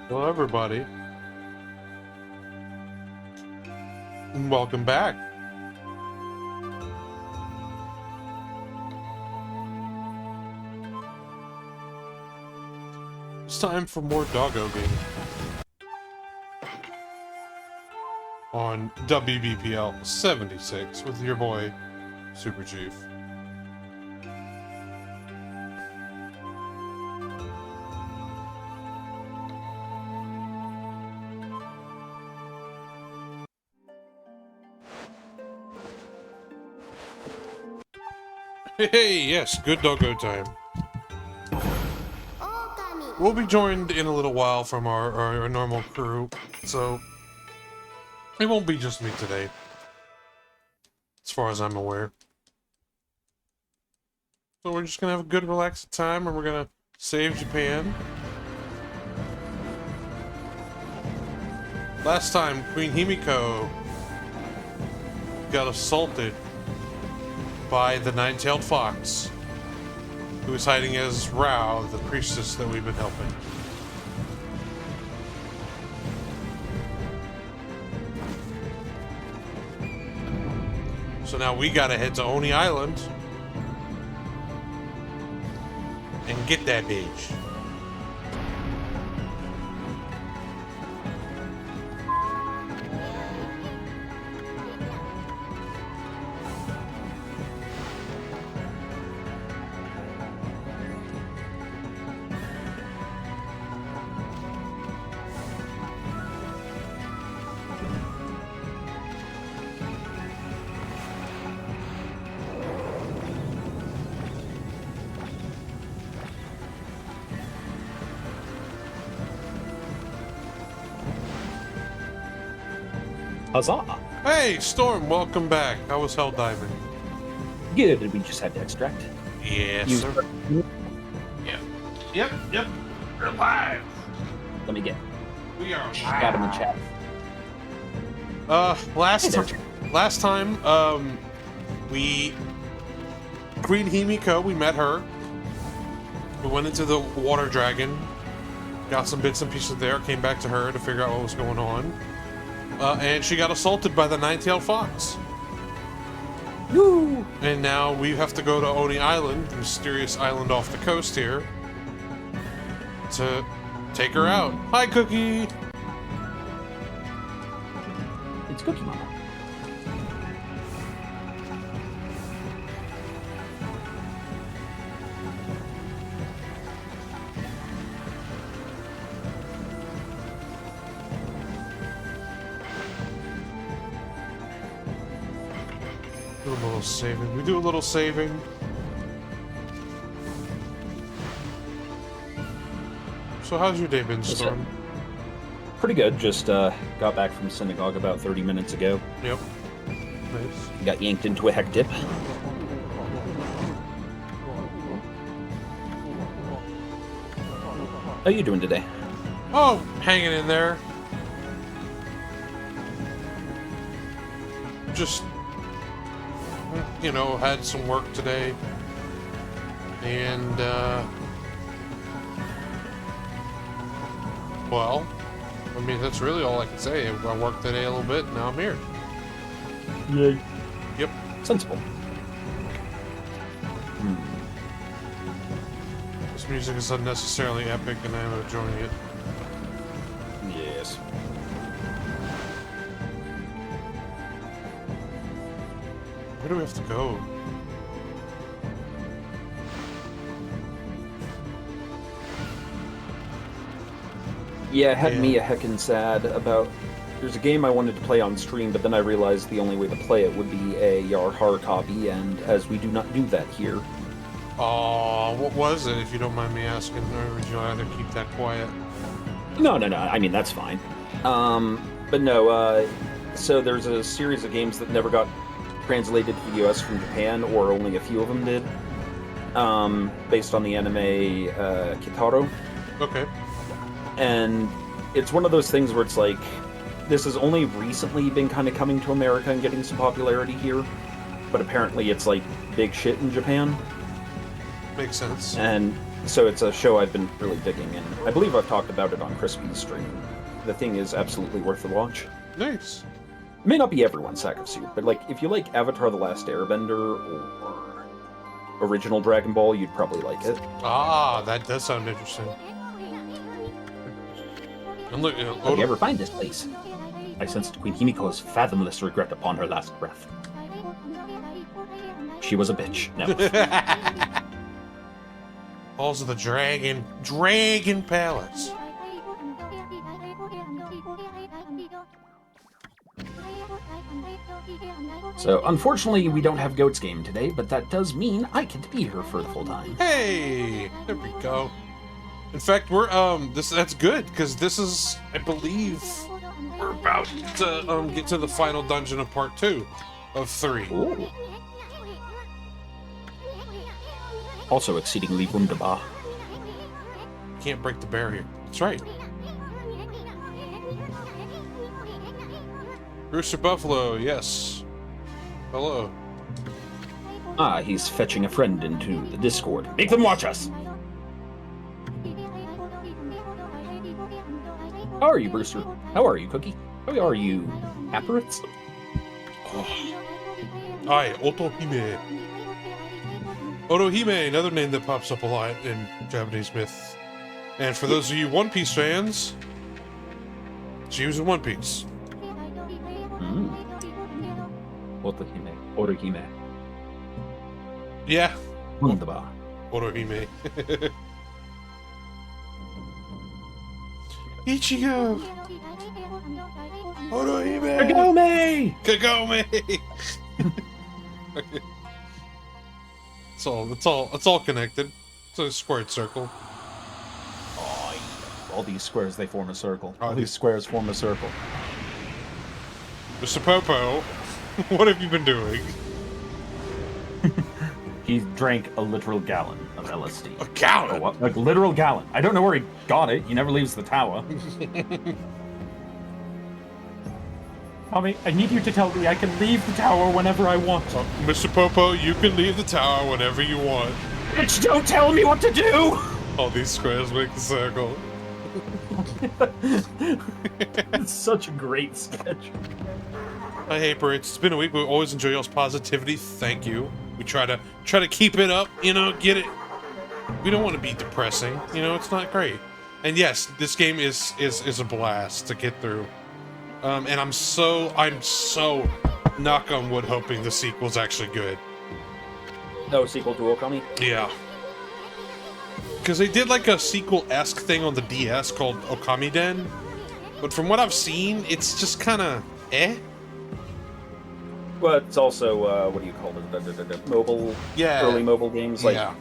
Hello, everybody, and welcome back. It's time for more doggo gaming on WBPL 76 with your boy, SuperCheif. Hey, yes, good doggo time. Okami. We'll be joined in a little while from our normal crew, so it won't be just me today, as far as I'm aware. So we're just gonna have a good, relaxed time, and we're gonna save Japan. Last time, Queen Himiko got assaulted by the nine-tailed fox, who was hiding as Rao, the priestess that we've been helping. So now we gotta head to Oni Island and get that bitch. Huzzah! Hey, Storm, welcome back. How was Hell Diving? Good, we just had to extract. Yes, Use- sir. Yep. We're live. Let me get. We are Got in the chat. Last time, we Queen Himiko, we met her. We went into the water dragon, got some bits and pieces there, came back to her to figure out what was going on. And she got assaulted by the nine-tailed fox. Woo! And now we have to go to Oni Island, the mysterious island off the coast here, to take her out. Hi, Cookie! It's Cookie Mama. Do a little saving. We do a little saving. So how's your day been, Storm? Pretty good. Just got back from synagogue about 30 minutes ago. Yep. Nice. Got yanked into a heck dip. How you doing today? Oh, hanging in there. Just, you know, had some work today. And, well, I mean, that's really all I can say. I worked today a little bit, and now I'm here. Yay. Yep. Sensible. This music is unnecessarily epic, and I'm enjoying it. Yes. Where do we have to go? Yeah, it had Yeah. me a heckin' sad about. There's a game I wanted to play on stream, but then I realized the only way to play it would be a hard copy, and as we do not do that here. Oh, what was it, if you don't mind me asking? Or would you rather keep that quiet? No. I mean, that's fine. But no, so there's a series of games that never got translated to the US from Japan, or only a few of them did, based on the anime Kitaro. Okay. And it's one of those things where it's like, this has only recently been kind of coming to America and getting some popularity here, but apparently it's like big shit in Japan. Makes sense. And So it's a show I've been really digging, and I believe I've talked about it on Crispy's stream. The thing is absolutely worth the watch. Nice. It may not be everyone's sack of soup, but like if you like Avatar: The Last Airbender or original Dragon Ball, you'd probably like it. Ah, that does sound interesting. And look, How do you ever find this place? I sensed Queen Himiko's fathomless regret upon her last breath. She was a bitch. No. Halls of the Dragon Palace. So, unfortunately, we don't have Goat's game today, but that does mean I get to be here for the full time. Hey, there we go. In fact, we're that's good because this is, I believe, we're about to get to the final dungeon of part 2 of 3. Ooh. Also exceedingly wunderbar. Can't break the barrier. That's right. Rooster Buffalo, yes. Hello. Ah, he's fetching a friend into the Discord. Make them watch us! How are you, Brewster? How are you, Cookie? How are you, Apparits? Hi, Otohime. Otohime, another name that pops up a lot in Japanese myth. And for those of you One Piece fans, she was in One Piece. Otohime. Otohime. Yeah. Wunderbar. Otohime. Ichigo! Otohime! Kagome! Kagome! It's all connected. It's a squared circle. Oh, all these squares, they form a circle. Oh, All these squares form a circle. Mr. Popo, what have you been doing? He drank a literal gallon of LSD. A gallon? Oh, what? Like, literal gallon. I don't know where he got it. He never leaves the tower. Mommy, I need you to tell me I can leave the tower whenever I want. Mr. Popo, you can leave the tower whenever you want. Bitch, don't tell me what to do! All these squares make a circle. It's such a great sketch. Hi, Haper. It's been a week. We always enjoy y'all's positivity. Thank you. We try to keep it up. You know, get it. We don't want to be depressing. You know, it's not great. And yes, this game is a blast to get through. And I'm so knock on wood hoping the sequel's actually good. No sequel to Okami? Yeah. Because they did like a sequel-esque thing on the DS called Okami Den. But from what I've seen, it's just kind of eh. Well, it's also, what do you call it? Mobile? Yeah. Early mobile games? Like, yeah.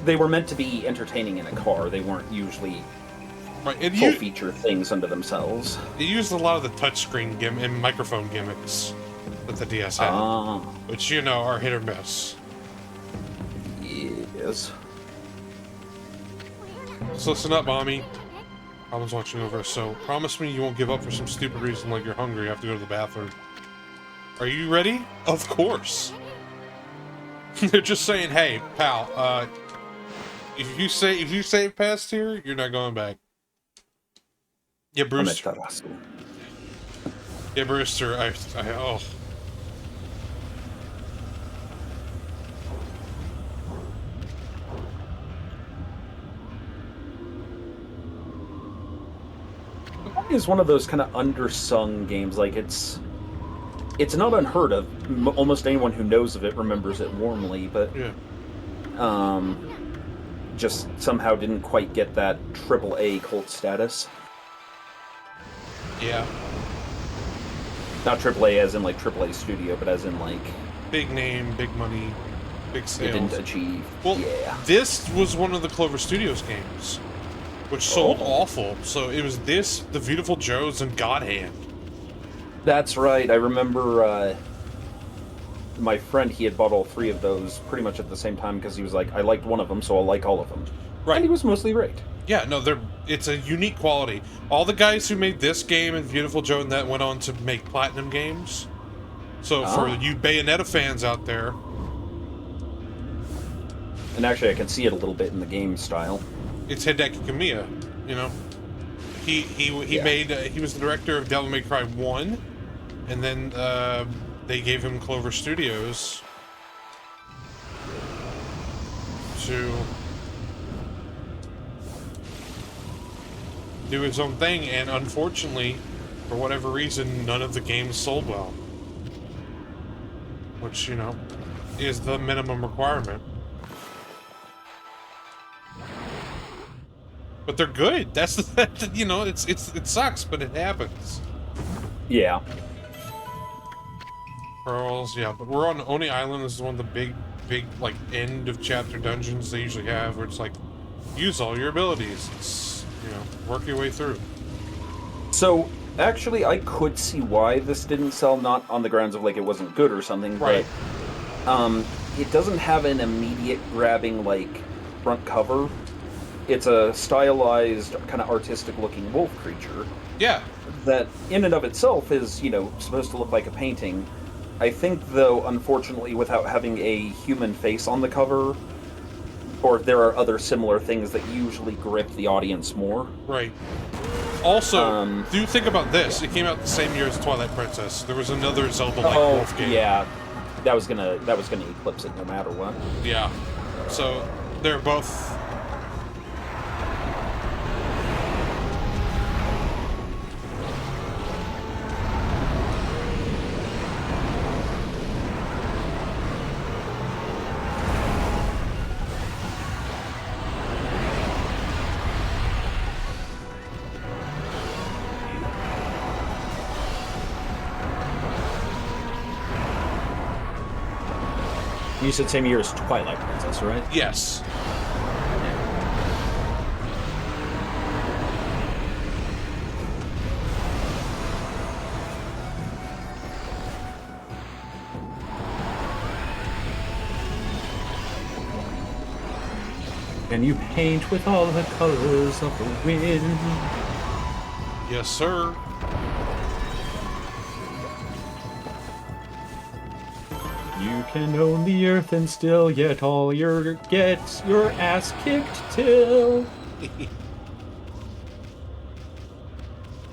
They were meant to be entertaining in a car. They weren't usually Right. full-feature things unto themselves. It used a lot of the touchscreen and microphone gimmicks that the DS had. Which, you know, are hit or miss. Yes. So listen up, Mommy. Robin's watching over, so promise me you won't give up for some stupid reason like you're hungry, you have to go to the bathroom. Are you ready? Of course. They're just saying, hey, pal, if you save past here, you're not going back. Yeah, Brewster. Yeah, Brewster, oh. Is one of those kind of undersung games. Like it's not unheard of. Almost anyone who knows of it remembers it warmly, but yeah. Just somehow didn't quite get that AAA cult status. Yeah. Not AAA as in like AAA studio, but as in like big name, big money, big sales. It didn't achieve. Well, yeah. This was one of the Clover Studios games, which sold awful. So it was this, The Beautiful Joes, and God Hand. That's right. I remember my friend, he had bought all three of those pretty much at the same time because he was like, I liked one of them, so I'll like all of them. Right. And he was mostly right. Yeah, no, it's a unique quality. All the guys who made this game and Beautiful Joe and that went on to make Platinum games. So for you Bayonetta fans out there... And actually, I can see it a little bit in the game style. It's Hideki Kamiya, you know. He made he was the director of Devil May Cry 1, and then they gave him Clover Studios to do his own thing, and unfortunately, for whatever reason, none of the games sold well. Which, you know, is the minimum requirement. But they're good. That's the, you know, it sucks, but it happens. Yeah. Pearls, yeah, but we're on Oni Island. This is one of the big, like, end of chapter dungeons they usually have, where it's like, use all your abilities. It's, you know, work your way through. So, actually, I could see why this didn't sell, not on the grounds of, like, it wasn't good or something, right. But, it doesn't have an immediate grabbing, like, front cover. It's a stylized, kind of artistic-looking wolf creature. Yeah. That, in and of itself, is, you know, supposed to look like a painting. I think, though, unfortunately, without having a human face on the cover, or if there are other similar things that usually grip the audience more. Right. Also, do think about this. It came out the same year as Twilight Princess. There was another Zelda-like wolf game. Yeah. That was gonna eclipse it no matter what. Yeah. So, they're both... You said same year as Twilight Princess, right? Yes. Can you paint with all the colors of the wind? Yes, sir. You can own the earth and still get all your ass kicked till.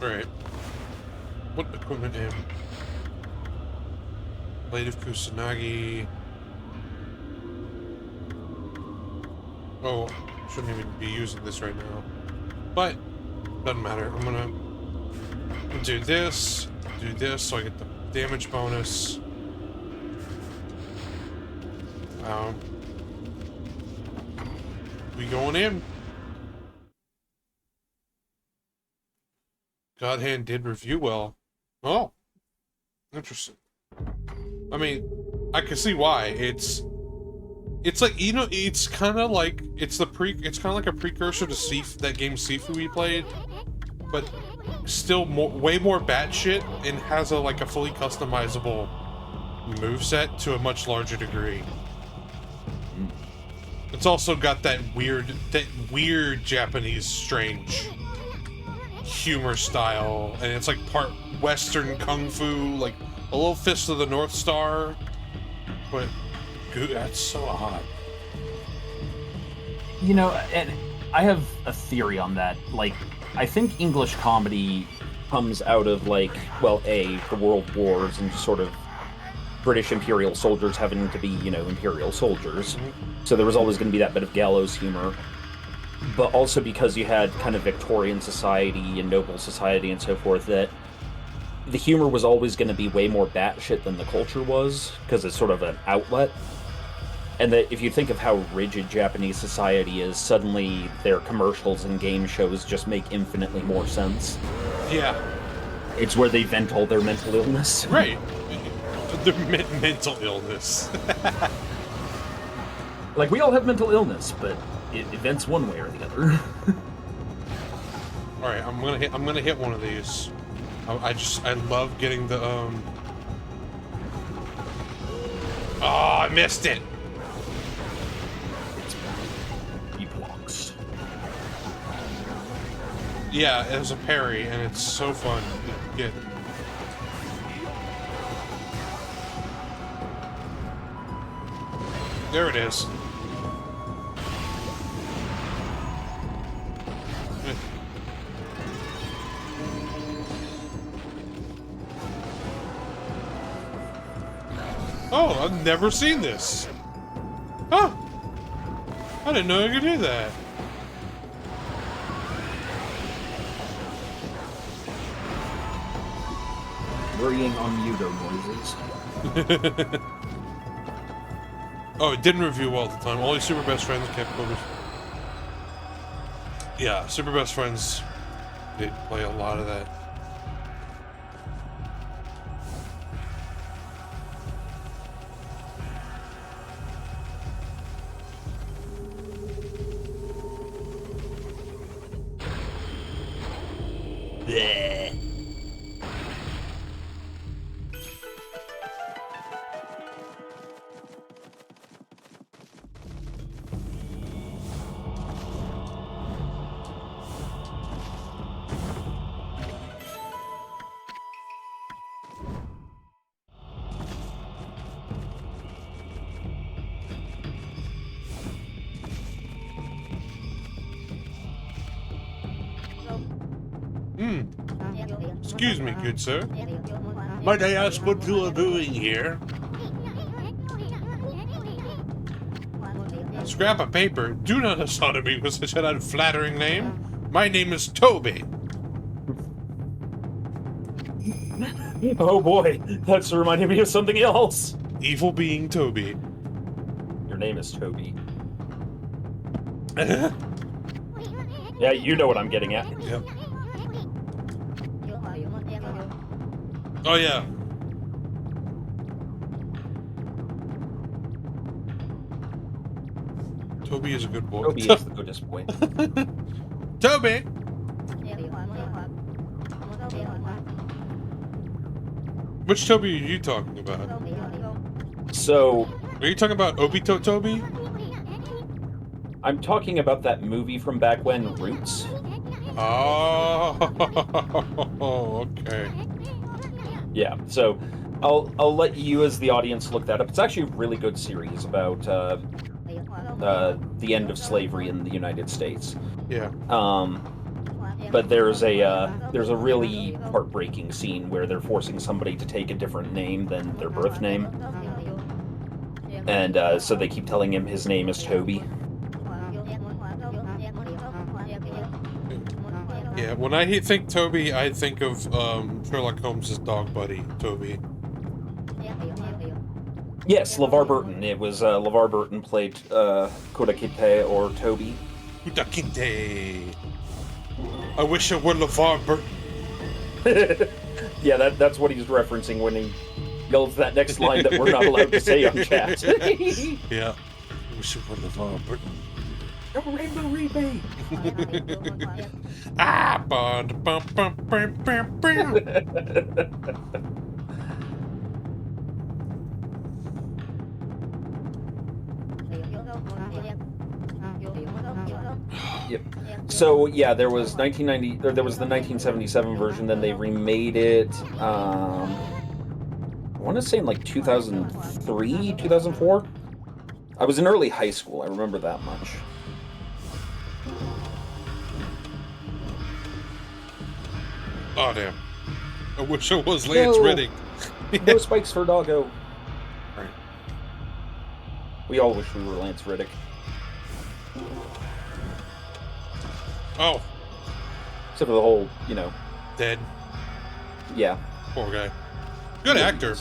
Alright. What equipment am? Blade of Kusanagi. Oh, shouldn't even be using this right now. But, doesn't matter. I'm gonna do this so I get the damage bonus. We going in. God Hand did review well. Oh, interesting. I mean, I can see why. It's like, you know, it's kind of like it's kind of like a precursor to that game Sifu we played, but still way more batshit and has like a fully customizable moveset to a much larger degree. It's also got that weird Japanese strange humor style, and it's like part Western kung fu, like a little Fist of the North Star, but dude, that's so odd. You know, and I have a theory on that. Like, I think English comedy comes out of, like, well, the World Wars and just sort of British Imperial soldiers having to be, you know, Imperial soldiers. So there was always going to be that bit of gallows humor. But also because you had kind of Victorian society and noble society and so forth, that the humor was always going to be way more batshit than the culture was, because it's sort of an outlet. And that if you think of how rigid Japanese society is, suddenly their commercials and game shows just make infinitely more sense. Yeah. It's where they vent all their mental illness. Right. Their mental illness. Like, we all have mental illness, but it vents one way or the other. All right, I'm gonna hit one of these. I love getting the Oh, I missed it. He blocks. Yeah, it was a parry, and it's so fun to get. There it is. Oh, I've never seen this. Huh. I didn't know I could do that. Worrying Unmuto noises. Oh, it didn't review well at the time. Only Super Best Friends kept focus. Yeah, Super Best Friends did play a lot of that. Bleh. Excuse me, good sir. Might I ask what you are doing here? Scrap of paper. Do not assort me with such an unflattering name. My name is Toby. Oh boy, that's reminding me of something else. Evil being Toby. Your name is Toby. Yeah, you know what I'm getting at. Yep. Oh yeah. Toby is a good boy. Toby is the goodest boy. Toby! Which Toby are you talking about? So, Are you talking about Obito Toby? I'm talking about that movie from back when, Roots. Oh, okay. Yeah, so I'll let you as the audience look that up. It's actually a really good series about the end of slavery in the United States. Yeah. But there's a really heartbreaking scene where they're forcing somebody to take a different name than their birth name, and so they keep telling him his name is Toby. Yeah, when I think Toby, I think of Sherlock Holmes' dog buddy, Toby. Yes, LeVar Burton. It was LeVar Burton played Kodakite or Toby. Udakinte. I wish it were LeVar Burton. Yeah, that's what he's referencing when he yells that next line that we're not allowed to say on chat. Yeah. I wish it were LeVar Burton. Rainbow rebate. Ah, bum, bum, bum, bum, bum, bum. Yep. So yeah, there was 1990. Or there was the 1977 version. Then they remade it. I want to say in like 2003, 2004. I was in early high school. I remember that much. Oh, damn. I wish it was Lance Reddick. No spikes for Doggo. Right. We all wish we were Lance Reddick. Oh, Except for the whole, dead. yeah. Poor guy. Good actor.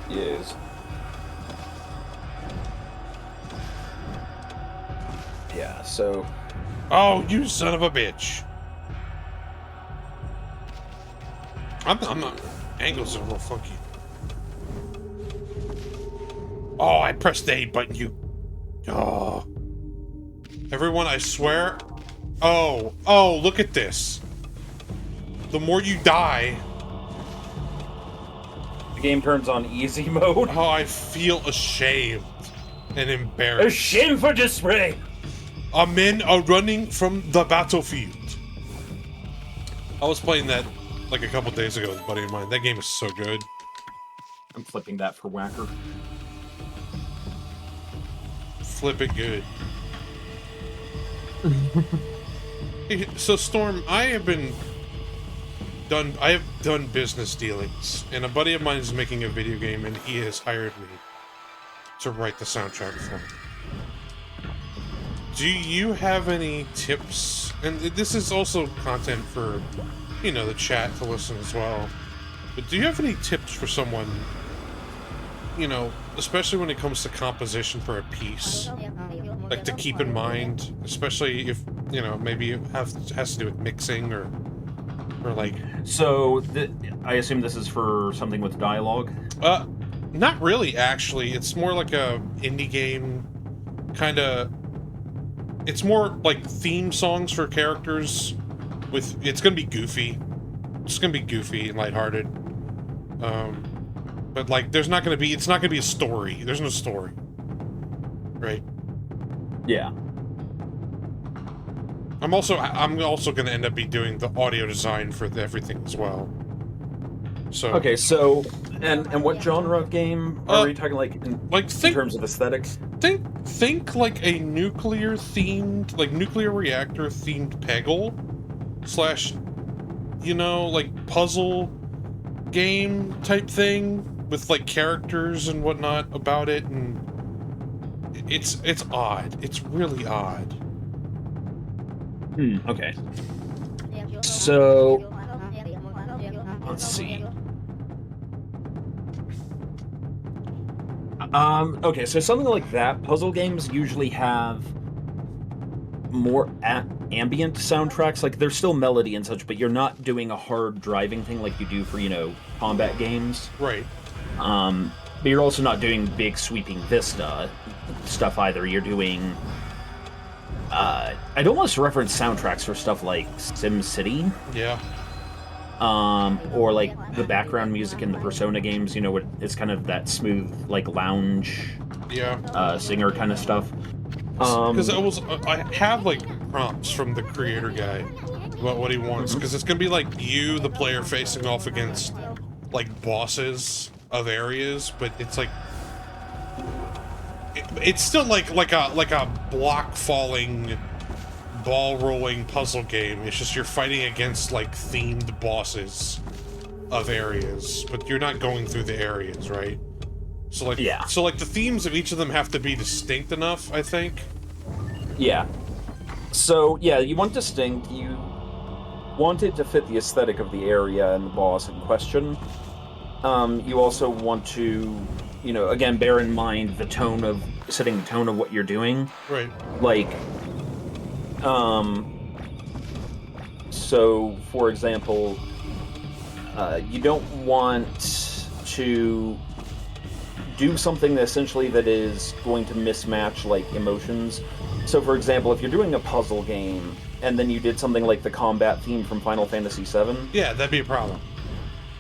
He is. Yeah, so... Oh, you son of a bitch. I'm not. Angles are real funky. Oh, I pressed the A button, you. Oh. Everyone, I swear. Oh, look at this. The more you die. The game turns on easy mode. Oh, I feel ashamed and embarrassed. A shame for display! Our men are running from the battlefield. I was playing that like a couple days ago with a buddy of mine. That game is so good. I'm flipping that for Whacker. Flip it good. Hey, so Storm, I have been done business dealings, and a buddy of mine is making a video game, and he has hired me to write the soundtrack for him. Do you have any tips? And this is also content for, you know, the chat to listen as well. But do you have any tips for someone, you know, especially when it comes to composition for a piece, like to keep in mind, especially if, you know, maybe it has to do with mixing or like... So, I assume this is for something with dialogue? Not really, actually. It's more like a indie game, kind of... It's more like theme songs for characters with... It's gonna be goofy. It's gonna be goofy and lighthearted. But, like, there's not gonna be... It's not gonna be a story. There's no story. Right? Yeah. I'm also gonna end up be doing the audio design for everything as well. So... Okay, so... And what genre of game are we talking, like, in terms of aesthetics? Think like a nuclear reactor themed Peggle / you know, like puzzle game type thing with like characters and whatnot about it, and it's odd. It's really odd. Okay. So let's see. Okay, so something like that, puzzle games usually have more ambient soundtracks. Like, there's still melody and such, but you're not doing a hard driving thing like you do for, you know, combat games. Right. But you're also not doing big sweeping vista stuff either. You're doing... I'd almost reference soundtracks for stuff like SimCity. Yeah. Or like the background music in the Persona games, you know, it's kind of that smooth, like lounge, singer kind of stuff. Because I have like prompts from the creator guy about what he wants, because it's gonna be like you, the player, facing off against like bosses of areas, but it's like it's still like a block falling, ball rolling puzzle game. It's just you're fighting against like themed bosses of areas, but you're not going through the areas, right? So like the themes of each of them have to be distinct enough, I think. Yeah. So yeah, you want distinct. You want it to fit the aesthetic of the area and the boss in question. You also want to, you know, again, bear in mind setting the tone of what you're doing. Right. Like, so, for example, you don't want to do something essentially that is going to mismatch, like, emotions. So, for example, if you're doing a puzzle game, and then you did something like the combat theme from Final Fantasy VII... Yeah, that'd be a problem.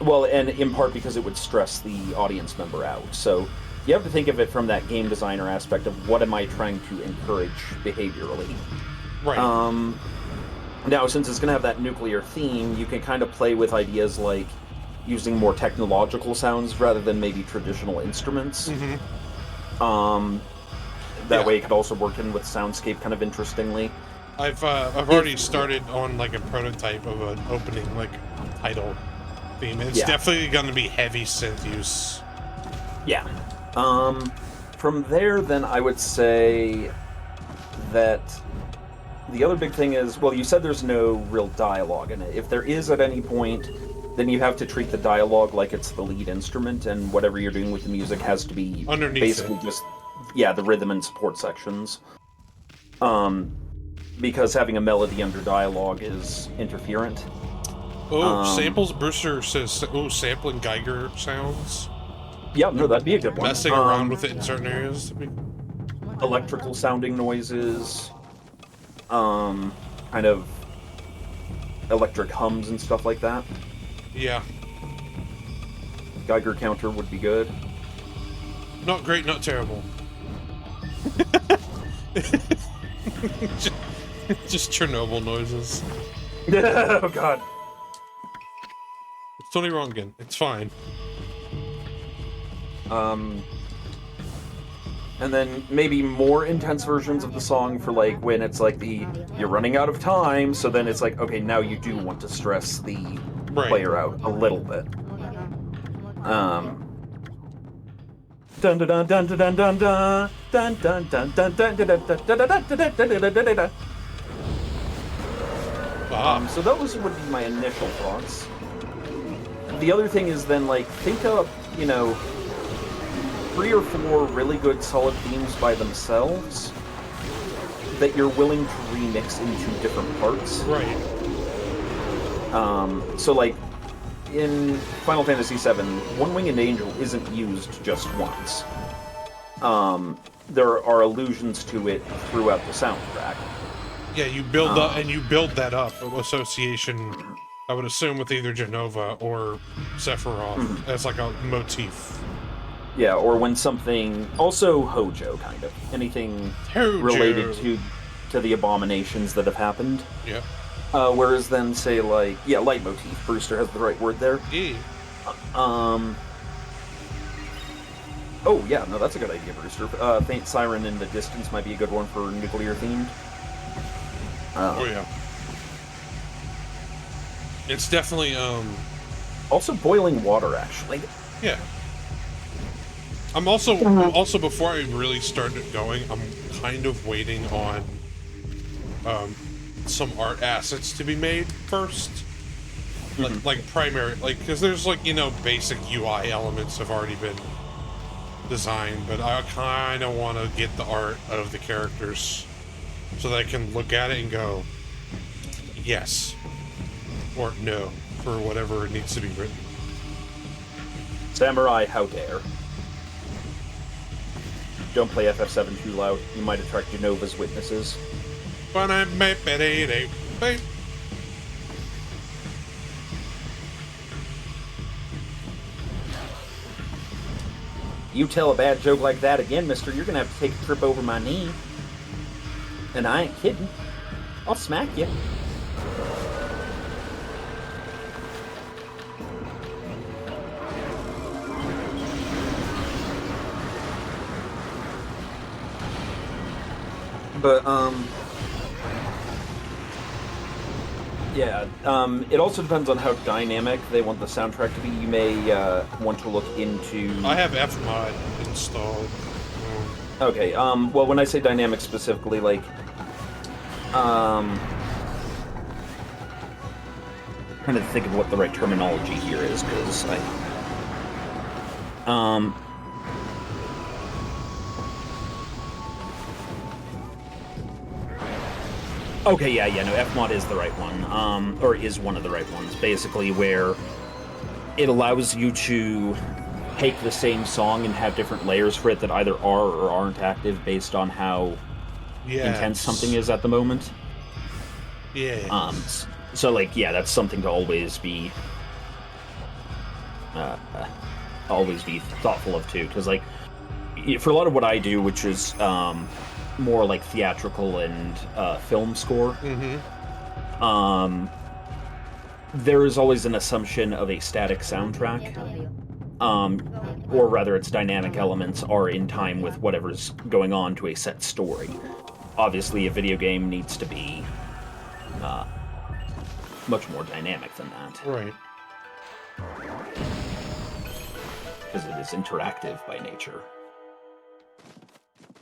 Well, and in part because it would stress the audience member out. So, you have to think of it from that game designer aspect of what am I trying to encourage behaviorally. Right. Now, since it's going to have that nuclear theme, you can kind of play with ideas like using more technological sounds rather than maybe traditional instruments. That way it could also work in with soundscape kind of interestingly. I've already started on like a prototype of an opening like title theme. It's definitely going to be heavy synth use. Yeah. From there, then I would say that the other big thing is, well, you said there's no real dialogue in it. If there is at any point, then you have to treat the dialogue like it's the lead instrument, and whatever you're doing with the music has to be underneath basically just, the rhythm and support sections. Because having a melody under dialogue is interferent. Samples Brewster says, sampling Geiger sounds. Yeah, no, that'd be a good one. Messing around with it in certain areas. Electrical sounding noises, kind of electric hums and stuff like that. Yeah. Geiger counter would be good. Not great, not terrible. just Chernobyl noises. Oh god. It's Tony Rongan. It's fine. And then maybe more intense versions of the song for like when it's like you're running out of time, so then it's like, okay, now you do want to stress the player out a little bit. Dun dun dun dun dun dun dun dun dun dun dun dun dun dun. So those would be my initial thoughts. The other thing is then, like, think of, 3 or 4 really good solid themes by themselves that you're willing to remix into different parts. Right. So, like, in Final Fantasy VII, One Winged Angel isn't used just once. There are allusions to it throughout the soundtrack. Yeah, you build up, and you build that up, association, I would assume, with either Genova or Sephiroth as like a motif. Yeah, or when something... Also Hojo, kind of. Anything related to the abominations that have happened. Yeah. Whereas then, say, like... Yeah, leitmotif. Brewster has the right word there. Yeah. Oh, yeah, no, that's a good idea, Brewster. Faint Siren in the Distance might be a good one for nuclear-themed. Oh, yeah. It's definitely, Also boiling water, actually. Yeah. I'm also, before I really started going, I'm kind of waiting on, some art assets to be made first. Like primary, like, because there's, like, basic UI elements have already been designed, but I kind of want to get the art of the characters so that I can look at it and go, yes, or no, for whatever it needs to be written. Samurai, how dare. Don't play FF7 too loud. You might attract Genova's witnesses. You tell a bad joke like that again, mister, you're gonna have to take a trip over my knee. And I ain't kidding. I'll smack you. But, yeah, it also depends on how dynamic they want the soundtrack to be. You may want to look into... I have Fmod installed. Okay, well, when I say dynamic specifically, like, trying to think of what the right terminology here is, because okay, yeah, no, Fmod is the right one, or is one of the right ones, basically, where it allows you to take the same song and have different layers for it that either are or aren't active based on how intense something is at the moment. Yeah. So, like, yeah, that's something to always be thoughtful of, too, because, like, for a lot of what I do, which is, more like theatrical and film score. There is always an assumption of a static soundtrack, or rather its dynamic elements are in time with whatever's going on to a set story. Obviously, a video game needs to be much more dynamic than that. Right. Because it is interactive by nature.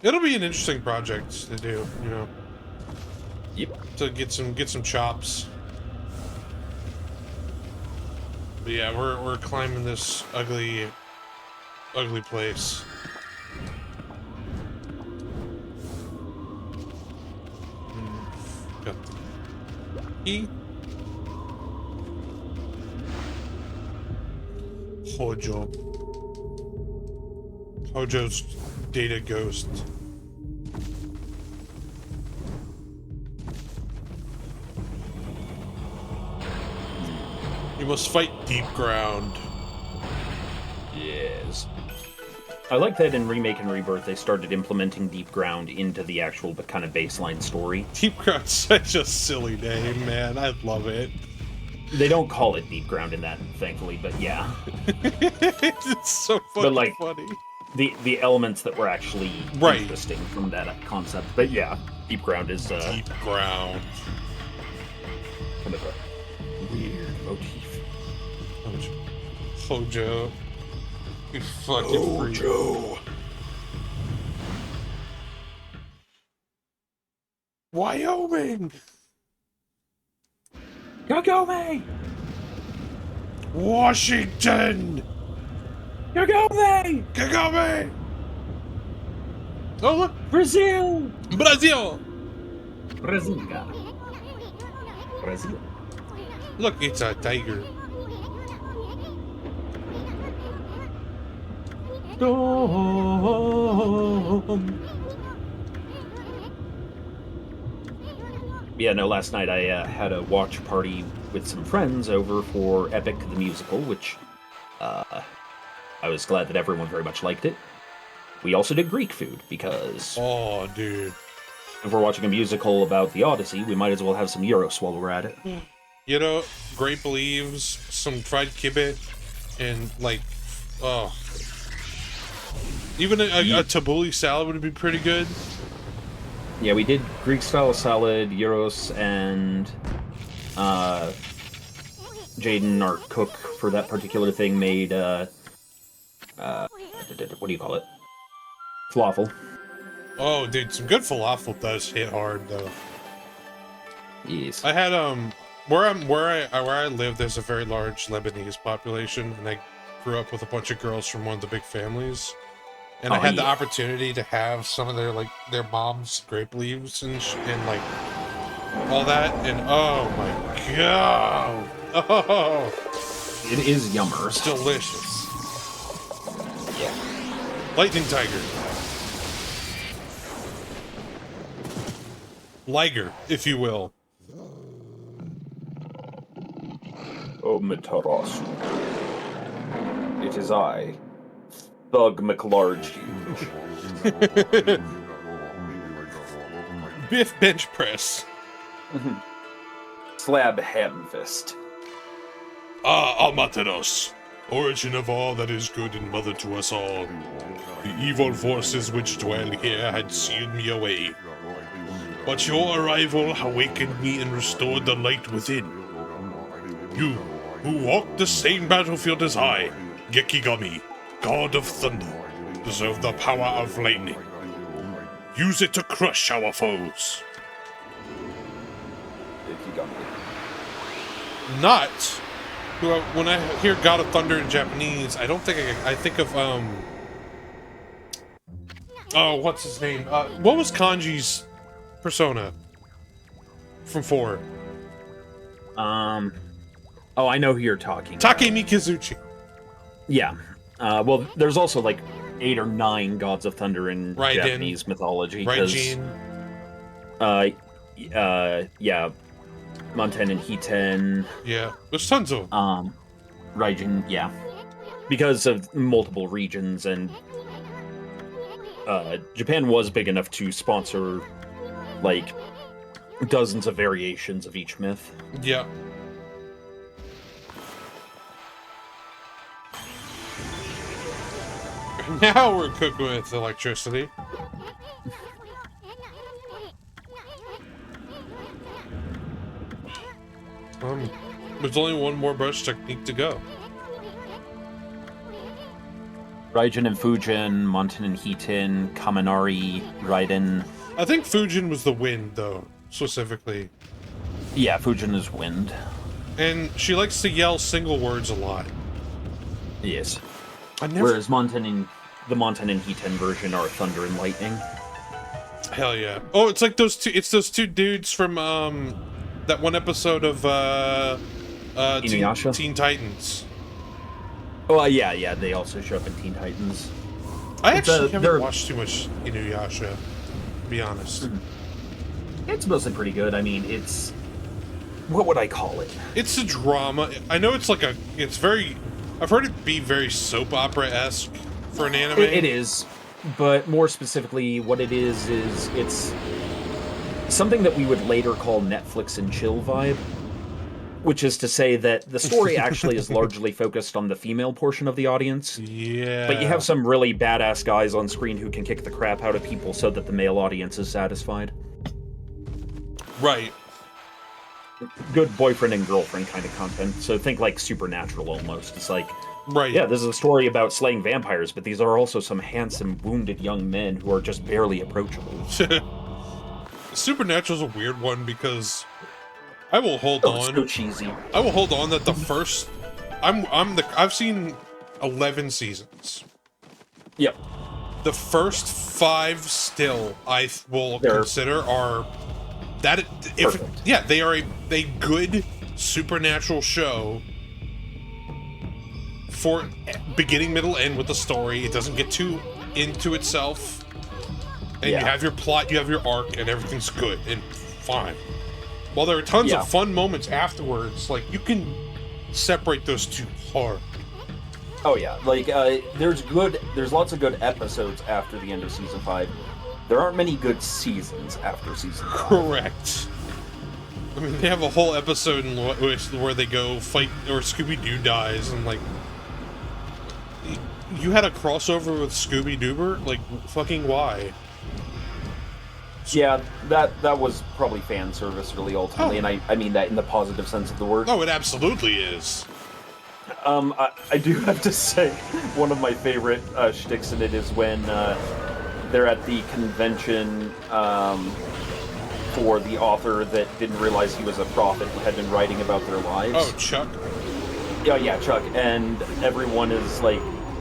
It'll be an interesting project to do, Yep. to get some chops. But yeah, we're climbing this ugly place. Got the key. Hojo's data ghost. You must fight deep ground. Yes. I like that in Remake and Rebirth they started implementing Deep Ground into the actual but kind of baseline story. Deep Ground's such a silly name, man. I love it. They don't call it Deep Ground in that, thankfully, but yeah. It's so fucking funny. The elements that were actually right. Interesting from that concept. But yeah, Deep Ground is Deep Ground. kind of a weird motif. Oh, Joe. You fucking freak. Joe. Wyoming! Okami! Washington! Okami! Kagame! Oh, look! Brazil! Brazil! Brasilia. Brazil. Look, it's a tiger. Storm. Yeah, no, last night I had a watch party with some friends over for Epic the Musical, which I was glad that everyone very much liked it. We also did Greek food, because Oh, dude. if we're watching a musical about the Odyssey, we might as well have some gyros while we're at it. You know, grape leaves, some fried kibbit, and, like, oh. Even a tabbouleh salad would be pretty good. Yeah, we did Greek-style salad, gyros, and Jaden, our cook for that particular thing, made, what do you call it? Falafel. Oh, dude, some good falafel does hit hard, though. Yes. I had, where I live, there's a very large Lebanese population, and I grew up with a bunch of girls from one of the big families. And I had the opportunity to have some of their mom's grape leaves and like all that, and oh my god, oh, It is yummer. it's delicious. Yeah. Lightning tiger, liger, if you will. Oh, Matarasu. It is I, Thug McLarge. Biff bench press. Slab ham fist. Ah, Amataros, origin of all that is good and mother to us all. The evil forces which dwell here had sealed me away. But your arrival awakened me and restored the light within. You, who walked the same battlefield as I, Gekigami, God of Thunder, deserve the power of lightning. Use it to crush our foes. Not. Well, when I hear God of Thunder in Japanese, I don't think I think of oh, what's his name? What was Kanji's persona from 4? Oh, I know who you're talking Take about. Mikizuchi. Yeah. Well, there's also like 8 or 9 gods of thunder in Raiden. Japanese mythology. 'Cause, Raijin. yeah. Monten and Hiten. Yeah, there's tons of them. Raijin, yeah. Because of multiple regions, and Japan was big enough to sponsor, like, dozens of variations of each myth. Yeah. Now we're cooking with electricity. There's only one more brush technique to go. Raijin and Fujin, Monten and Hiten, Kaminari, Raiden. I think Fujin was the wind, though, specifically. Yeah, Fujin is wind. And she likes to yell single words a lot. Yes. I never... Whereas the Monten and Hiten version are thunder and lightning. Hell yeah. Oh, it's like those two... It's those two dudes from, that one episode of, Inuyasha? Teen Titans. Oh, yeah, they also show up in Teen Titans. I actually haven't watched too much Inuyasha, to be honest. It's mostly pretty good. I mean, it's... What would I call it? It's a drama. I know it's like a... It's very... I've heard it be very soap opera-esque for an anime. It is. But more specifically, what it is it's something that we would later call Netflix and chill vibe. Which is to say that the story actually is largely focused on the female portion of the audience. Yeah. But you have some really badass guys on screen who can kick the crap out of people so that the male audience is satisfied. Right. Good boyfriend and girlfriend kind of content. So think like Supernatural almost. It's like Right. Yeah, this is a story about slaying vampires, but these are also some handsome, wounded young men who are just barely approachable. Supernatural's a weird one because I will hold Oh, it's on. so cheesy. I will hold on that the first. I've seen 11 seasons. Yep. The first 5 still I will consider are that if perfect. yeah, they are a good supernatural show for beginning, middle, end with the story. It doesn't get too into itself, and you have your plot, you have your arc, and everything's good and fine. While there are tons of fun moments afterwards, like you can separate those two hard. Oh yeah, like there's lots of good episodes after the end of season 5. There aren't many good seasons after season 5. Correct. I mean, they have a whole episode in where they go fight, or Scooby-Doo dies, and like, you had a crossover with Scooby-Doober? Like, fucking why? Yeah, that was probably fan service, really, ultimately, and I mean that in the positive sense of the word. Oh, it absolutely is. I do have to say, one of my favorite shticks in it is when they're at the convention for the author that didn't realize he was a prophet who had been writing about their lives. Oh, Chuck. Yeah, Chuck, and everyone is like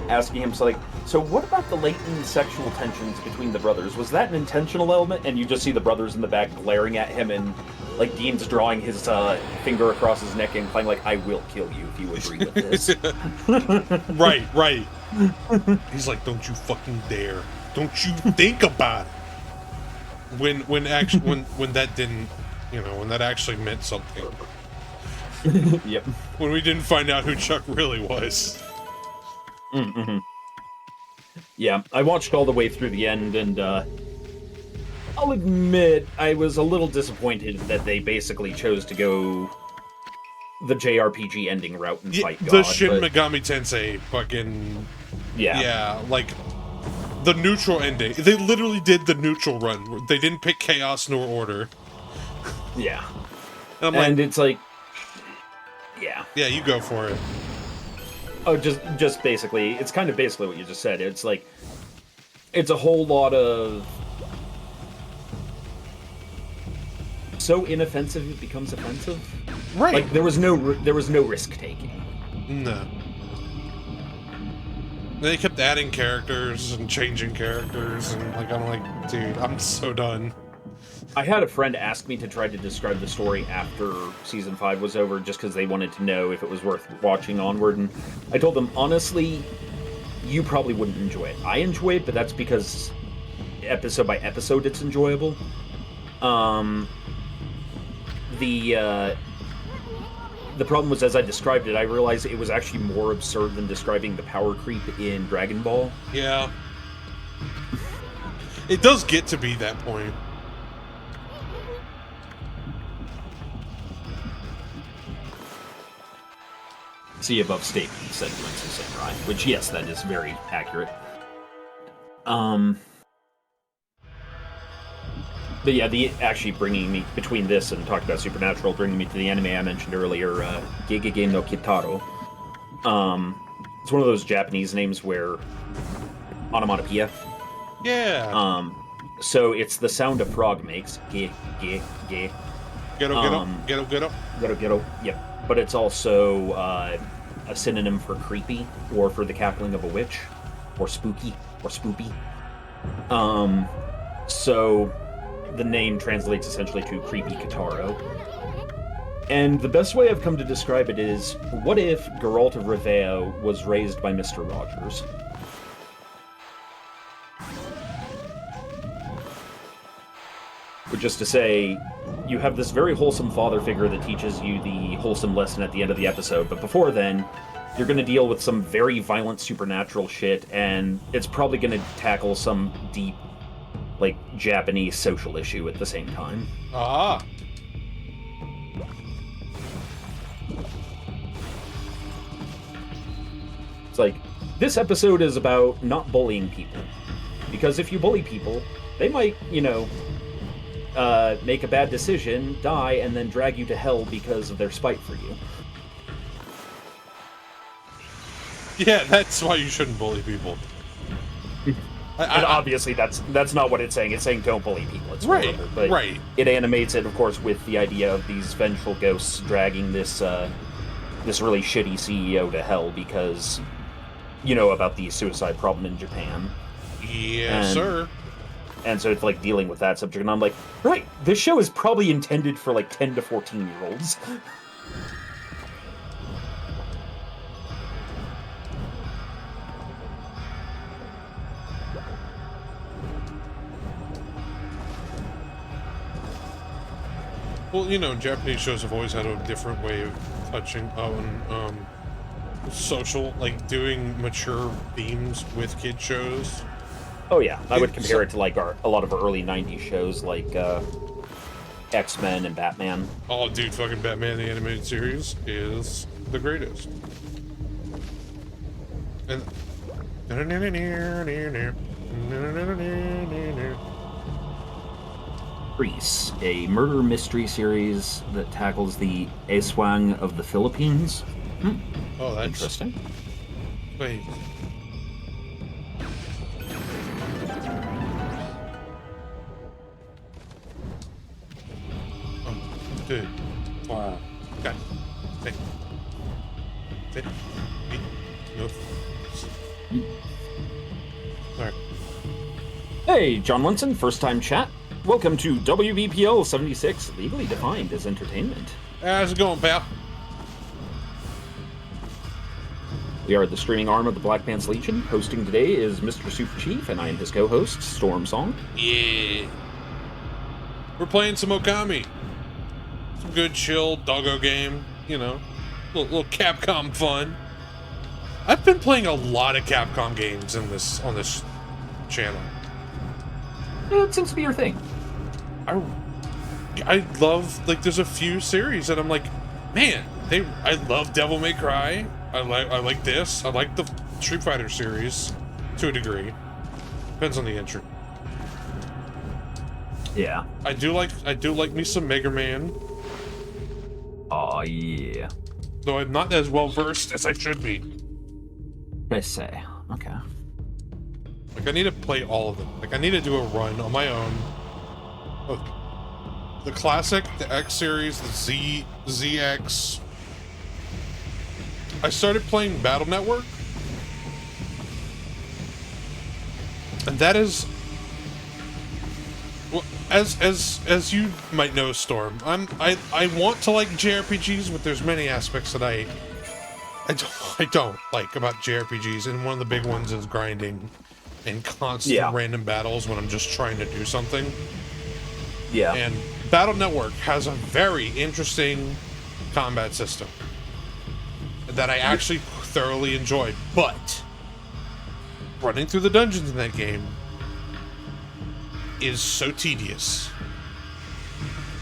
asking him, so what about the latent sexual tensions between the brothers? Was that an intentional element? And you just see the brothers in the back glaring at him, and like Dean's drawing his finger across his neck and implying like, I will kill you if you agree with this. Right. He's like, don't you fucking dare. Don't you think about it. When that didn't, when that actually meant something. Yep. When we didn't find out who Chuck really was. Mm-hmm. Yeah, I watched all the way through the end, and I'll admit I was a little disappointed that they basically chose to go the JRPG ending route and fight God. The Shin Megami Tensei fucking... Yeah, like, the neutral ending. They literally did the neutral run. They didn't pick Chaos nor Order. Yeah. And it's like... Yeah. Yeah, you go for it. Oh, just basically, it's kind of basically what you just said. It's like, it's a whole lot of so inoffensive it becomes offensive. Right. Like there was no risk taking. No. They kept adding characters and changing characters, and like I'm like, dude, I'm so done. I had a friend ask me to try to describe the story after season 5 was over, just because they wanted to know if it was worth watching onward, and I told them, honestly, you probably wouldn't enjoy it. I enjoy it, but that's because episode by episode it's enjoyable. The problem was, as I described it, I realized it was actually more absurd than describing the power creep in Dragon Ball. Yeah. It does get to be that point. See above statement, said Prince of Samurai, which, yes, that is very accurate. But yeah, actually bringing me, between this and talking about Supernatural, bringing me to the anime I mentioned earlier, Gegege no Kitaro. It's one of those Japanese names where onomatopoeia. Yeah. So it's the sound a frog makes. Ge, ge, ge. Ghetto. Yep. But it's also a synonym for creepy, or for the cackling of a witch, or spooky, or spoopy. So the name translates essentially to creepy Kitaro. And the best way I've come to describe it is, what if Geralt of Rivia was raised by Mr. Rogers? Which is to say, you have this very wholesome father figure that teaches you the wholesome lesson at the end of the episode, but before then, you're going to deal with some very violent supernatural shit, and it's probably going to tackle some deep, like, Japanese social issue at the same time. Ah. It's like, this episode is about not bullying people. Because if you bully people, they might, make a bad decision, die, and then drag you to hell because of their spite for you. Yeah, that's why you shouldn't bully people. And obviously, that's not what it's saying. It's saying don't bully people. It's Right, horrible, but right. it animates it, of course, with the idea of these vengeful ghosts dragging this this really shitty CEO to hell because you know about the suicide problem in Japan. Yes, And sir. And so it's like dealing with that subject, and I'm like, right, this show is probably intended for like 10 to 14-year-olds. Well, you know, Japanese shows have always had a different way of touching on social, like doing mature themes with kid shows. Oh yeah, I would compare it to like a lot of our early 90s shows like X-Men and Batman. Oh, dude, fucking Batman the Animated Series is the greatest. And Grease, a murder mystery series that tackles the aswang of the Philippines. oh, that's Interesting. Wait. Oh, dude. Wow. Okay. Hey. Hey. No. Alright. Hey, John Winson, first time chat. Welcome to WBPL 76, legally defined as entertainment. How's it going, pal? We are the streaming arm of the Black Pants Legion. Hosting today is Mr. SuperCheif, and I am his co-host, Storm Song. Yeah. We're playing some Okami. Some good chill doggo game, you know. Little Capcom fun. I've been playing a lot of Capcom games on this channel. It seems to be your thing. I love, like, there's a few series that I'm like, man, I love Devil May Cry. I like this. I like the Street Fighter series to a degree. Depends on the entry. Yeah. I do like me some Mega Man. Oh yeah. Though I'm not as well versed as I should be. I say. Okay. Like, I need to play all of them. Like, I need to do a run on my own. Look, the classic, the X series, the ZX. I started playing Battle Network, and that is, well, as you might know, Storm. I want to like JRPGs, but there's many aspects that I don't like about JRPGs, and one of the big ones is grinding and constant random battles when I'm just trying to do something. Yeah. And Battle Network has a very interesting combat system that I actually thoroughly enjoyed, but running through the dungeons in that game is so tedious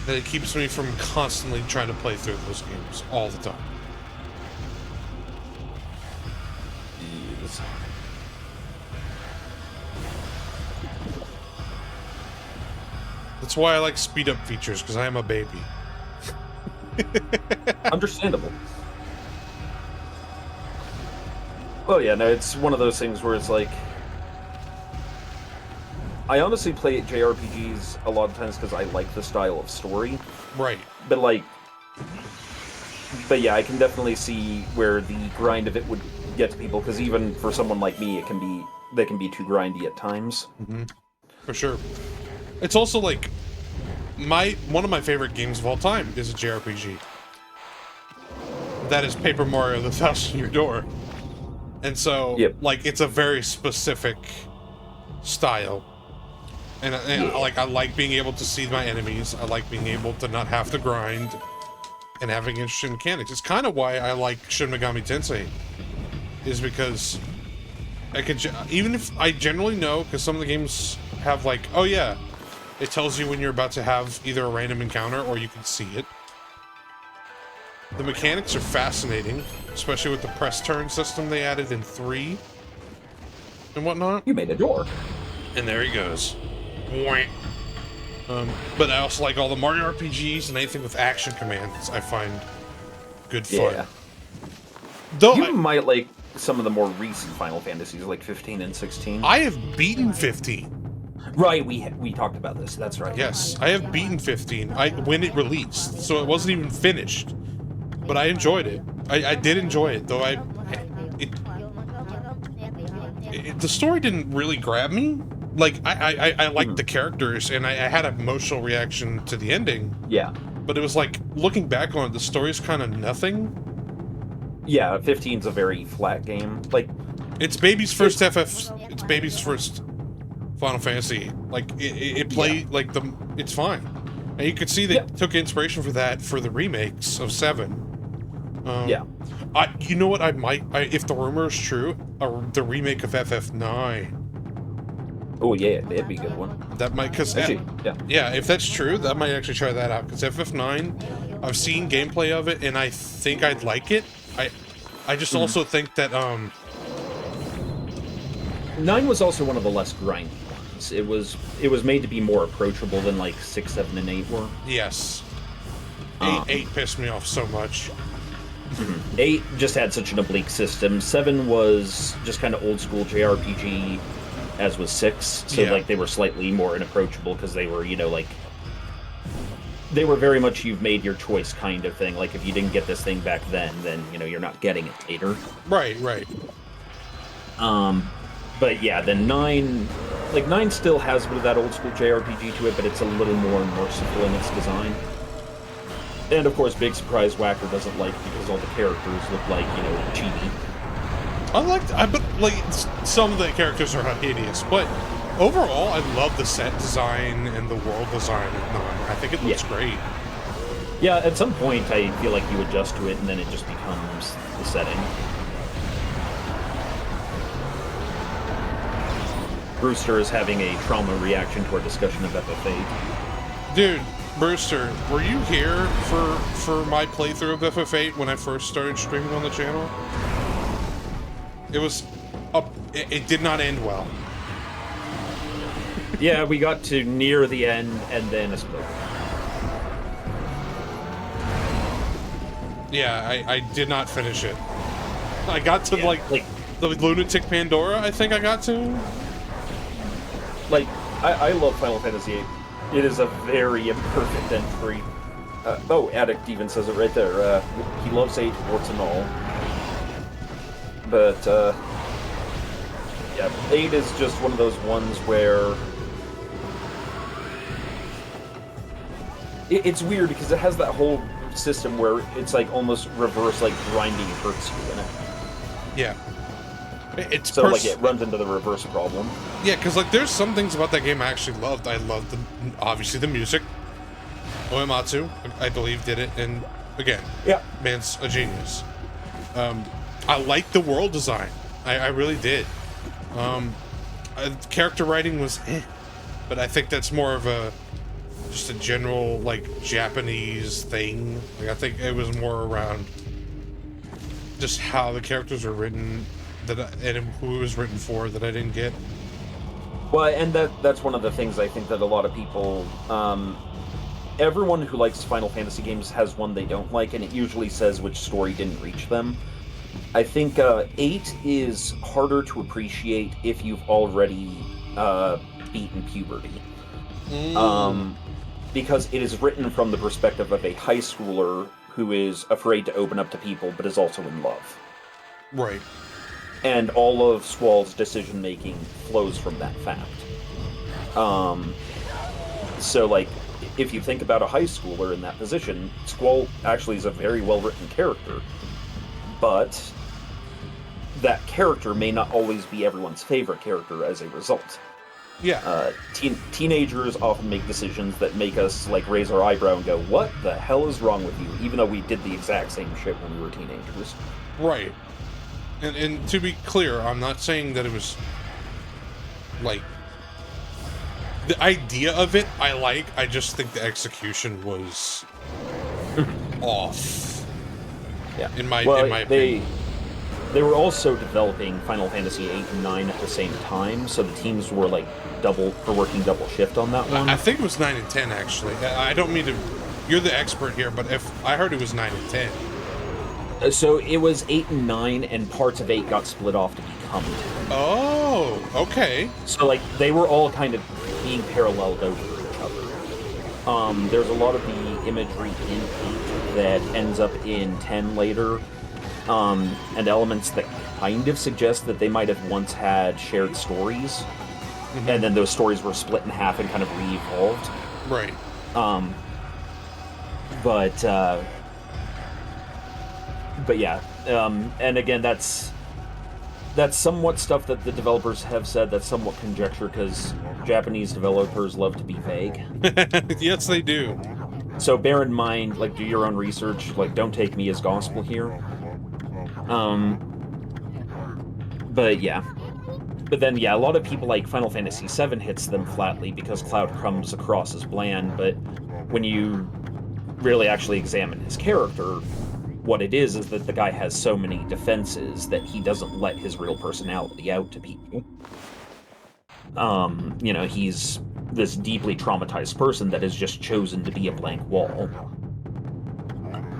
that it keeps me from constantly trying to play through those games all the time. That's why I like speed up features, because I am a baby. Understandable. Well, yeah, no, it's one of those things where it's like, I honestly play JRPGs a lot of times because I like the style of story. Right. But yeah, I can definitely see where the grind of it would get to people, because even for someone like me, they can be too grindy at times. Mm-hmm. For sure. It's also like, one of my favorite games of all time is a JRPG. That is Paper Mario: The Thousand Year Door. And so, like, it's a very specific style. And I like being able to see my enemies. I like being able to not have to grind and having interesting mechanics. It's kind of why I like Shin Megami Tensei, is because I could, even if I generally know, because some of the games have like, oh yeah, it tells you when you're about to have either a random encounter or you can see it. The mechanics are fascinating, especially with the press turn system they added in 3 and whatnot. You made a door. And there he goes. But I also like all the Mario RPGs and anything with action commands I find good fun. Yeah. Though You might like some of the more recent Final Fantasies, like 15 and 16. I have beaten 15. Right, we talked about this. That's right. Yes, I have beaten 15 when it released, so it wasn't even finished. But I enjoyed it. I did enjoy it, though the story didn't really grab me. Like, I liked the characters, and I had an emotional reaction to the ending. Yeah. But it was like, looking back on it, the story's kind of nothing. Yeah, 15's a very flat game. Like, it's baby's first it's baby's first Final Fantasy. Like, it played, like, it's fine. And you could see they took inspiration for that for the remakes of 7. Yeah. You know what, if the rumor is true, the remake of FF9. Oh, yeah, that'd be a good one. That might, because... Yeah, if that's true, that might actually try that out, because FF9, I've seen gameplay of it, and I think I'd like it. I just also think that, 9 was also one of the less grindy ones. It was made to be more approachable than, like, 6, 7, and 8 were. Yes. 8 pissed me off so much. 8 just had such an oblique system. 7 was just kind of old-school JRPG, as was 6. So, like, they were slightly more inapproachable because they were, you know, like... They were very much you've made your choice kind of thing. Like, if you didn't get this thing back then, you know, you're not getting it later. Right. But yeah, then 9... Like, 9 still has a bit of that old-school JRPG to it, but it's a little more merciful in its design. And, of course, big surprise Whacker doesn't like because all the characters look like, you know, chibi. But, like, some of the characters are hideous, but overall, I love the set design and the world design of 9. I think it looks great. Yeah, at some point, I feel like you adjust to it, and then it just becomes the setting. Brewster is having a trauma reaction to our discussion of FF8. Dude, Brewster, were you here for my playthrough of FF8 when I first started streaming on the channel? It was... it did not end well. Yeah, we got to near the end, and then a split. Yeah, I did not finish it. I got to, like, the Lunatic Pandora, I think I got to. Like, I love Final Fantasy VIII. It is a very imperfect entry. Addict even says it right there. He loves 8, warts and all. But, yeah, 8 is just one of those ones where... It's weird because it has that whole system where it's like almost reverse, like grinding hurts you in it. Yeah. It's so like it runs into the reverse problem. Yeah, because like there's some things about that game I actually loved. I loved obviously the music. Uematsu, I believe, did it, and again, man's a genius. I liked the world design. I really did. Character writing was but I think that's more of just a general like Japanese thing. Like I think it was more around just how the characters are written and who it was written for that I didn't get. Well, and that's one of the things I think that a lot of people, everyone who likes Final Fantasy games has one they don't like, and it usually says which story didn't reach them. I think 8 is harder to appreciate if you've already beaten puberty. Because it is written from the perspective of a high schooler who is afraid to open up to people, but is also in love. Right. And all of Squall's decision-making flows from that fact. So, like, if you think about a high schooler in that position, Squall actually is a very well-written character. But that character may not always be everyone's favorite character as a result. Yeah. Teenagers often make decisions that make us, like, raise our eyebrow and go, what the hell is wrong with you? Even though we did the exact same shit when we were teenagers. Right. And to be clear, I'm not saying that it was, like, the idea of it I like, I just think the execution was off. Yeah. In my opinion. They were also developing Final Fantasy 8 and 9 at the same time, so the teams were, like, working double shift on that one. I think it was 9 and 10, actually. I don't mean to... You're the expert here, but if I heard it was 9 and 10. So it was 8 and 9, and parts of 8 got split off to become 10. Oh, okay. So, like, they were all kind of being paralleled over each other. There's a lot of the imagery in 8 that ends up in 10 later, and elements that kind of suggest that they might have once had shared stories, and then those stories were split in half and kind of re-evolved. Right. But yeah, and again, that's somewhat stuff that the developers have said that's somewhat conjecture, because Japanese developers love to be vague. Yes, they do. So bear in mind, like, do your own research. Like, don't take me as gospel here. But yeah. But then, yeah, a lot of people, like, Final Fantasy VII hits them flatly because Cloud comes across as bland, but when you really actually examine his character, what it is that the guy has so many defenses that he doesn't let his real personality out to people. He's this deeply traumatized person that has just chosen to be a blank wall.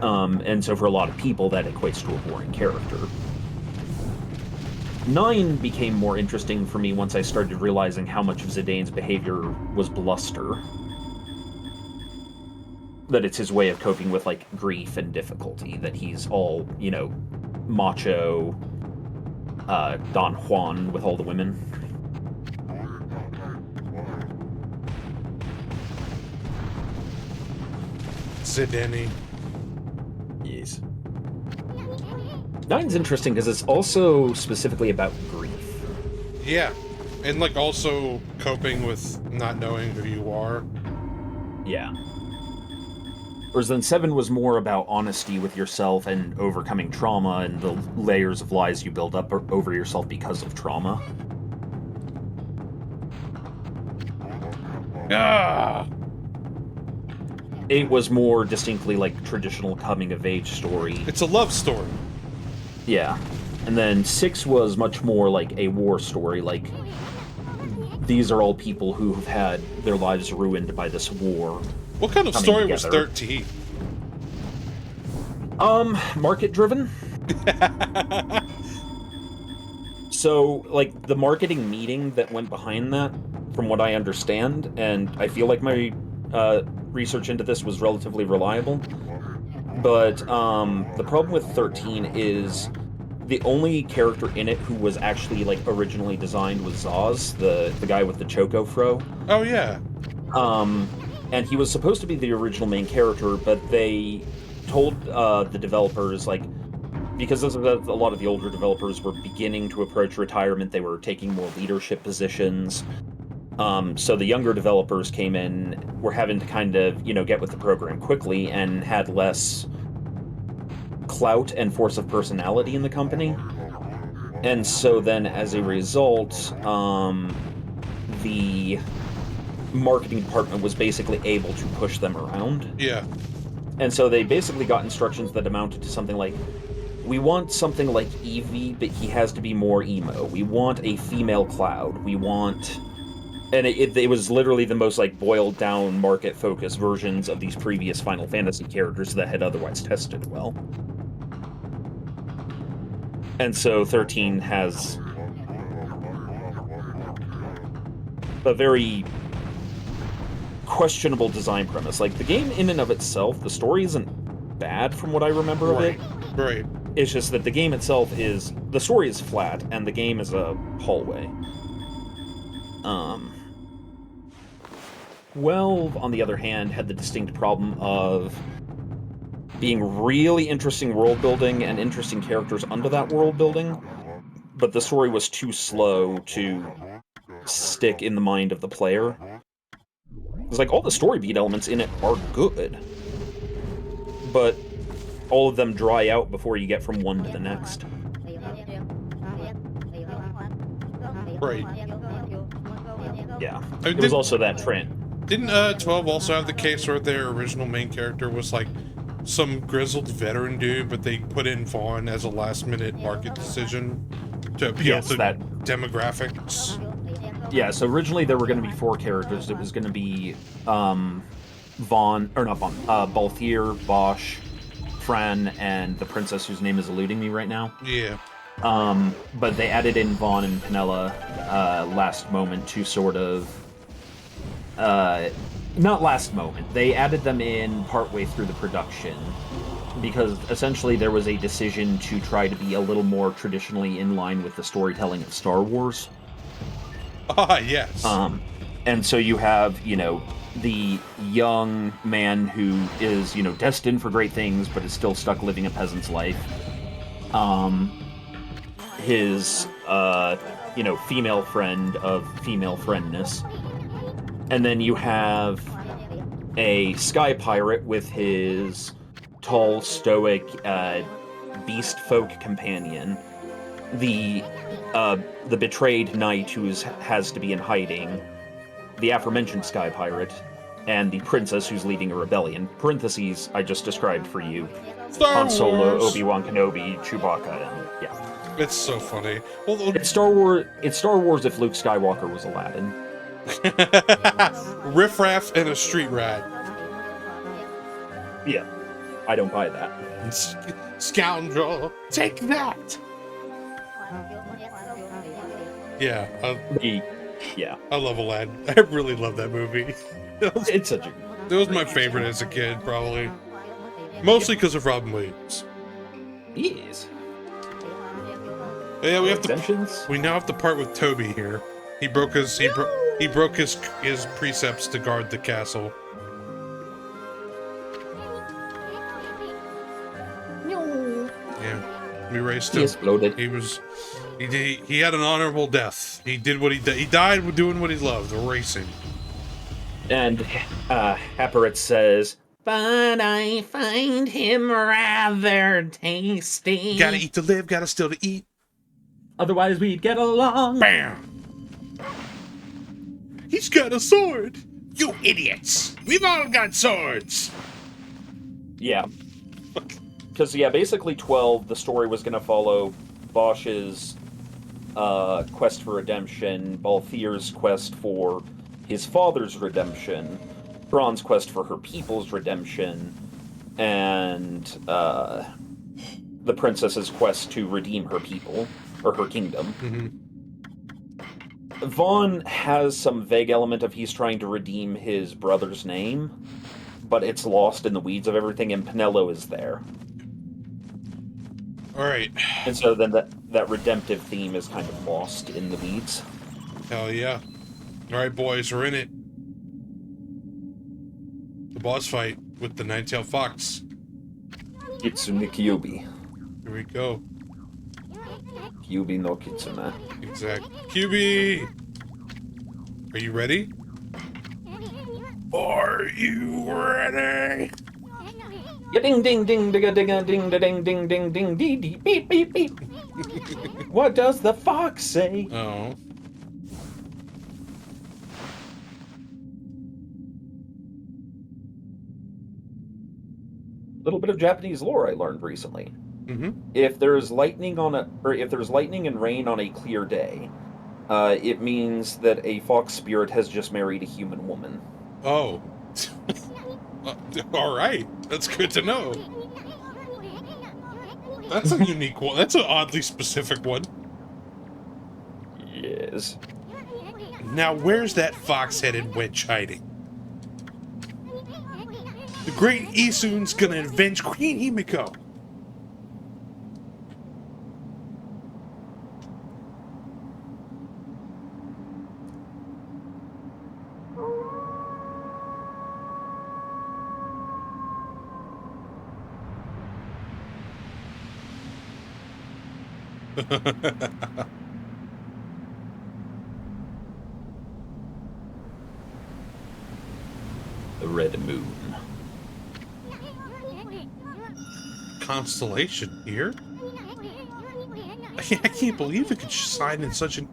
And so for a lot of people, that equates to a boring character. 9 became more interesting for me once I started realizing how much of Zidane's behavior was bluster. That it's his way of coping with, like, grief and difficulty, that he's all, macho, Don Juan with all the women. Zidane. Yes. 9's interesting because it's also specifically about grief. Yeah. And, like, also coping with not knowing who you are. Yeah. Whereas then 7 was more about honesty with yourself and overcoming trauma and the layers of lies you build up over yourself because of trauma. Ah! 8 was more distinctly, like, traditional coming-of-age story. It's a love story. Yeah. And then 6 was much more like a war story, like, these are all people who have had their lives ruined by this war. What kind of story was 13? Market-driven. So, like, the marketing meeting that went behind that, from what I understand, and I feel like my research into this was relatively reliable, but the problem with 13 is the only character in it who was actually, like, originally designed was Zaz, the guy with the Choco Fro. Oh, yeah. And he was supposed to be the original main character, but they told the developers, like, because a lot of the older developers were beginning to approach retirement, they were taking more leadership positions. So the younger developers came in, were having to kind of, get with the program quickly, and had less clout and force of personality in the company. And so then, as a result, the marketing department was basically able to push them around. Yeah. And so they basically got instructions that amounted to something like, we want something like Eevee, but he has to be more emo. We want a female Cloud. We want... And it was literally the most, like, boiled down, market-focused versions of these previous Final Fantasy characters that had otherwise tested well. And so 13 has a very questionable design premise. Like, the game in and of itself, the story isn't bad from what I remember of it. Right. It's just that the game itself is... The story is flat, and the game is a hallway. 12, on the other hand, had the distinct problem of being really interesting world building and interesting characters under that world building, but the story was too slow to stick in the mind of the player. It's like, all the story beat elements in it are good, but all of them dry out before you get from one to the next. Right. Yeah. There was also that trend. Didn't 12 also have the case where their original main character was, like, some grizzled veteran dude, but they put in Vaughn as a last-minute market decision to appeal to demographics? Yeah, so originally there were going to be 4 characters. It was going to be Balthier, Bosch, Fran and the princess whose name is eluding me right now. Yeah. But they added in Vaughn and Penella last moment to sort of... not last moment. They added them in partway through the production because essentially there was a decision to try to be a little more traditionally in line with the storytelling of Star Wars. Ah, yes. And so you have, the young man who is, destined for great things, but is still stuck living a peasant's life. His, female friend of female friendness. And then you have a sky pirate with his tall, stoic, beast folk companion. The betrayed knight who has to be in hiding. The aforementioned sky pirate, and the princess who's leading a rebellion. Parentheses I just described for you. Star Han Solo, Wars. Obi-Wan Kenobi, Chewbacca, and yeah. It's so funny. Well, It's Star Wars. It's Star Wars if Luke Skywalker was Aladdin. Riff Raff and a street rat. Yeah, I don't buy that. Scoundrel, take that. Yeah, Yeah, I love Aladdin. I really love that movie. it's such a. That was my favorite as a kid, probably. Mostly because of Robin Williams. Yes. Yeah, we have to. Exemptions? We now have to part with Toby here. He broke his precepts to guard the castle. Yeah, we raced him. He exploded. He had an honorable death. He did what he did. He died doing what he loved, racing. And Happerit says, "But I find him rather tasty. Gotta eat to live, gotta still to eat. Otherwise we'd get along." Bam! He's got a sword! You idiots! We've all got swords! Yeah. Because, basically 12, the story was going to follow Bosch's quest for redemption, Balthier's quest for his father's redemption, Thrawn's quest for her people's redemption, and the princess's quest to redeem her people, or her kingdom. Mm-hmm. Vaughn has some vague element of he's trying to redeem his brother's name, but it's lost in the weeds of everything, and Penello is there. Alright. And so then that redemptive theme is kind of lost in the weeds. Hell yeah. Alright, boys, we're in it. The boss fight with the nine-tailed fox. Kitsune Kyubi. Here we go. Kyubi no Kitsune. Exact. QB! Are you ready? Are you ready? Ding ding ding ding ding ding ding ding ding ding ding beep beep beep. What does the fox say? Oh. Little bit of Japanese lore I learned recently. Mm-hmm. If there's lightning and rain on a clear day, it means that a fox spirit has just married a human woman. Oh. Alright. That's good to know. That's a unique one. That's an oddly specific one. Yes. Now, where's that fox-headed witch hiding? The great Isun's gonna avenge Queen Himiko. The red moon. Constellation here? I can't believe it could shine in such an...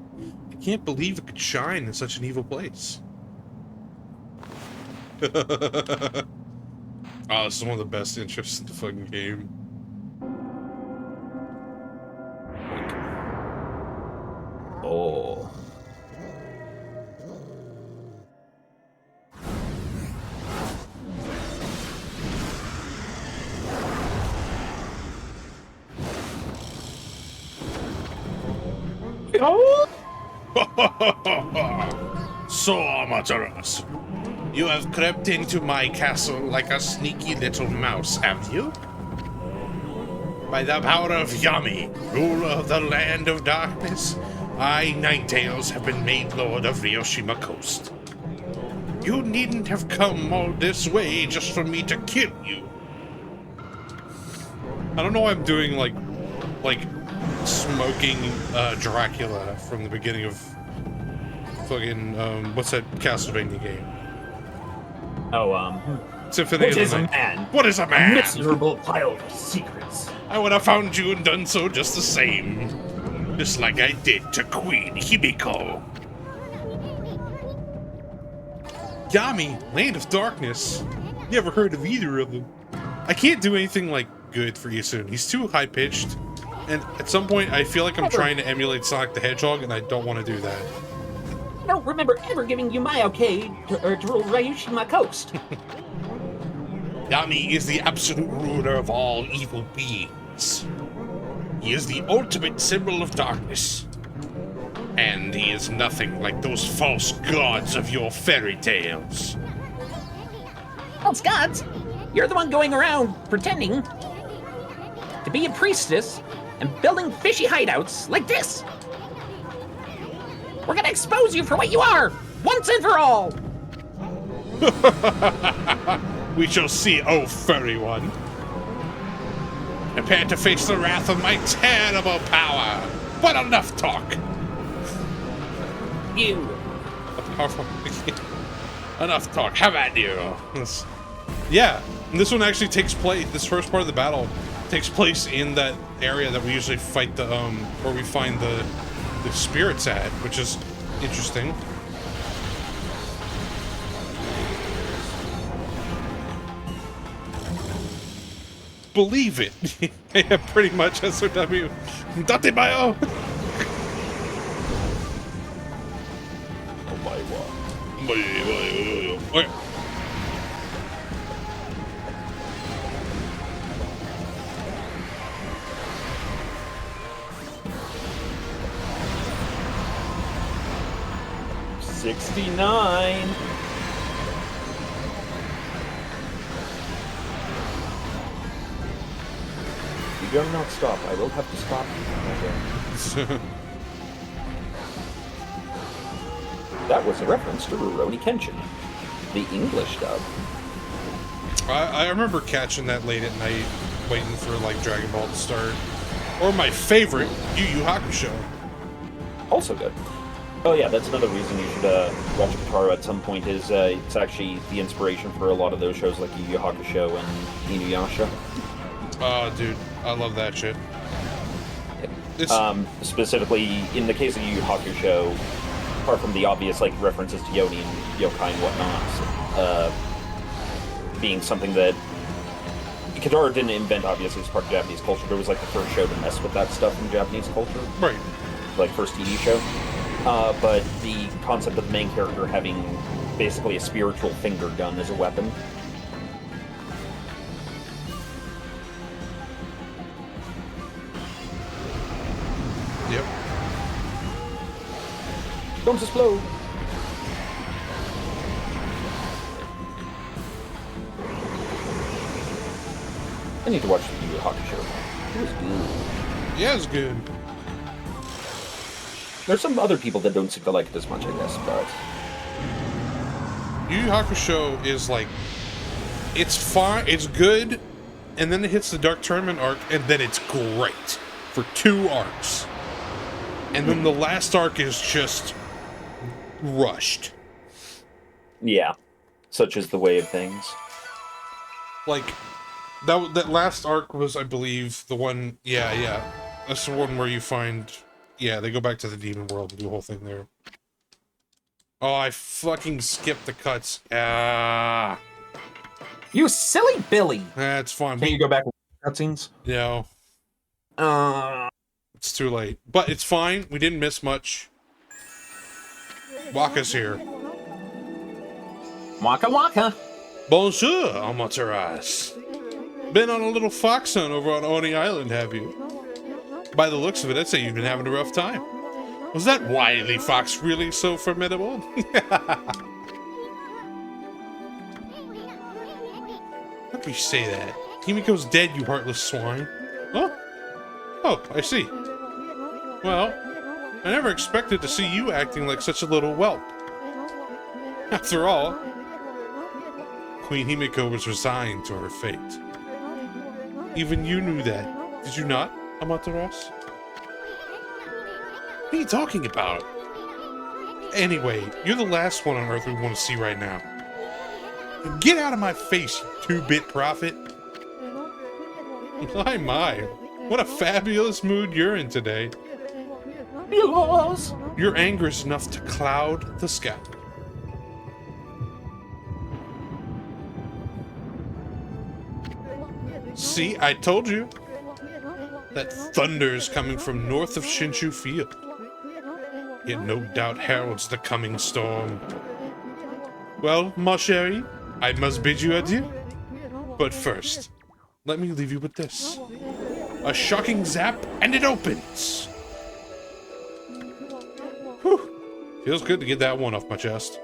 I can't believe it could shine in such an evil place. Oh, this is one of the best interests in the fucking game. Oh. So, Amaterasu, you have crept into my castle like a sneaky little mouse, have you? By the power of Yami, ruler of the land of darkness, I, Ninetales, have been made lord of Ryoshima Coast. You needn't have come all this way just for me to kill you. I don't know why I'm doing, like smoking Dracula from the beginning of fucking, what's that Castlevania game? Oh, Symphony what of the is a Night. man? What is a A man? miserable pile of secrets. I would have found you and done so just the same. Just like I did to Queen Himiko. Yami, Land of Darkness. Never heard of either of them. I can't do anything, like, good for Yasun. He's too high-pitched. And at some point, I feel like I'm trying to emulate Sonic the Hedgehog, and I don't want to do that. I don't remember ever giving you my okay to rule Ryushima Coast. Yami is the absolute ruler of all evil beings. He is the ultimate symbol of darkness. And he is nothing like those false gods of your fairy tales. False gods? You're the one going around pretending to be a priestess and building fishy hideouts like this. We're gonna expose you for what you are, once and for all. We shall see, oh furry one. Prepare to face the wrath of my terrible power. But enough talk. You. Enough talk. Have at you. Yeah, and this one actually takes place. This first part of the battle takes place in that area that we usually fight the where we find the spirits at, which is interesting. Believe it. Yeah, pretty much SOW. Date bio. Okay. 69. You better not stop. I will have to stop you. Okay. That was a reference to Rurouni Kenshin, the English dub. I remember catching that late at night, waiting for like Dragon Ball to start, or my favorite, Yu Yu Hakusho. Also good. Oh yeah, that's another reason you should watch Katara at some point. Is it's actually the inspiration for a lot of those shows like Yu Yu Hakusho and Inuyasha. Oh, dude, I love that shit. It's... specifically, in the case of Yu Yu Hakusho, apart from the obvious like references to Yoni and yokai and whatnot, being something that Katara didn't invent, obviously, as part of Japanese culture, but it was like the first show to mess with that stuff in Japanese culture. Right. Like, first TV show. But the concept of the main character having basically a spiritual finger gun as a weapon. Yep. Don't explode! I need to watch the Yu Yu Hakusho. It was good. Yeah, it's good. There's some other people that don't seem to like it as much, I guess, but... Yu Yu Hakusho is like... It's fine, it's good, and then it hits the Dark Tournament arc, and then it's great. For 2 arcs. And then the last arc is just... rushed. Yeah. Such is the way of things. Like... That last arc was, I believe, the one... Yeah. That's the one where you find... Yeah, they go back to the demon world and do the whole thing there. Oh, I fucking skipped the cuts. Ah. You silly Billy! That's fine. Can you go back with cutscenes? No. It's too late. But it's fine. We didn't miss much. Waka's here. Waka waka! Bonjour, Amaterasu. Been on a little fox hunt over on Oni Island, have you? By the looks of it, I'd say you've been having a rough time. Was that wily fox really so formidable? Let me say that. Himiko's dead, you heartless swine. Huh? Oh, I see. Well, I never expected to see you acting like such a little whelp. After all, Queen Himiko was resigned to her fate. Even you knew that, did you not, Amaterasu? What are you talking about? Anyway, you're the last one on Earth we want to see right now. Get out of my face, you two-bit prophet! My, what a fabulous mood you're in today. Your anger is enough to cloud the sky. See, I told you. That thunder's coming from north of Shinshu Field. It no doubt heralds the coming storm. Well, ma chérie, I must bid you adieu. But first, let me leave you with this. A shocking zap, and it opens! Whew. Feels good to get that one off my chest.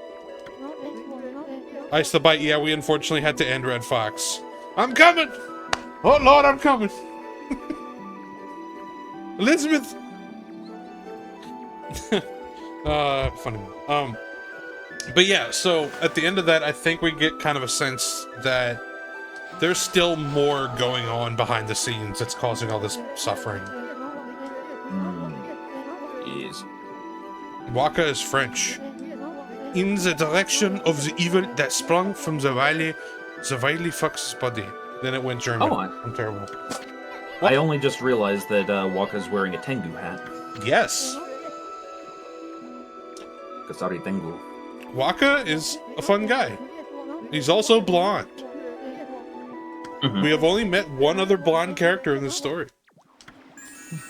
Ice the Bite, yeah, we unfortunately had to end Red Fox. I'm coming! Oh lord, I'm coming! Elizabeth! Funny. But yeah, so at the end of that, I think we get kind of a sense that there's still more going on behind the scenes that's causing all this suffering. Yes. Waka is French. In the direction of the evil that sprung from the wily fox's body. Then it went German. Oh, I'm terrible. I only just realized that Waka's wearing a Tengu hat. Yes. Kasari Tengu. Waka is a fun guy. He's also blonde. Mm-hmm. We have only met one other blonde character in this story.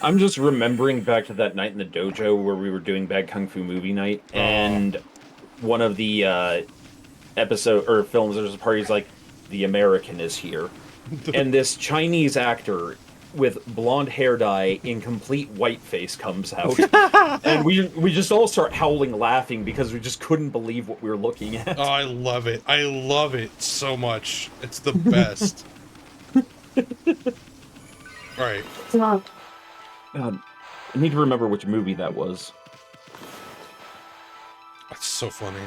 I'm just remembering back to that night in the dojo where we were doing Bad Kung Fu Movie Night, and one of the episode or films, there's a party's like, the American is here. And this Chinese actor with blonde hair dye in complete whiteface comes out. And we just all start howling laughing because we just couldn't believe what we were looking at. Oh, I love it. I love it so much. It's the best. Alright. God, I need to remember which movie that was. That's so funny.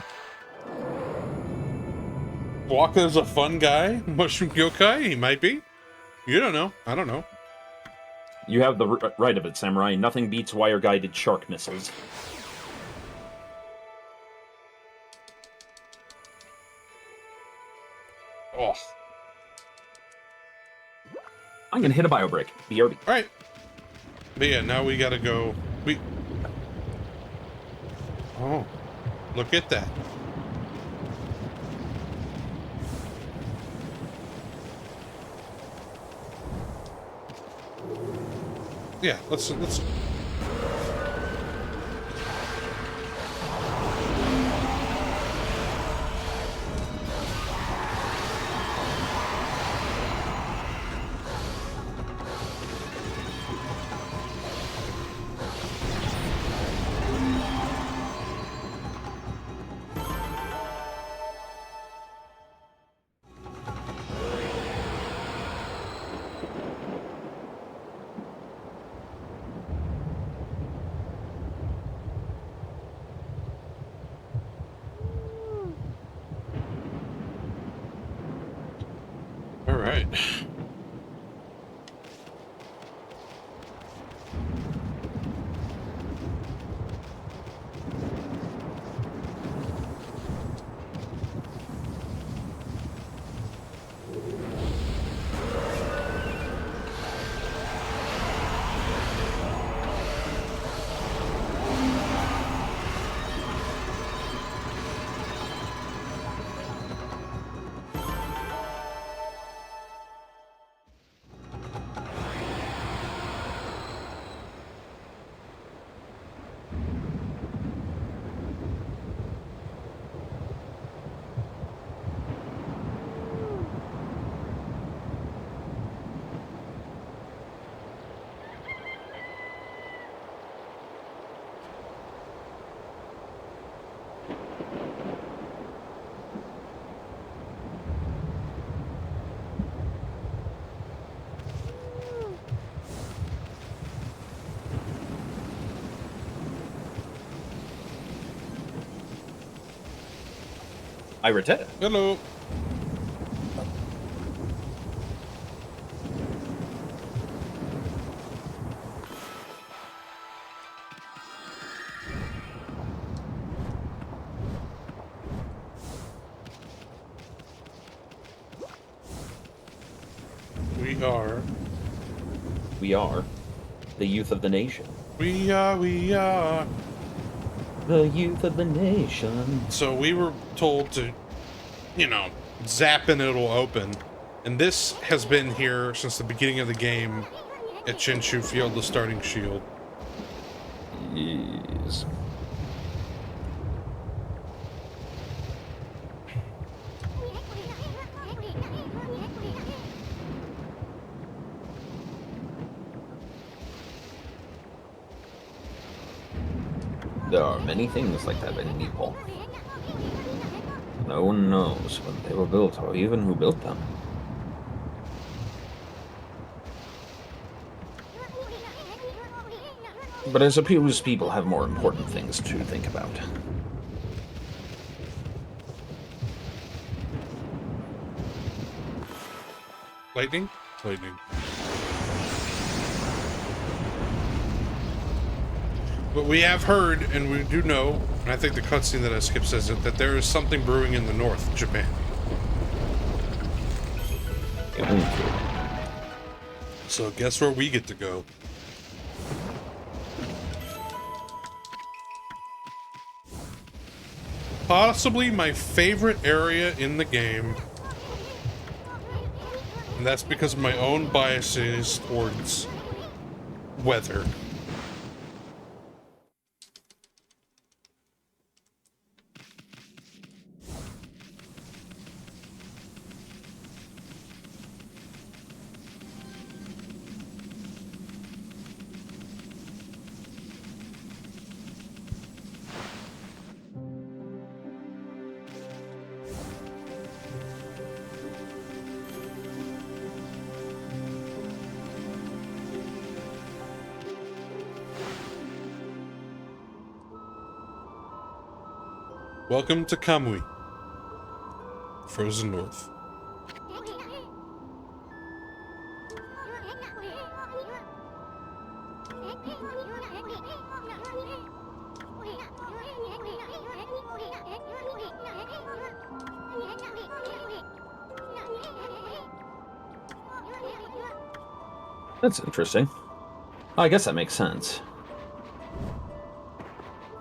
Waka is a fun guy? Mushroom yokai? He might be. You don't know. I don't know. You have the right of it, Samurai. Nothing beats wire-guided shark missiles. Oh. I'm gonna hit a bio break. BRB. Alright. But yeah, now we gotta go. Oh. Look at that. Yeah, let's all right. Irate. Hello. We are the youth of the nation. We are. The youth of the nation. So we were told to, zap and it'll open. And this has been here since the beginning of the game at Shinshu Field, the starting shield. Yes. There are many things like that in Nepal. No one knows when they were built or even who built them. But I suppose people have more important things to think about. Lightning? Lightning. But we have heard, and we do know, and I think the cutscene that I skipped says it, that there is something brewing in the north, Japan. So guess where we get to go? Possibly my favorite area in the game. And that's because of my own biases towards weather. Welcome to Kamui, Frozen North. That's interesting. I guess that makes sense.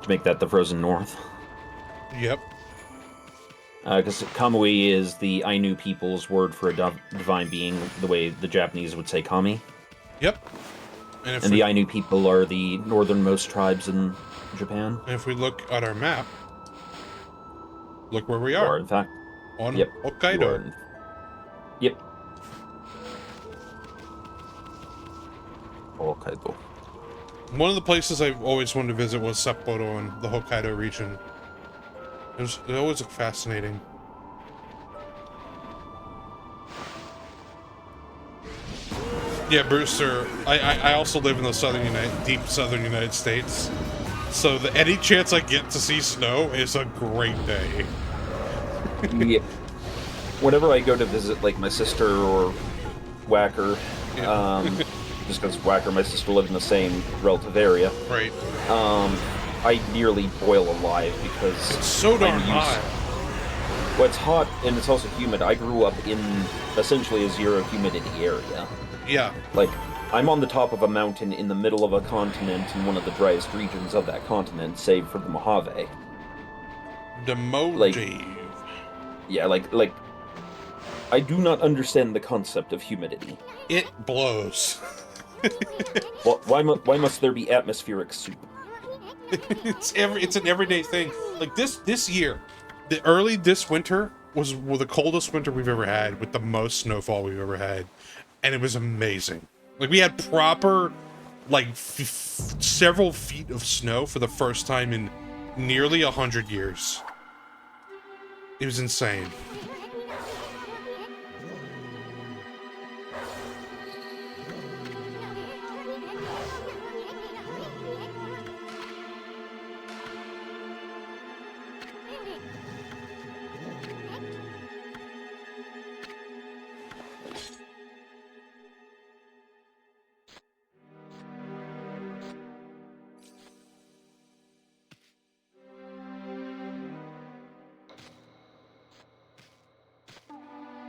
To make that the Frozen North. Yep. Because Kamui is the Ainu people's word for a divine being, the way the Japanese would say kami. Yep. And the Ainu people are the northernmost tribes in Japan. And if we look at our map, look where we are. In fact. On Yep. Hokkaido. Yep. Hokkaido. One of the places I've always wanted to visit was Sapporo in the Hokkaido region. It always looked fascinating. Yeah, Brewster, I also live in the deep southern United States. So any chance I get to see snow is a great day. Yeah. Whenever I go to visit, like, my sister or Whacker, just because Whacker and my sister live in the same relative area. Right. I nearly boil alive because it's so darn hot. Well, it's hot and it's also humid. I grew up in essentially a zero humidity area. Yeah. Like, I'm on the top of a mountain in the middle of a continent in one of the driest regions of that continent, save for the Mojave. The Mojave. Yeah, like, I do not understand the concept of humidity. It blows. Well, why must there be atmospheric soup? It's an everyday thing. Like this year, this winter was the coldest winter we've ever had, with the most snowfall we've ever had, and it was amazing. Like, we had proper, like, several feet of snow for the first time in nearly 100 years. It was insane.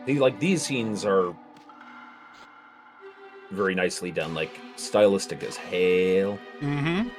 These scenes are very nicely done, like stylistic as hell. Mm-hmm.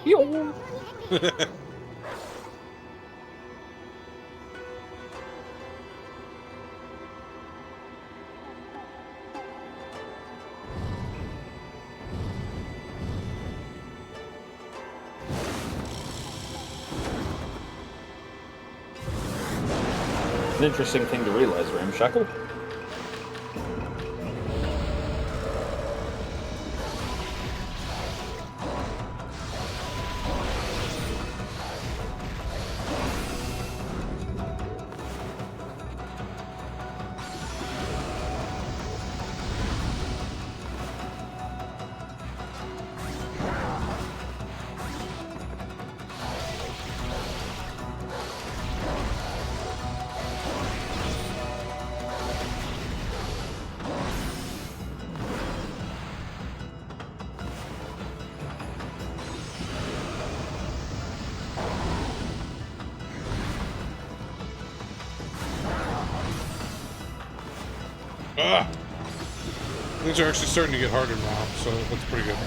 Yo. An interesting thing to realize, Ramshackle. Ah! Things are actually starting to get harder now, so that's pretty good.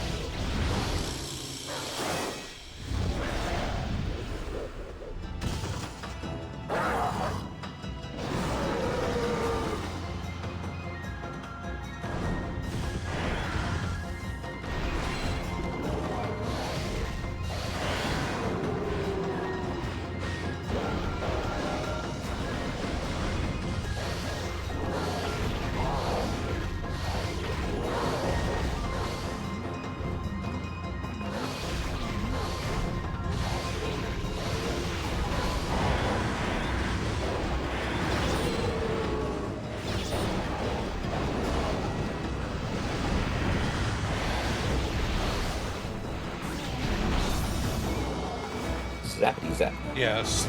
Zappity zap. Yes.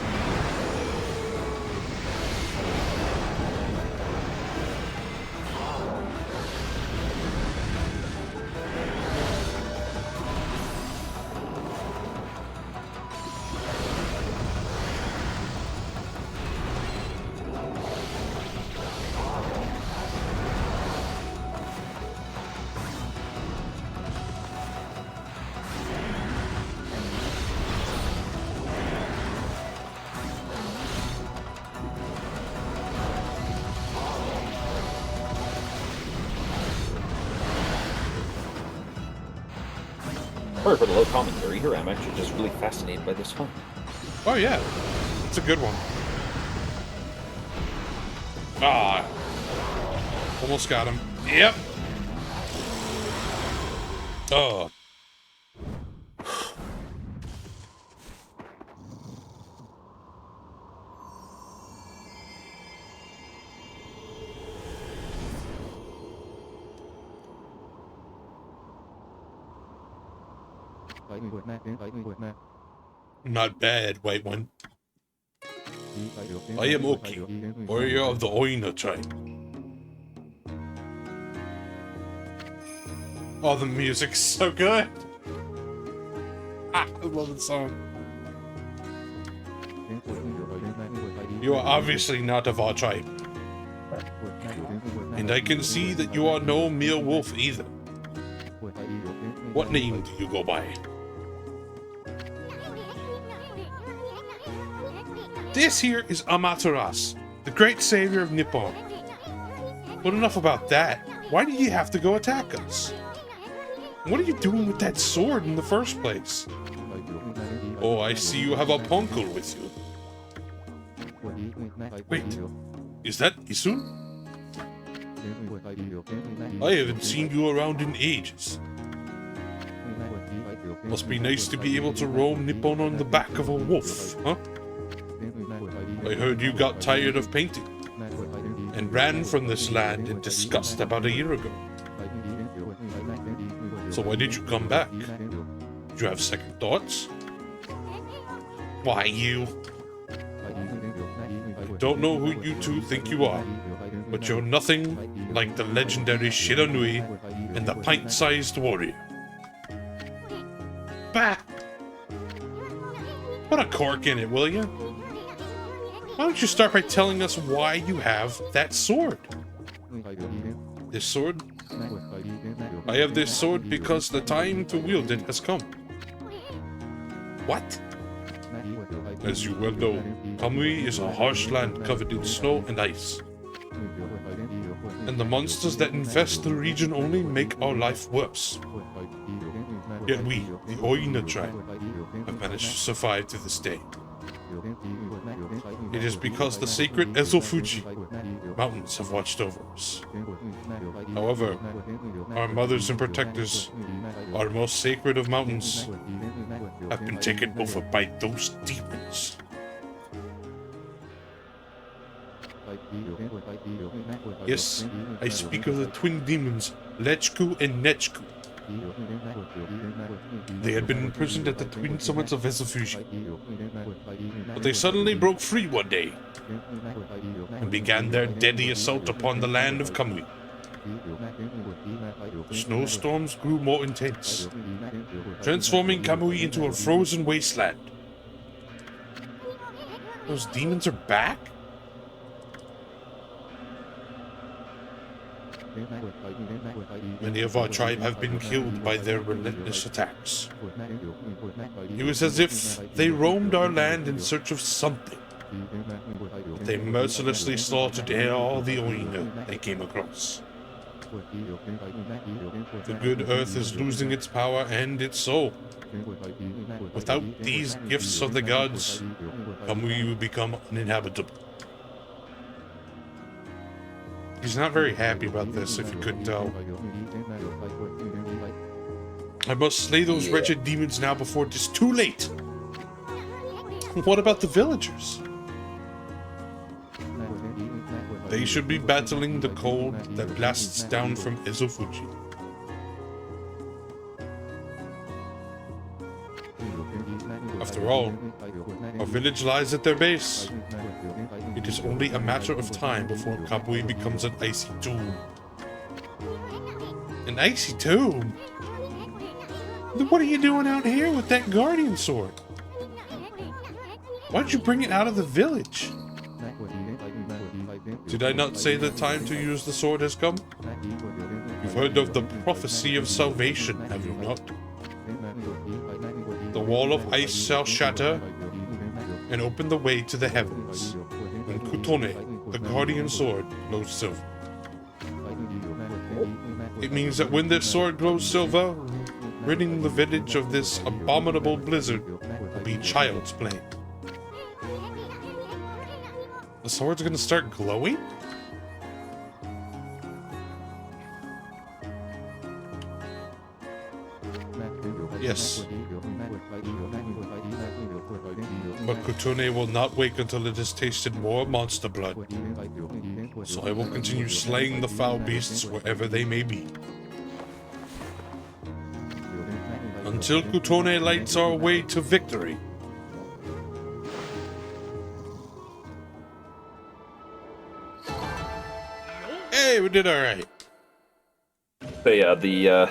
Sorry for the low commentary here. I'm actually just really fascinated by this one. Oh, yeah. It's a good one. Ah. Almost got him. Yep. Oh. Not bad, white one. I am Okami, warrior of the Oina tribe. Oh, the music's so good. Ah, I love the song. You are obviously not of our tribe. And I can see that you are no mere wolf either. What name do you go by? This here is Amaterasu, the great savior of Nippon. But enough about that. Why did you have to go attack us? What are you doing with that sword in the first place? Oh, I see you have a punkle with you. Wait, is that Isun? I haven't seen you around in ages. Must be nice to be able to roam Nippon on the back of a wolf, huh? I heard you got tired of painting, and ran from this land in disgust about a year ago. So why did you come back? Did you have second thoughts? Why, you? I don't know who you two think you are, but you're nothing like the legendary Shiranui and the pint-sized warrior. Bah! Put a cork in it, will you? Why don't you start by telling us why you have that sword? This sword? I have this sword because the time to wield it has come. What? As you well know, Kamui is a harsh land covered in snow and ice. And the monsters that infest the region only make our life worse. Yet we, the Oina tribe, have managed to survive to this day. It is because the sacred Ezofuji mountains have watched over us. However, our mothers and protectors, our most sacred of mountains, have been taken over by those demons. Yes, I speak of the twin demons, Lechku and Nechku. They had been imprisoned at the twin summits of Ezofuji, but they suddenly broke free one day and began their deadly assault upon the land of Kamui. Snowstorms grew more intense, transforming Kamui into a frozen wasteland. Those demons are back? Many of our tribe have been killed by their relentless attacks. It was as if they roamed our land in search of something. They mercilessly slaughtered all the Oina they came across. The good earth is losing its power and its soul. Without these gifts of the gods, Kamui will become uninhabitable. He's not very happy about this, if you couldn't tell. I must slay those wretched demons now before it is too late. What about the villagers? They should be battling the cold that blasts down from Ezofuji. After all, our village lies at their base. It is only a matter of time before Kamui becomes an icy tomb. An icy tomb? Then what are you doing out here with that guardian sword? Why'd you bring it out of the village? Did I not say the time to use the sword has come? You've heard of the prophecy of salvation, have you not? The wall of ice shall shatter and open the way to the heavens when Kutone, the guardian sword, glows silver. It means that when this sword glows silver, ridding the village of this abominable blizzard will be child's play. The sword's gonna start glowing? Yes. But Kutune will not wake until it has tasted more monster blood. So I will continue slaying the foul beasts wherever they may be. Until Kutone lights our way to victory. Hey, we did alright. But yeah,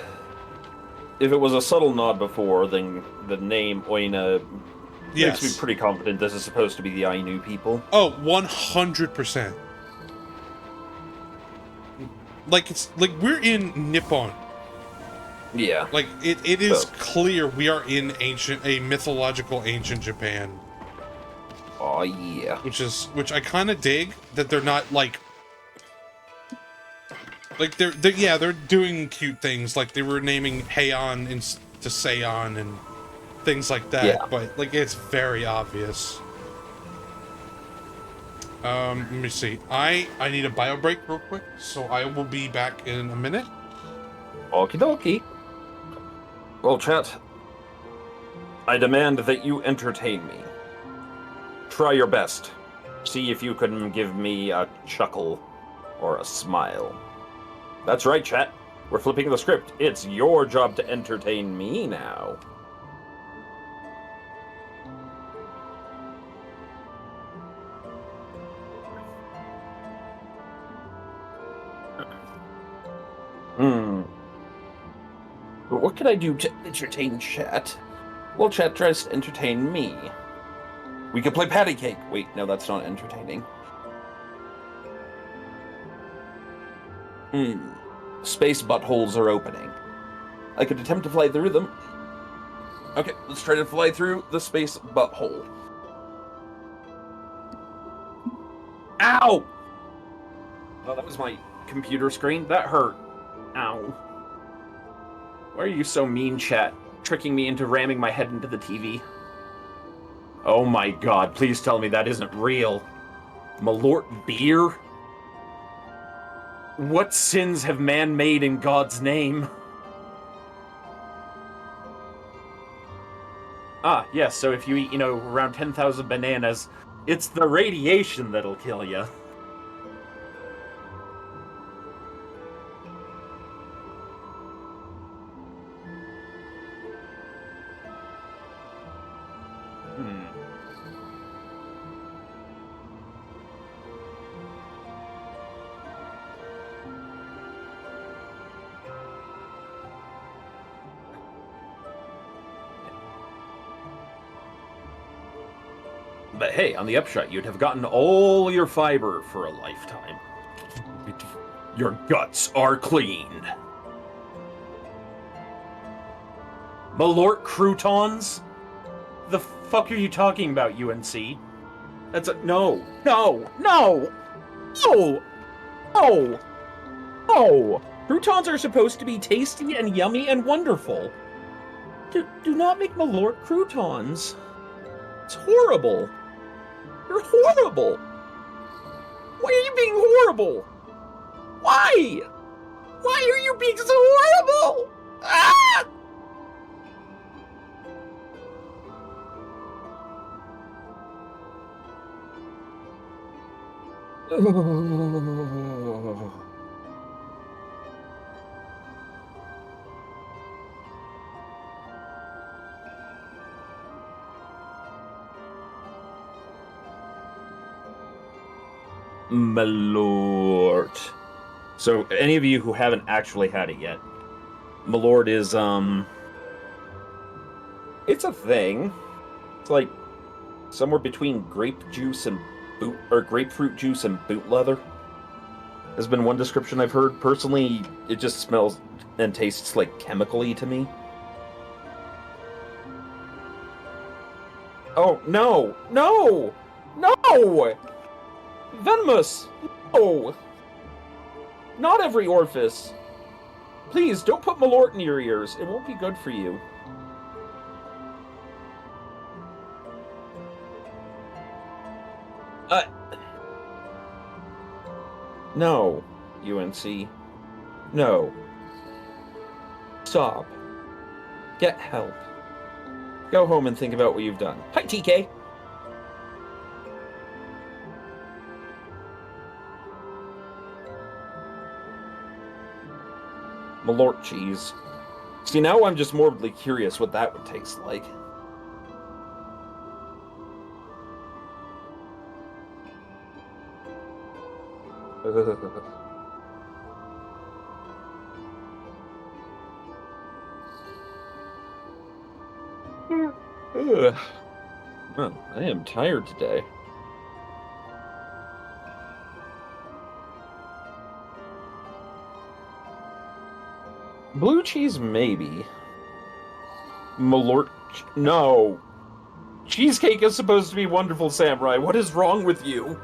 if it was a subtle nod before, then the name Oina makes me pretty confident this is supposed to be the Ainu people. Oh, 100%. Like, it's like we're in Nippon. Yeah. Like, it is clear we are in a mythological ancient Japan. Oh yeah. Which I kind of dig that they're not like they're doing cute things, like they were naming Heian to Seion and things like that, yeah. But like it's very obvious. Let me see. I need a bio break real quick, so I will be back in a minute. Okie dokie. Well, chat, I demand that you entertain me. Try your best. See if you can give me a chuckle or a smile? That's right, chat. We're flipping the script. It's your job to entertain me now. But what can I do to entertain chat? Well, chat tries to entertain me. We could play patty cake. Wait, no, that's not entertaining. Space buttholes are opening. I could attempt to fly through them. Okay, let's try to fly through the space butthole. Ow! Oh, that was my computer screen. That hurt. Ow. Why are you so mean, chat? Tricking me into ramming my head into the TV. Oh my god, please tell me that isn't real. Malort beer? What sins have man made in God's name? Ah, yes, so if you eat, around 10,000 bananas, it's the radiation that'll kill you. But hey, on the upshot, you'd have gotten all your fiber for a lifetime. Your guts are clean. Malort croutons? The fuck are you talking about, UNC? That's a no, no, no, no, no, no. Croutons are supposed to be tasty and yummy and wonderful. Do not make Malort croutons. It's horrible. You're horrible. Why are you being horrible? Why? Why are you being so horrible? Ah! Malort. So, any of you who haven't actually had it yet, Malort is, it's a thing. It's like somewhere between grape juice and grapefruit juice and boot leather. Has been one description I've heard. Personally, it just smells and tastes like chemically to me. Oh, no! No! No! Venomous! No! Not every orifice! Please, don't put Malort in your ears. It won't be good for you. No, UNC. No. Stop. Get help. Go home and think about what you've done. Hi, TK! Malort cheese. See, now I'm just morbidly curious what that would taste like. Man, I am tired today. Blue cheese, maybe. Malort... No! Cheesecake is supposed to be wonderful, Samurai. What is wrong with you?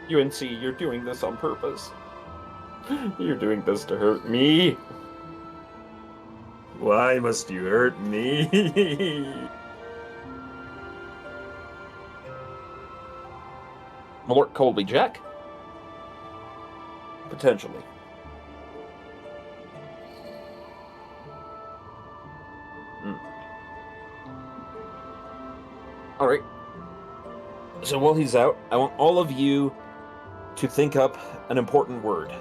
UNC, you're doing this on purpose. You're doing this to hurt me. Why must you hurt me? Malort Colby Jack? Potentially. Alright. So while he's out, I want all of you to think up an important word.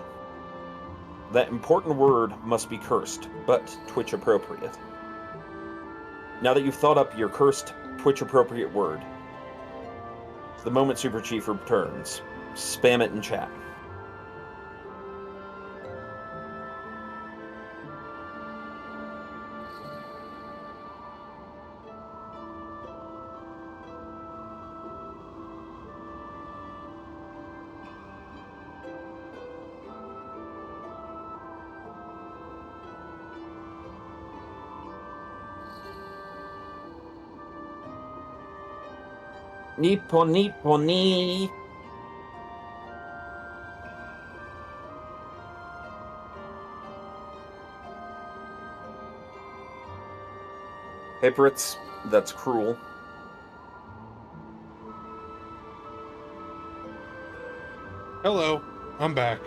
That important word must be cursed, but Twitch appropriate. Now that you've thought up your cursed, Twitch appropriate word, the moment SuperCheif returns, spam it in chat. Nipponi. Hey, Brits, that's cruel. Hello, I'm back.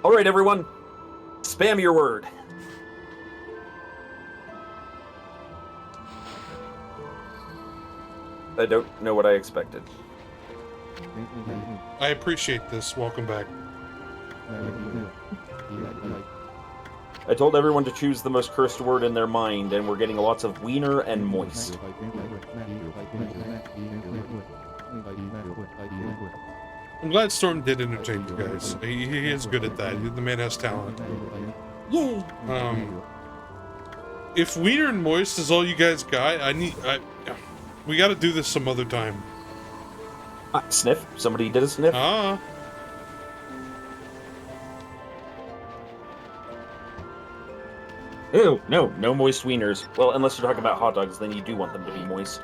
All right, everyone, spam your word. I don't know what I expected. I appreciate this. Welcome back. I told everyone to choose the most cursed word in their mind, and we're getting lots of wiener and moist. I'm glad Storm did entertain you guys. He is good at that. The man has talent. Yay! If wiener and moist is all you guys got, we got to do this some other time. Sniff. Somebody did a sniff. Ah. Ew, no moist wieners. Well, unless you're talking about hot dogs, then you do want them to be moist.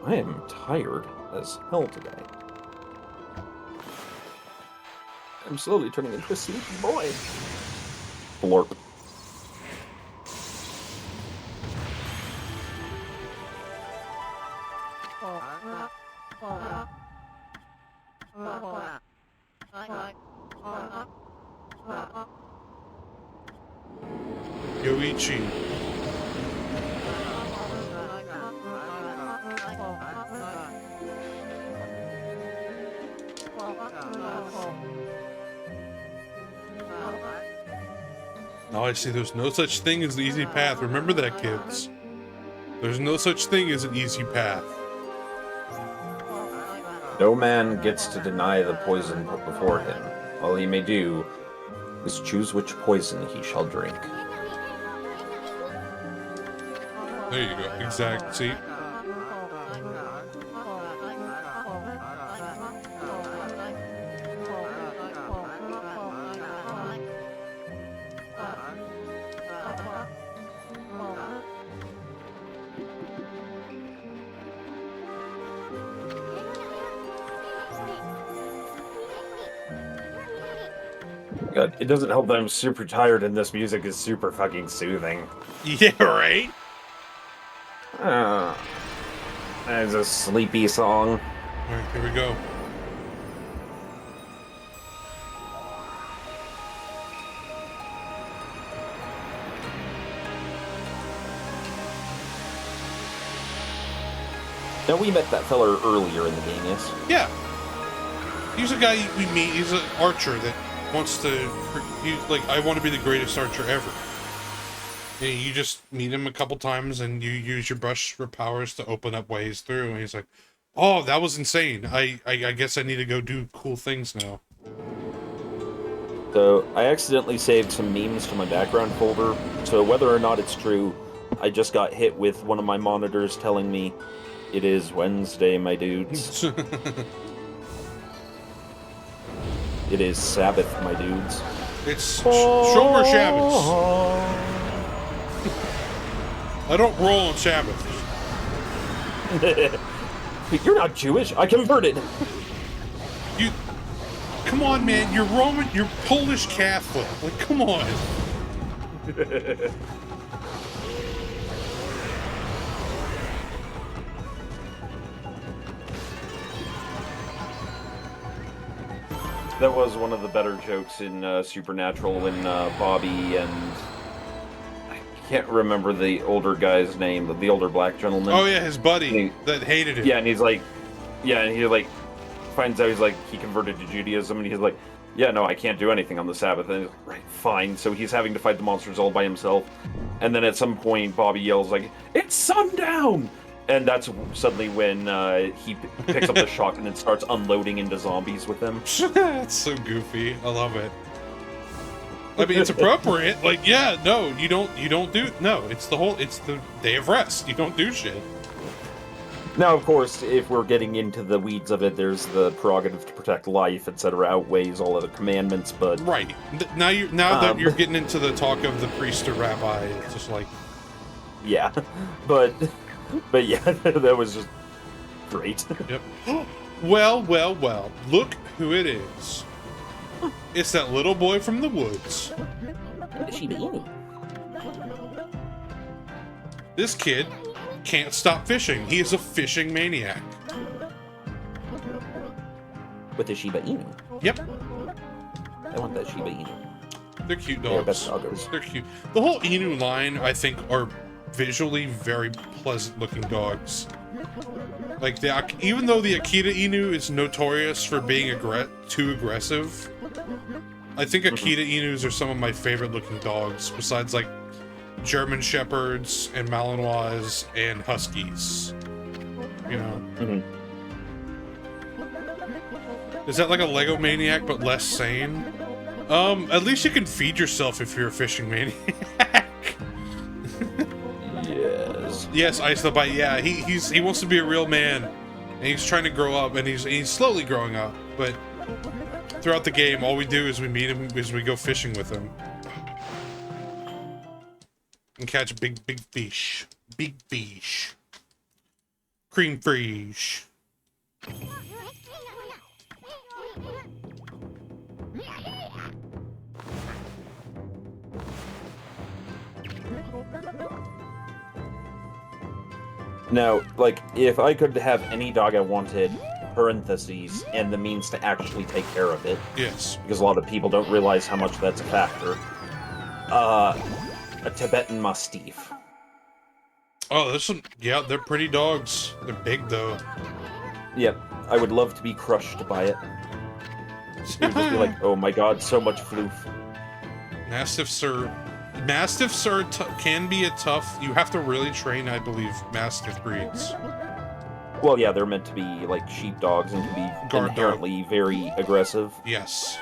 I am tired as hell today. I'm slowly turning into a sleepy boy. Blorp. Yoichi. Now I see there's no such thing as an easy path. Remember that, kids. There's no such thing as an easy path. No man gets to deny the poison put before him. All he may do is choose which poison he shall drink. There you go. Exact. See? God, it doesn't help that I'm super tired and this music is super fucking soothing. Yeah, right? It's a sleepy song. Alright, here we go. Now, we met that feller earlier in the game, yes? Yeah. He's a guy we meet. He's an archer that wants to... He's like, I want to be the greatest archer ever. And you just meet him a couple times and you use your brush for powers to open up ways through. And he's like, oh, that was insane. I guess I need to go do cool things now. So, I accidentally saved some memes to my background folder, so whether or not it's true, I just got hit with one of my monitors telling me, it is Wednesday, my dudes. It is Sabbath, my dudes. It's Shomer Shabbos. I don't roll on Sabbath. You're not Jewish. I converted. You... Come on, man. You're Roman. You're Polish Catholic. Like, come on. That was one of the better jokes in Supernatural when Bobby and I can't remember the older guy's name, but the older black gentleman. Oh yeah, his buddy that hated him. Yeah, and he's like, yeah, and he like finds out he's like he converted to Judaism, and he's like, yeah, no, I can't do anything on the Sabbath. And he's like, right, fine. So he's having to fight the monsters all by himself, and then at some point Bobby yells like, "It's sundown!" And that's suddenly when he picks up the shotgun and starts unloading into zombies with them. It's so goofy. I love it. I mean, it's appropriate. Like, yeah, no, you don't do. No, it's the day of rest. You don't do shit. Now, of course, if we're getting into the weeds of it, there's the prerogative to protect life, etc., outweighs all other commandments. But right now, that you're getting into the talk of the priest or rabbi, it's just like, yeah, but yeah, that was just great. Yep. Well. Look who it is. It's that little boy from the woods. This kid can't stop fishing. He is a fishing maniac. With the Shiba Inu. Yep. I want that Shiba Inu. They're cute They're dogs. best doggos. They're cute. The whole Inu line, I think, are visually very pleasant-looking dogs. Like, even though the Akita Inu is notorious for being too aggressive, I think Akita Inus are some of my favorite-looking dogs, besides, like, German Shepherds and Malinois and Huskies. You know? Mm-hmm. Is that like a Lego Maniac, but less sane? At least you can feed yourself if you're a fishing maniac. Yes. Yes, Ice the Bite. Yeah, he wants to be a real man, and he's trying to grow up, and he's slowly growing up. But throughout the game, all we do is we meet him, is we go fishing with him, and catch big fish, cream fish. Now, like, if I could have any dog I wanted, parentheses, and the means to actually take care of it. Yes. Because a lot of people don't realize how much that's a factor. A Tibetan Mastiff. Oh, there's some. Yeah, they're pretty dogs. They're big though. Yep, I would love to be crushed by it. It would just be like, oh my god, so much floof. Mastiffs can be a tough. You have to really train, I believe, Mastiff breeds. Well, yeah, they're meant to be like sheepdogs and can be inherently very aggressive. Yes.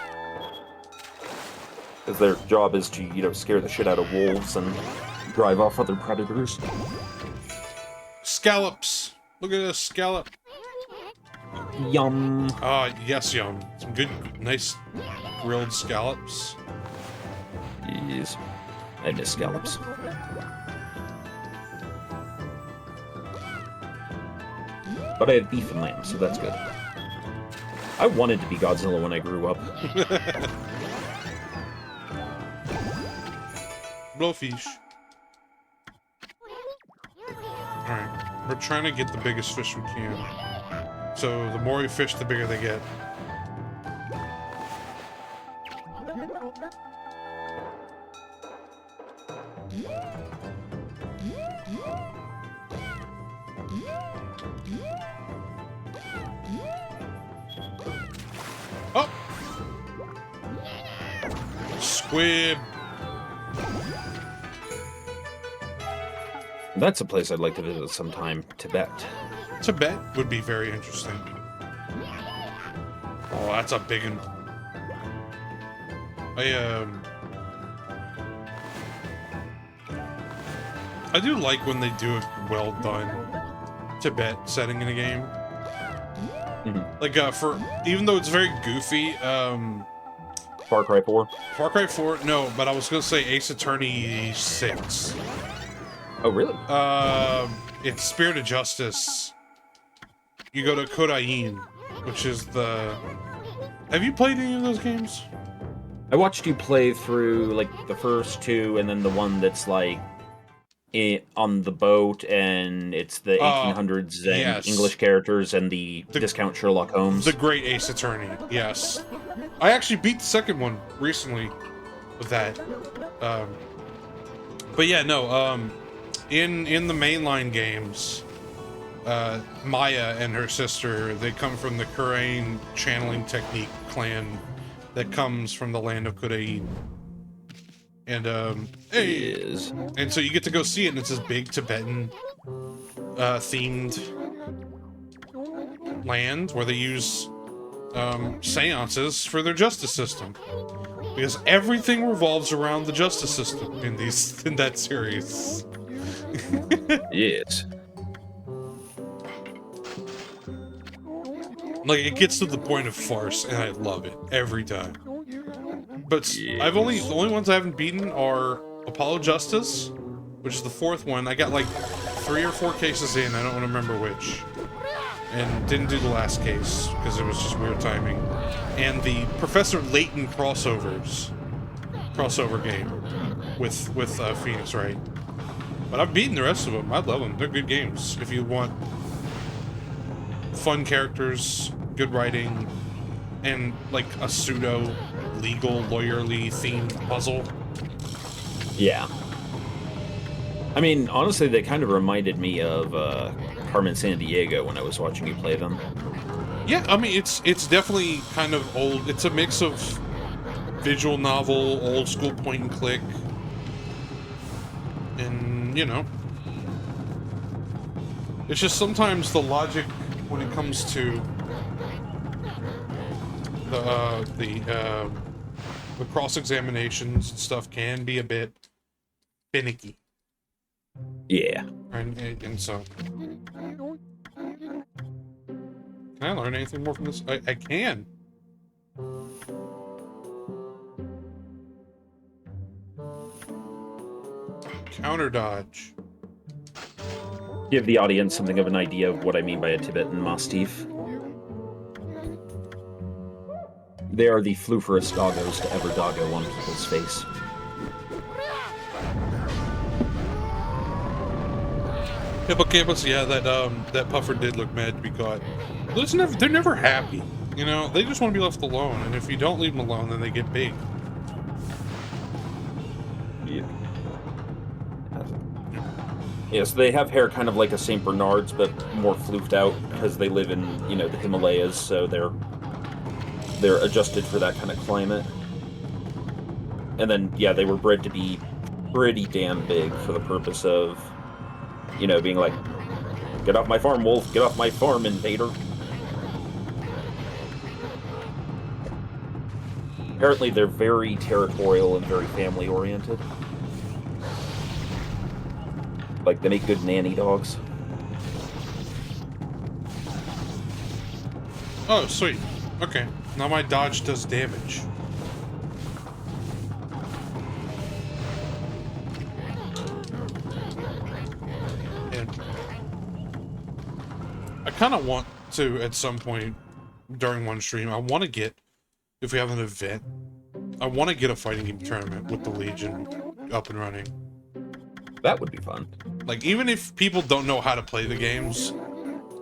Because their job is to, you know, scare the shit out of wolves and drive off other predators. Scallops. Look at this scallop. Yum. Yes, yum. Some good, nice grilled scallops. Yes. I miss scallops. But I have beef and lamb, so that's good. I wanted to be Godzilla when I grew up. Blowfish. Alright. We're trying to get the biggest fish we can. So the more we fish, the bigger they get. Oh! Squib! That's a place I'd like to visit sometime. Tibet. Tibet would be very interesting. Oh, that's a big one. I do like when they do a well done Tibet setting in a game. Like, even though it's very goofy, Far Cry 4? Far Cry 4, no, but I was gonna say Ace Attorney 6. Oh, really? It's Spirit of Justice. You go to Kodain, which is the... Have you played any of those games? I watched you play through, like, the first two, and then the one that's, like, on the boat, and it's the 1800s and yes. English characters and the discount Sherlock Holmes. The Great Ace Attorney, yes. I actually beat the second one recently with that. But yeah, no, in the mainline games, Maya and her sister, they come from the Kurain channeling technique clan that comes from the land of Kurain. And, and so you get to go see it, and it's this big Tibetan, themed land where they use, seances for their justice system. Because everything revolves around the justice system in that series. Yes. Like, it gets to the point of farce, and I love it every time. But the only ones I haven't beaten are Apollo Justice, which is the 4th one. I got like 3 or 4 cases in, I don't want to remember which. And didn't do the last case, because it was just weird timing. And the Professor Layton crossover game with Phoenix Wright. But I've beaten the rest of them. I love them. They're good games. If you want fun characters, good writing, and like a pseudo legal lawyerly themed puzzle. Yeah. I mean, honestly, they kind of reminded me of Carmen Sandiego when I was watching you play them. Yeah, I mean, it's definitely kind of old. It's a mix of visual novel, old school point and click, and, you know, it's just sometimes the logic when it comes to the cross-examinations and stuff can be a bit finicky. Yeah. And so... Can I learn anything more from this? I can. Counter dodge. Give the audience something of an idea of what I mean by a Tibetan Mastiff. They are the flooferest doggos to ever doggo on people's face. Hippocampus, yeah, that puffer did look mad to be caught. They're never happy, you know? They just want to be left alone, and if you don't leave them alone, then they get big. Yeah. Yes, they have hair kind of like a St. Bernard's, but more floofed out, because they live in, you know, the Himalayas, so they're adjusted for that kind of climate. And then, yeah, they were bred to be pretty damn big for the purpose of, you know, being like, get off my farm, wolf, get off my farm, invader. Apparently they're very territorial and very family-oriented. Like, they make good nanny dogs. Oh, sweet. Okay. Now my dodge does damage. And I kind of want to, at some point during one stream, I want to get, if we have an event, I want to get a fighting game tournament with the Legion up and running. That would be fun. Like, even if people don't know how to play the games,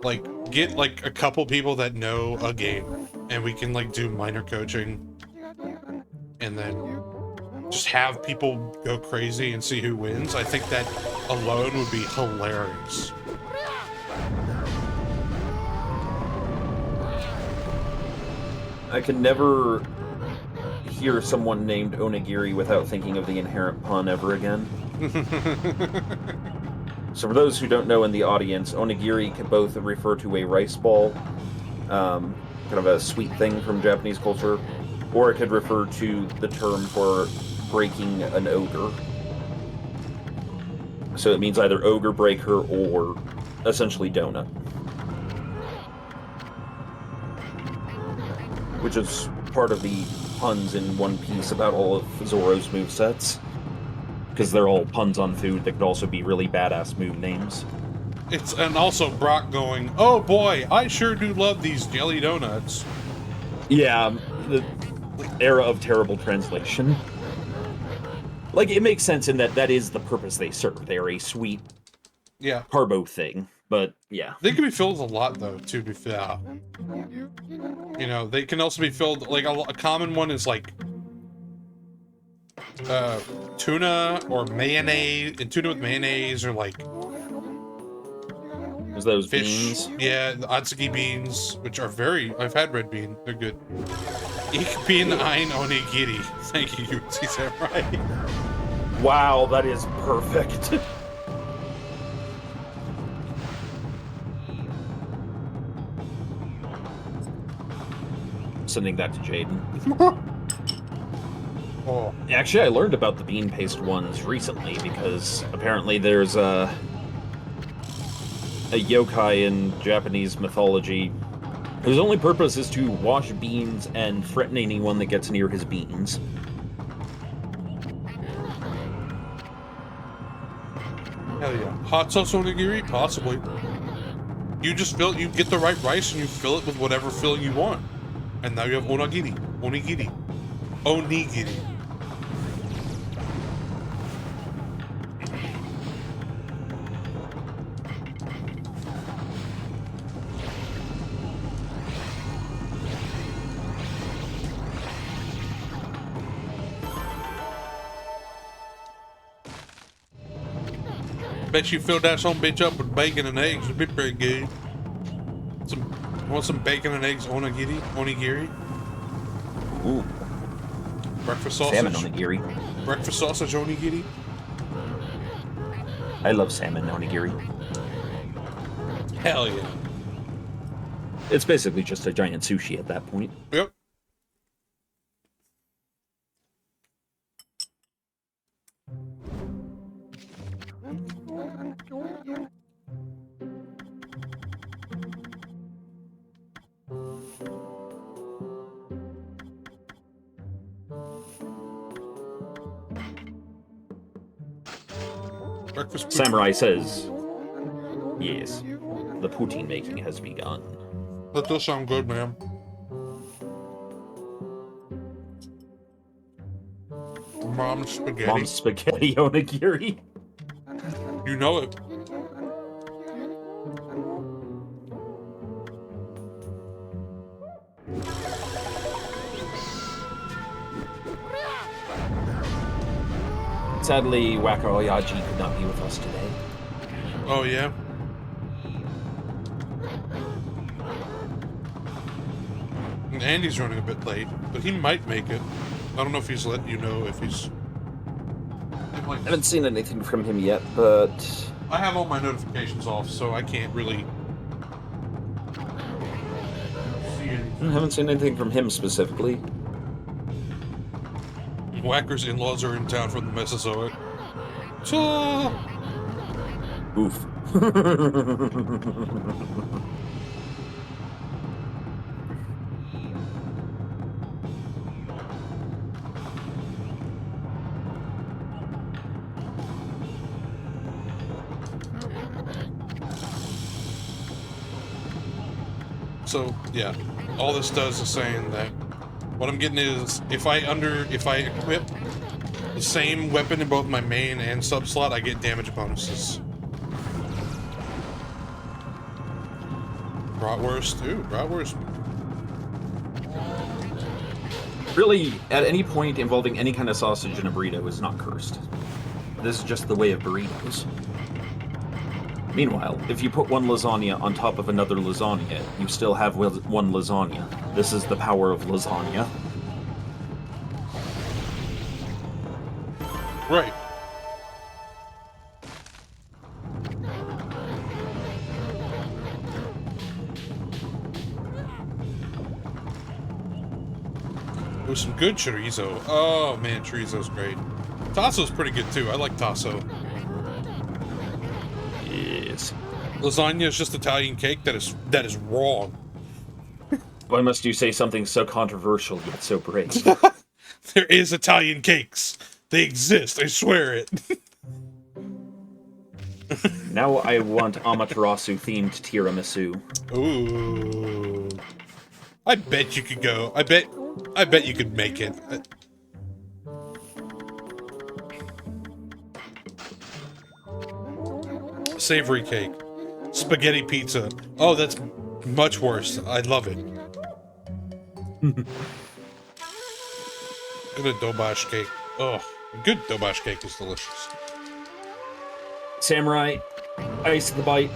like, get, like, a couple people that know a game, and we can, like, do minor coaching, and then just have people go crazy and see who wins. I think that alone would be hilarious. I can never hear someone named Onigiri without thinking of the inherent pun ever again. So for those who don't know in the audience, onigiri can both refer to a rice ball, kind of a sweet thing from Japanese culture, or it could refer to the term for breaking an ogre. So it means either ogre breaker or essentially donut. Which is part of the puns in One Piece about all of Zoro's movesets. Because they're all puns on food that could also be really badass move names. And also Brock going, oh boy, I sure do love these jelly donuts. Yeah, the era of terrible translation. Like, it makes sense in that that is the purpose they serve. They're a sweet Yeah. carbo thing, but yeah. They can be filled with a lot, though, to be fair. You know, they can also be filled, like, a common one is, like, tuna or mayonnaise, and tuna with mayonnaise, or, like, There's those fish. beans. Yeah, the Atsuki beans, which are I've had red bean, they're good. Ich bin ein onigiri. Thank you, Yutzi Samurai. Wow, that is perfect. Sending that to Jaden. Oh. Actually, I learned about the bean paste ones recently because apparently there's a yokai in Japanese mythology whose only purpose is to wash beans and threaten anyone that gets near his beans. Hell yeah. Hot sauce onigiri? Possibly. You get the right rice and you fill it with whatever filling you want. And now you have onigiri. Onigiri. Onigiri. Bet you fill that some bitch up with bacon and eggs. It'd be pretty good. Want some bacon and eggs onigiri? Onigiri? Ooh. Breakfast sausage? Salmon onigiri. Breakfast sausage onigiri? I love salmon onigiri. Hell yeah. It's basically just a giant sushi at that point. Yep. Breakfast Samurai says, yes, the poutine making has begun. That does sound good, man. Mom's spaghetti. Mom's spaghetti onigiri. You know it. Sadly, Waka Oyaji could not be with us today. Oh, yeah? And Andy's running a bit late, but he might make it. I don't know if he's let you know if he's... I haven't seen anything from him yet, but... I have all my notifications off, so I can't really see anything. I haven't seen anything from him specifically. Whacker's in-laws are in town from the Mesozoic. So... Oof. So, yeah. All this does is saying that what I'm getting is if I equip the same weapon in both my main and sub slot, I get damage bonuses. Bratwurst, ooh, bratwurst. Really, at any point involving any kind of sausage in a burrito is not cursed. This is just the way of burritos. Meanwhile, if you put one lasagna on top of another lasagna, you still have one lasagna. This is the power of lasagna. Right. With some good chorizo. Oh man, chorizo's great. Tasso's pretty good too. I like tasso. Yes. Lasagna is just Italian cake. That is wrong. Why must you say something so controversial yet so brave? There is Italian cakes. They exist. I swear it. Now I want Amaterasu-themed tiramisu. Ooh. I bet you could go. I bet you could make it. Savory cake. Spaghetti pizza. Oh, that's much worse. I love it. Good adobash cake. Oh, a good adobash cake is delicious. Samurai, ice the bite.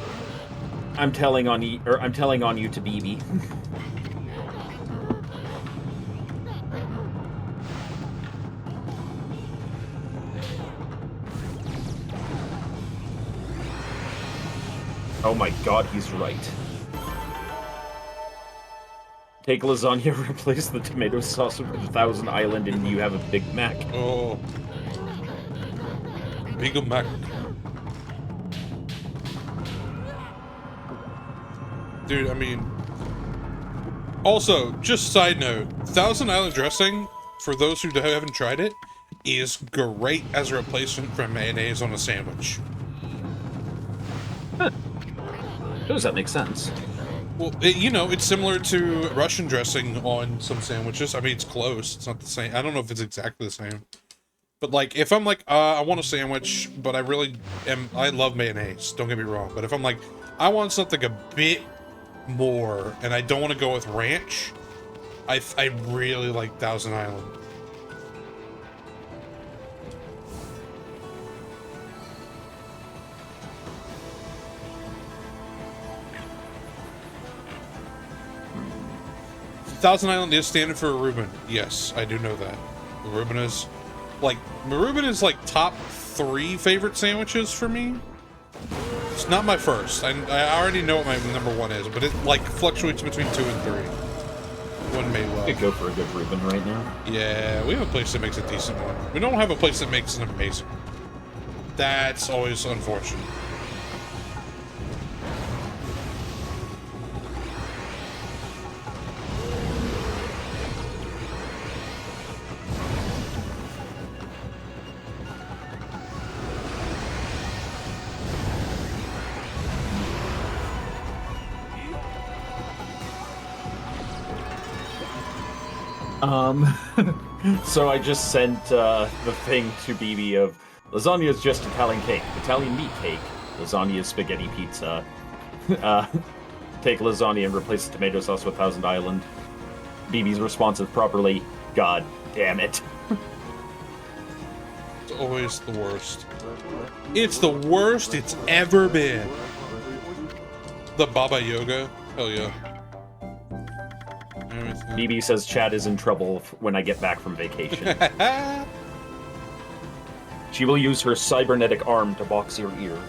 I'm telling on you, or I'm telling on you to BB. Oh my god, he's right. Take lasagna, replace the tomato sauce with 1,000 Island, and you have a Big Mac. Oh. Big Mac. Dude, I mean... Also, just side note, Thousand Island dressing, for those who haven't tried it, is great as a replacement for mayonnaise on a sandwich. Huh. Does that make sense? Well, you know, it's similar to Russian dressing on some sandwiches. I mean, it's close. It's not the same. I don't know if it's exactly the same. But, like, if I'm like, I want a sandwich, but I love mayonnaise, don't get me wrong. But if I'm like, I want something a bit more, and I don't want to go with ranch, I really like Thousand Island. Thousand Island is standard for a Reuben. Yes, I do know that. Reuben is like top 3 favorite sandwiches for me. It's not my first. I already know what my number 1 is, but it like fluctuates between 2 and 3. One may well. Could go for a good Reuben right now. Yeah, we have a place that makes a decent one. We don't have a place that makes an amazing one. That's always unfortunate. So I just sent the thing to BB of lasagna is just Italian cake, Italian meat cake, lasagna is spaghetti pizza. Take lasagna and replace the tomato sauce with Thousand Island. BB's response is properly, God damn it. It's always the worst. It's the worst it's ever been. The Baba Yoga? Hell yeah. BB says Chad is in trouble when I get back from vacation. She will use her cybernetic arm to box your ear.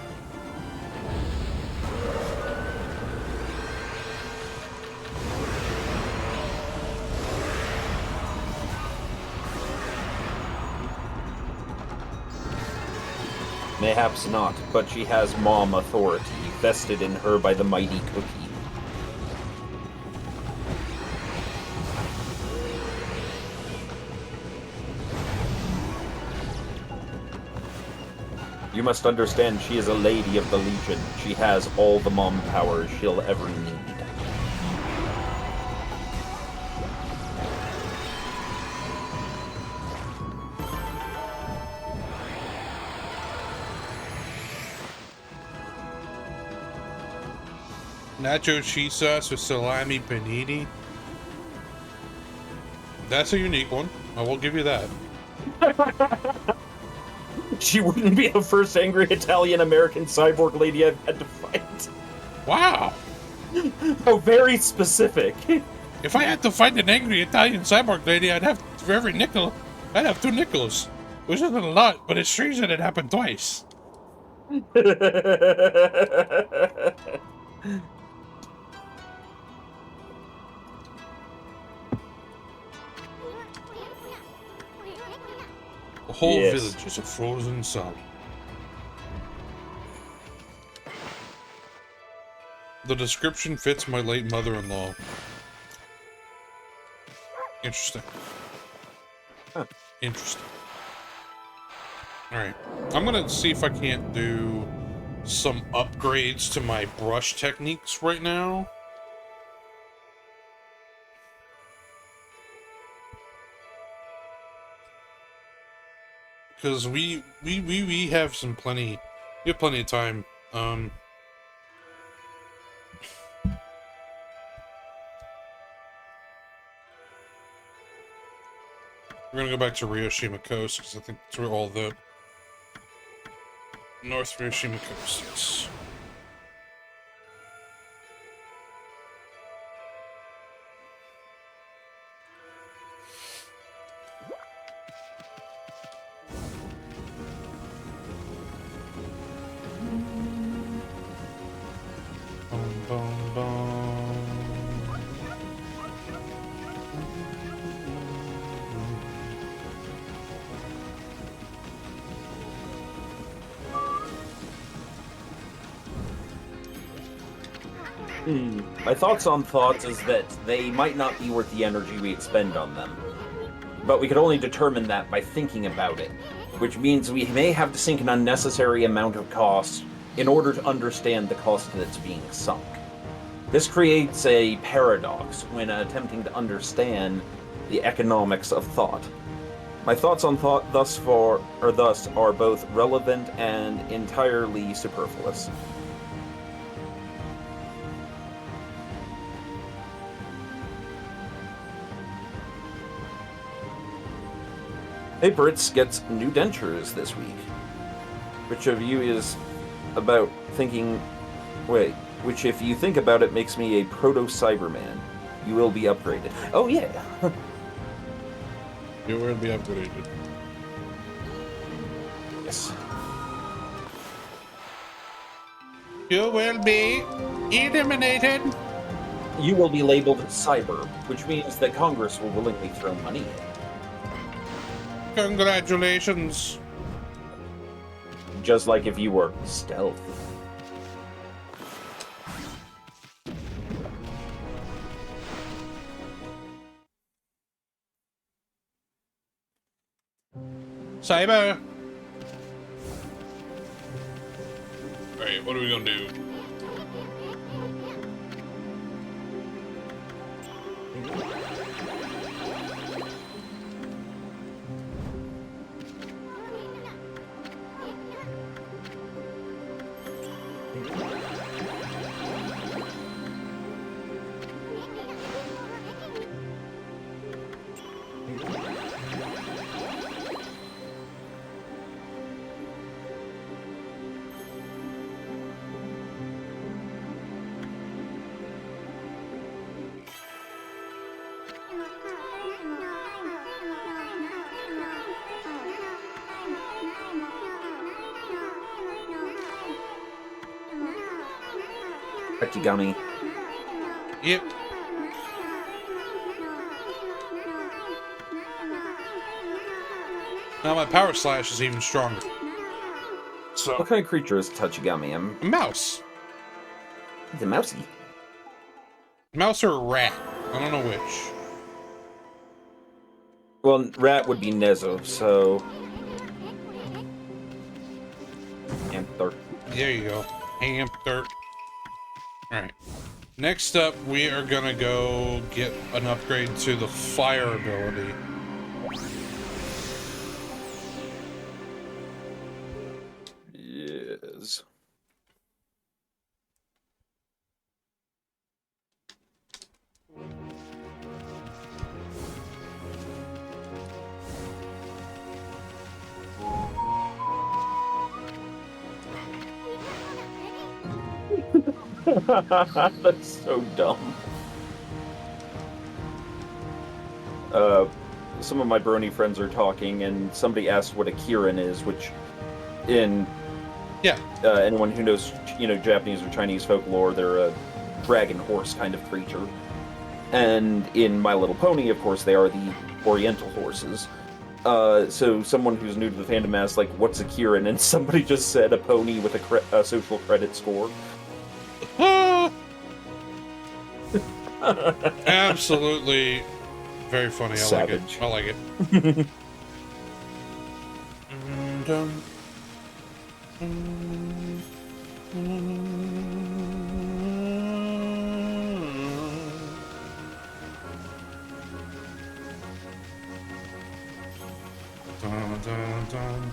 Mayhaps not, but she has mom authority, vested in her by the mighty cookie. You must understand she is a lady of the Legion. She has all the mom powers she'll ever need. Nacho cheese sauce with salami panini. That's a unique one. I will give you that. She wouldn't be the first angry Italian-American cyborg lady I've had to fight. Wow. Oh, very specific. If I had to fight an angry Italian cyborg lady, I'd have, for every nickel, I'd have 2 nickels. Which isn't a lot, but it's strange that it happened twice. The whole village is a frozen solid. The description fits my late mother-in-law. Interesting. Huh. Interesting. Alright. I'm gonna see if I can't do some upgrades to my brush techniques right now. Because we have plenty of time Um, we're gonna go back to Ryoshima Coast because I think that's where all the North Ryoshima Coast is. Bum, bum, bum. My thoughts on thoughts is that they might not be worth the energy we expend on them. But we could only determine that by thinking about it, which means we may have to sink an unnecessary amount of cost in order to understand the cost that's being sunk. This creates a paradox when attempting to understand the economics of thought. My thoughts on thought thus are both relevant and entirely superfluous. Hey, Brits gets new dentures this week. Which of you is about thinking... Wait, which if you think about it makes me a proto-Cyberman. You will be upgraded. Oh, yeah. You will be upgraded. Yes. You will be eliminated. You will be labeled Cyber, which means that Congress will willingly throw money in. Congratulations. Just like if you were stealth. Cyber. Alright, what are we gonna do? Akigami. Yep. Now my power slash is even stronger. So What kind of creature is Tachigami? a mouse. He's a mousy. Mouse or a rat. I don't know which. Well, rat would be Nezo, so... Anther. There you go. Hamster. Alright. Next up, we are gonna go get an upgrade to the fire ability. Yes. That's so dumb. Some of my brony friends are talking, and somebody asked what a Kirin is, which, in Yeah. anyone who knows, Japanese or Chinese folklore, they're a dragon horse kind of creature. And in My Little Pony, of course, they are the Oriental horses. So someone who's new to the fandom asked, like, what's a Kirin? And somebody just said a pony with a social credit score. Absolutely very funny. I Savage. like it. I like it. Dun, dun, dun.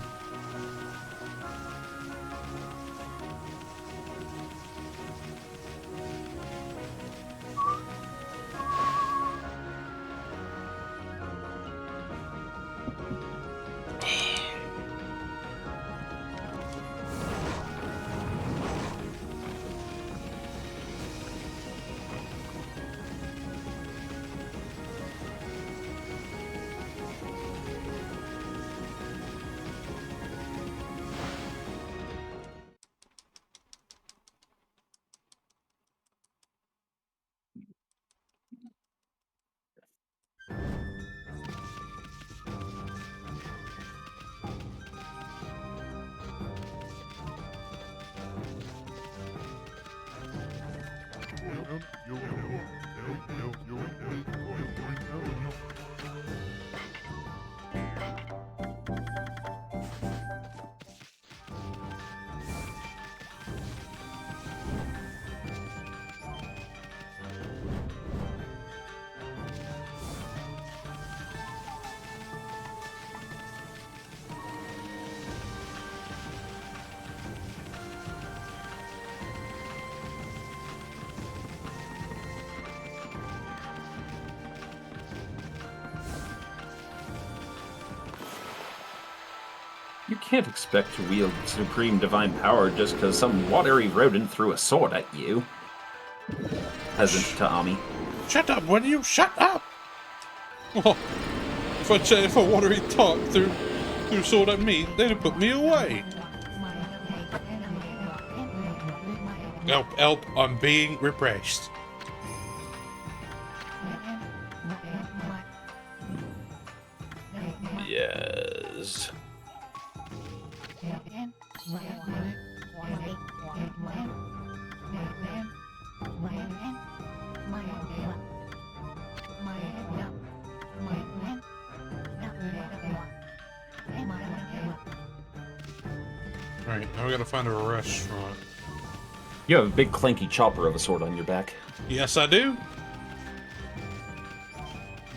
You can't expect to wield supreme divine power just because some watery rodent threw a sword at you. Peasant to Ami. Shut up, will you? Shut up! Oh, if a watery tot threw a sword at me, they'd have put me away. Help, I'm being repressed. Yes. Alright, now we gotta find a restaurant. You have a big clanky chopper of a sword on your back. Yes, I do.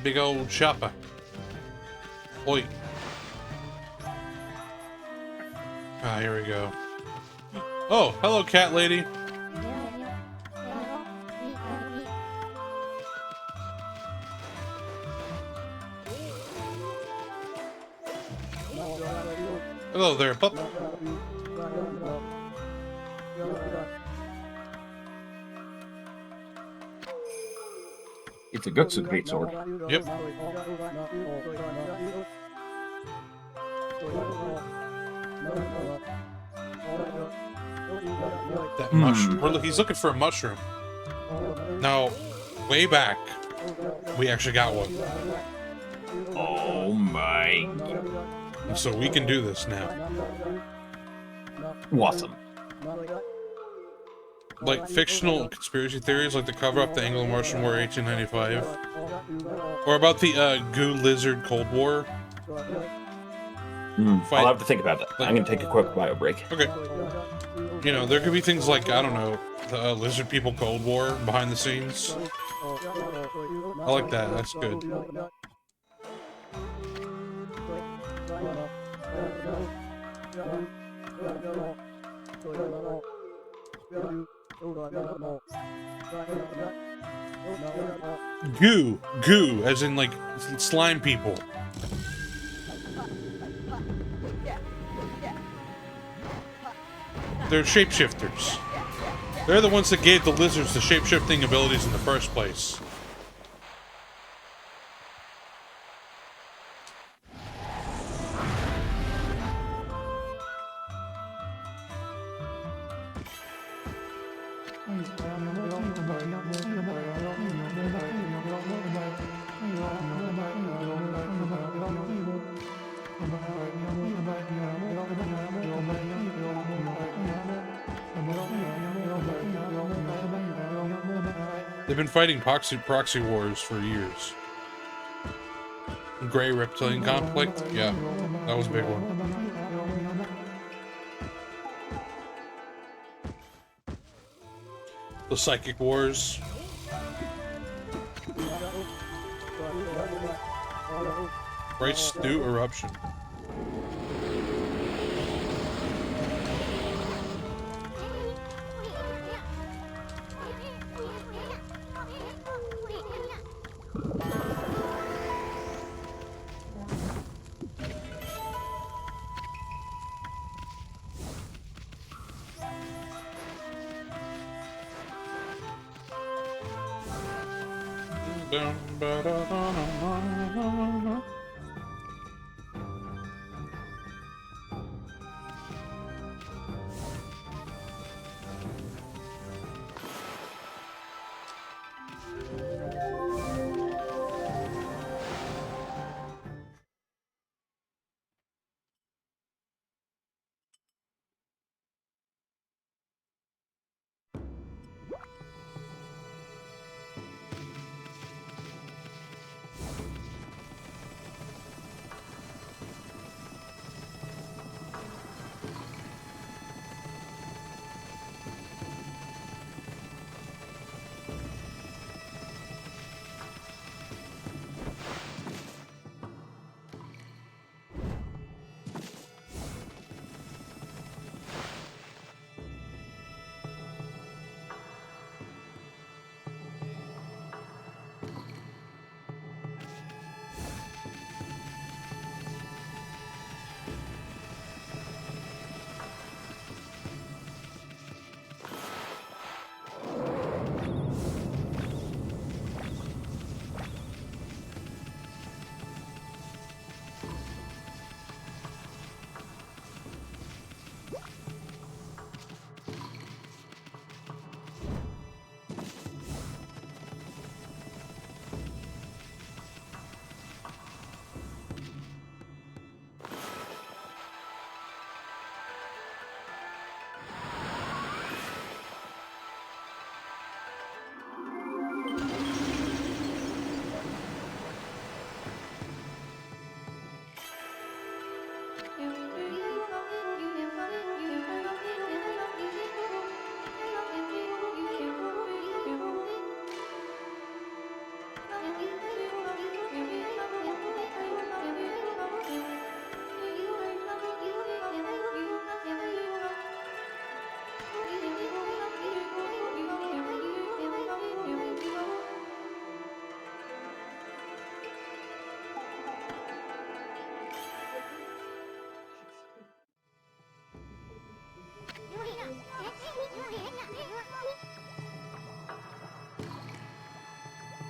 Big old chopper. Oi. Ah, here we go. Oh, hello, cat lady. Hello there, pup. It's a Gutsu great sword. Yep. That mushroom. He's looking for a mushroom. Now, way back, we actually got one. Oh my. And so we can do this now. Awesome. Like fictional conspiracy theories, like the cover-up the Anglo-Martian War 1895. Or about the goo lizard Cold War. I'll have to think about that. I'm going to take a quick bio break. Okay. You know, there could be things like, I don't know, the lizard people Cold War behind the scenes. I like that, that's good. Goo, as in like slime people. They're shapeshifters. They're the ones that gave the lizards the shapeshifting abilities in the first place. They've been fighting proxy wars for years. Gray reptilian conflict? Yeah, that was a big one. The psychic wars. Right stew eruption.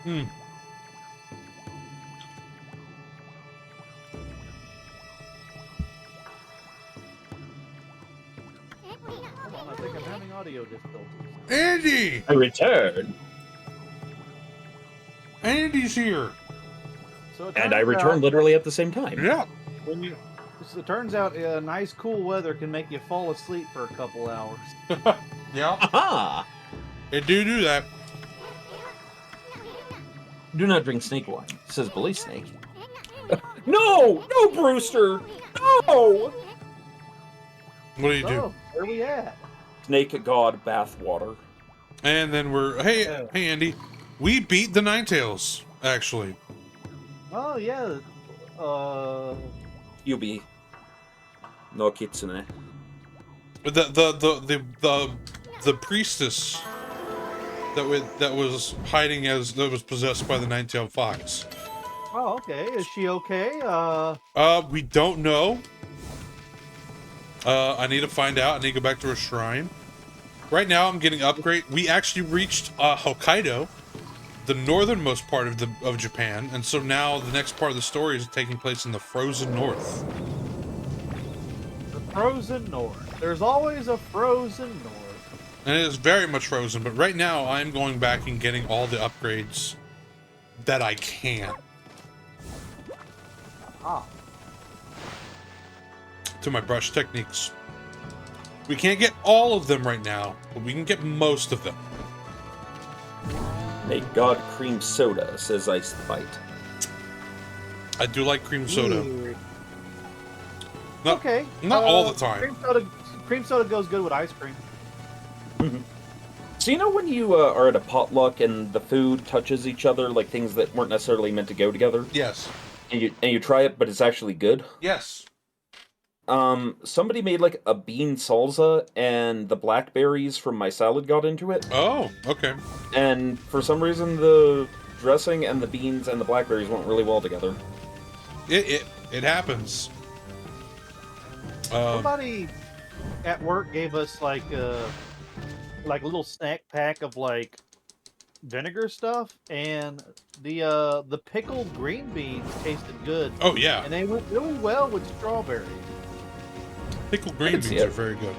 Hmm. Hold on, I think I'm having audio difficulties. Andy! I return. Andy's here. So it And I turns return out, literally at the same time. Yeah. when you, so it turns out nice cool weather can make you fall asleep for a couple hours. Yeah. Aha! It do that. Do not drink snake wine, says Bully Snake. No! No, Brewster! No! What do you do? So, where we at? Snake God bathwater. And then hey, Yeah. hey, Andy. We beat the Ninetales, actually. Oh yeah. Yubi. No kitsune. The priestess that was hiding that was possessed by the Ninetale Fox. Oh, okay. Is she okay? We don't know. I need to find out. I need to go back to her shrine. Right now, I'm getting upgrade. We actually reached Hokkaido, the northernmost part of Japan, and so now the next part of the story is taking place in the frozen north. The frozen north. There's always a frozen north. And it is very much frozen, but right now I'm going back and getting all the upgrades that I can Ah. to my brush techniques. We can't get all of them right now, but we can get most of them. May God cream soda, says Ice the Bite. I do like cream soda. Ooh. Not, Okay. not all the time. Cream soda goes good with ice cream. So you know when you are at a potluck and the food touches each other, like things that weren't necessarily meant to go together, Yes. and you try it, but it's actually good? Yes. Somebody made like a bean salsa, and the blackberries from my salad got into it, Oh, okay. and for some reason the dressing and the beans and the blackberries went really well together. It happens. Somebody at work gave us like a little snack pack of like vinegar stuff, and the pickled green beans tasted good, Oh yeah. and they went really well with strawberries. Pickled green can see beans it. are very good.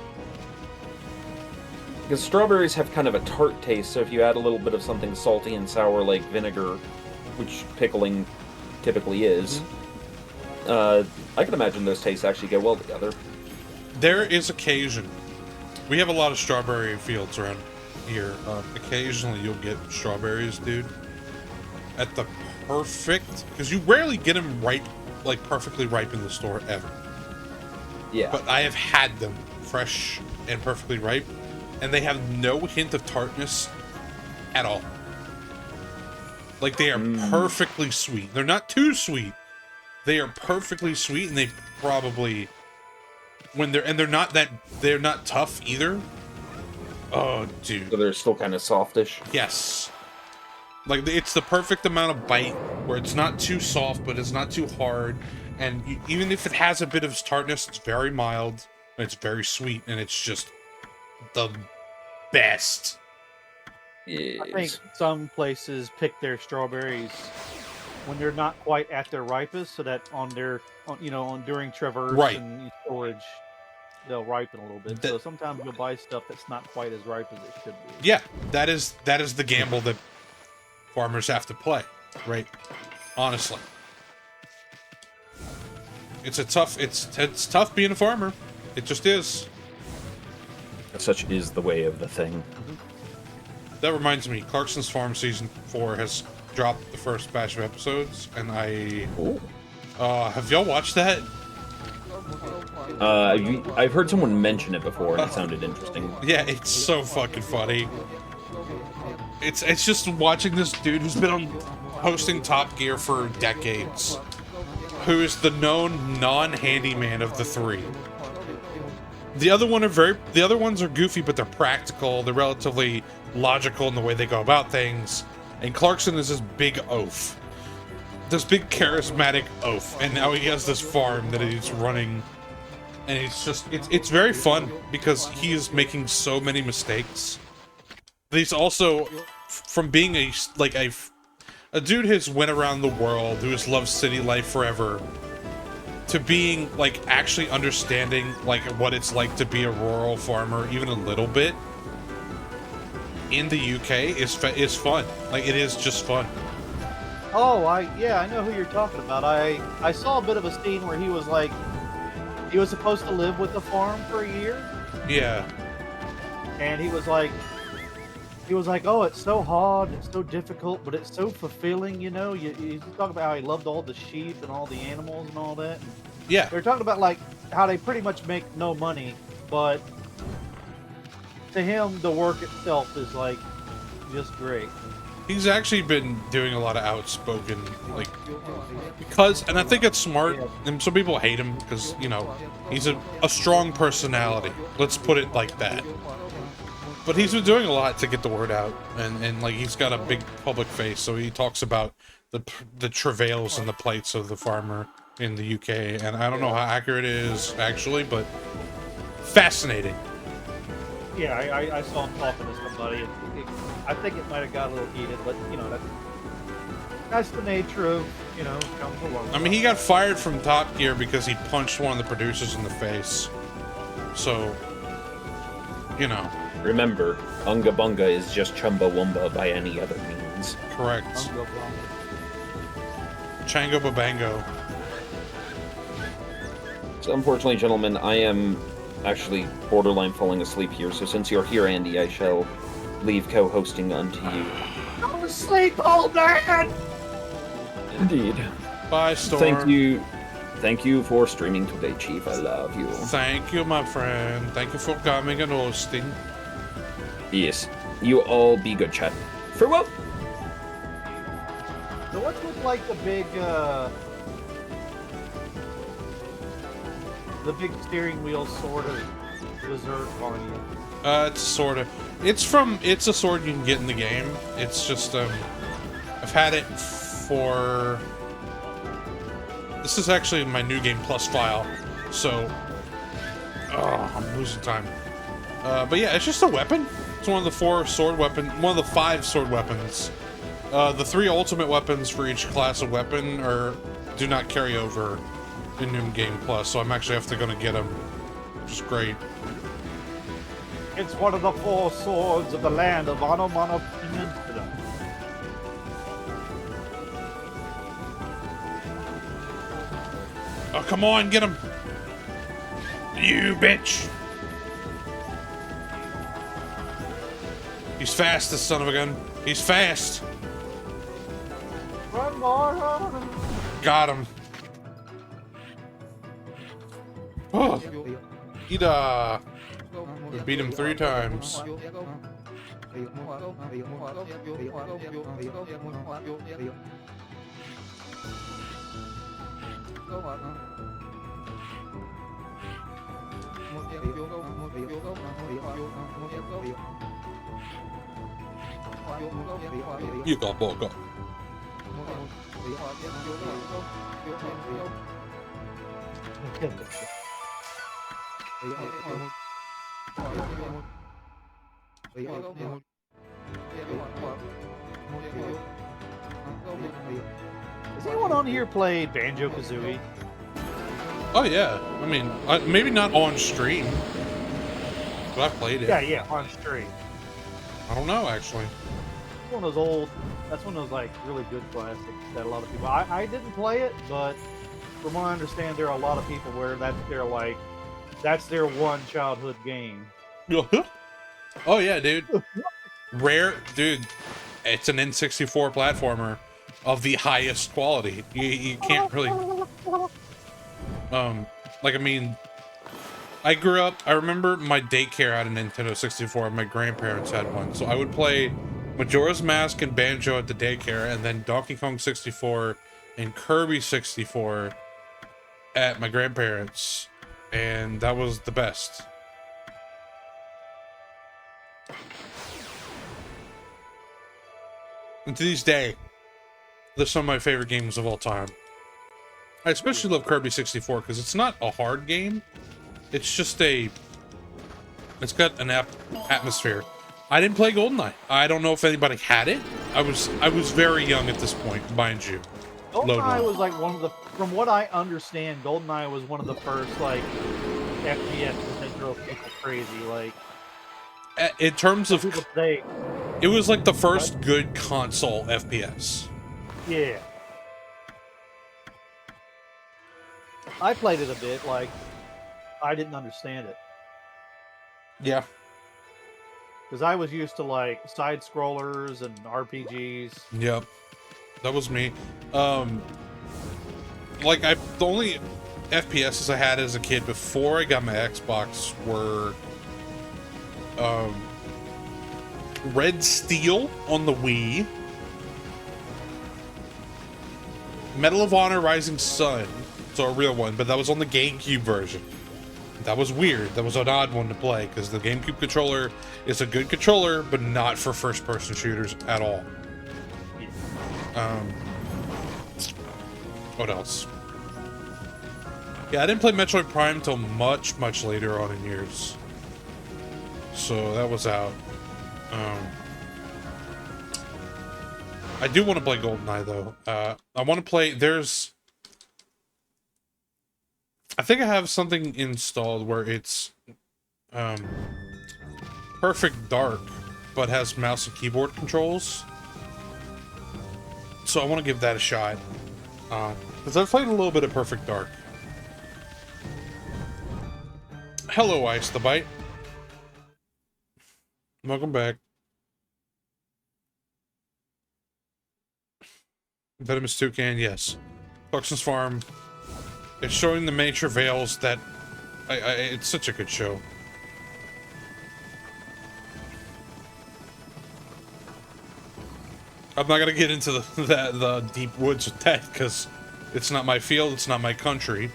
Because strawberries have kind of a tart taste, so if you add a little bit of something salty and sour like vinegar, which pickling typically is, I can imagine those tastes actually go well together. There is occasion. We have a lot of strawberry fields around here. Occasionally you'll get strawberries, dude. At the perfect... Because you rarely get them ripe, like perfectly ripe in the store, ever. Yeah. But I have had them fresh and perfectly ripe, and they have no hint of tartness at all. Like, they are perfectly sweet. They're not too sweet. They are perfectly sweet, and they probably... they're not tough either. Oh, dude. So they're still kind of softish. Yes. Like, it's the perfect amount of bite where it's not too soft, but it's not too hard. And even if it has a bit of tartness, it's very mild. And it's very sweet, and it's just the best. I think Yes. some places pick their strawberries when they're not quite at their ripest, so that during traverse Right. and storage, they'll ripen a little bit. So sometimes you'll buy stuff that's not quite as ripe as it should be. Yeah, that is the gamble that farmers have to play, right? Honestly. It's tough being a farmer. It just is. Such is the way of the thing. That reminds me, Clarkson's Farm Season 4 has dropped the first batch of episodes, and Ooh. have y'all watched that? I've heard someone mention it before, and it sounded interesting. Yeah, it's so fucking funny. It's just watching this dude who's been hosting Top Gear for decades, who is the known non-handyman of the three. The other ones are goofy, but they're practical. They're relatively logical in the way they go about things. And Clarkson is this big oaf. This big charismatic oaf. And now he has this farm that he's running. And it's very fun because he is making so many mistakes. But he's also, from being a dude has went around the world, who has loved city life forever, to being like actually understanding like what it's like to be a rural farmer even a little bit in the UK is fun. Like, it is just fun. Oh, yeah, I know who you're talking about. I saw a bit of a scene where he was like, he was supposed to live with the farm for a year, Yeah. and he was like, oh, it's so hard, it's so difficult, but it's so fulfilling, you know. He's talking about how he loved all the sheep and all the animals and all that. Yeah. They're talking about like how they pretty much make no money, but to him, the work itself is like just great. He's actually been doing a lot of outspoken, like, because, and I think it's smart, and some people hate him because, you know, he's a strong personality. Let's put it like that. But he's been doing a lot to get the word out, and like, he's got a big public face, so he talks about the travails and the plights of the farmer in the UK, and I don't know how accurate it is, actually, but fascinating. Yeah, I saw him talking to somebody, and I think it might have got a little heated, but, you know, that's the nature of, you know, comes along. I mean, he got fired from Top Gear because he punched one of the producers in the face. So, you know. Remember, Unga Bunga is just Chumbawamba by any other means. Correct. Chango Babango. So unfortunately, gentlemen, I am actually borderline falling asleep here, so since you're here, Andy, I shall leave co-hosting unto you. Go to sleep, old man! Indeed. Bye, Storm. Thank you for streaming today, Chief. I love you. Thank you, my friend. Thank you for coming and hosting. Yes. You all be good, chat. Farewell! So what's with like the big steering wheel sort of dessert on you? It's sort of. It's a sword you can get in the game. It's just, I've had it for. This is actually my new game plus file, so. Oh, I'm losing time. But yeah, it's just a weapon. It's one of the 4 sword weapon, one of the 5 sword weapons. The 3 ultimate weapons for each class of weapon do not carry over in New Game Plus, so I'm actually gonna get them, which is great. It's one of the 4 swords of the land of Anomano Peninsula. Oh, come on, get him! You bitch! He's fast, this son of a gun. He's fast! Run, boy, run! Got him. Oh, Ida! We beat him 3 times. You got Boga. Has anyone on here played Banjo-Kazooie? Oh yeah, I mean, maybe not on stream, but I played it. Yeah, on stream. I don't know, actually. It's one of those old, that's one of those like really good classics that a lot of people, I didn't play it, but from what I understand, there are a lot of people where that's their one childhood game. Oh yeah, dude. Dude, it's an N64 platformer of the highest quality. You can't really, like, I mean, I grew up, I remember my daycare had a Nintendo 64, my grandparents had one, so I would play Majora's Mask and Banjo at the daycare, and then Donkey Kong 64 and Kirby 64 at my grandparents', and that was the best. And to this day, they're some of my favorite games of all time. I especially love Kirby 64 because it's not a hard game. It's just it's got an atmosphere. I didn't play GoldenEye. I don't know if anybody had it, I was very young at this point, mind you. GoldenEye was like one of the, from what I understand, GoldenEye was one of the first like FPS that drove people crazy. Like In terms of, people say, it was like the first good console FPS. yeah. I played it a bit. Like I didn't understand it Yeah. because I was used to like side scrollers and RPGs. Yep. That was me. Like the only FPSs I had as a kid before I got my Xbox were Red Steel on the Wii, Medal of Honor Rising Sun, so a real one, but that was on the GameCube version. That was weird. That was an odd one to play because the GameCube controller is a good controller, but not for first-person shooters at all. What else? Yeah, I didn't play Metroid Prime until much, much later on in years. So that was out. I do want to play GoldenEye though. I want to play. I think I have something installed where it's Perfect Dark, but has mouse and keyboard controls. So I want to give that a shot. Because I've played a little bit of Perfect Dark. Hello, Ice the Bite. Welcome back. Venomous Toucan, yes. Clarkson's Farm. It's showing the miniature veils that... it's such a good show. I'm not gonna get into the deep woods with that, because it's not my field, it's not my country,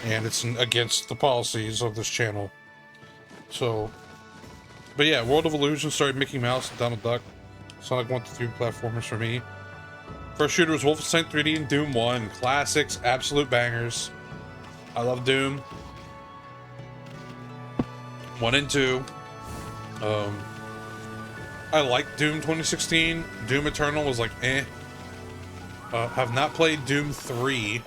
and it's against the policies of this channel. So... But yeah, World of Illusion started Mickey Mouse and Donald Duck. Sonic 1 to 3 platformers for me. First shooter was Wolfenstein 3D and Doom 1. Classics, absolute bangers. I love Doom. 1 and 2. I liked Doom 2016. Doom Eternal was like, eh. Have not played Doom 3.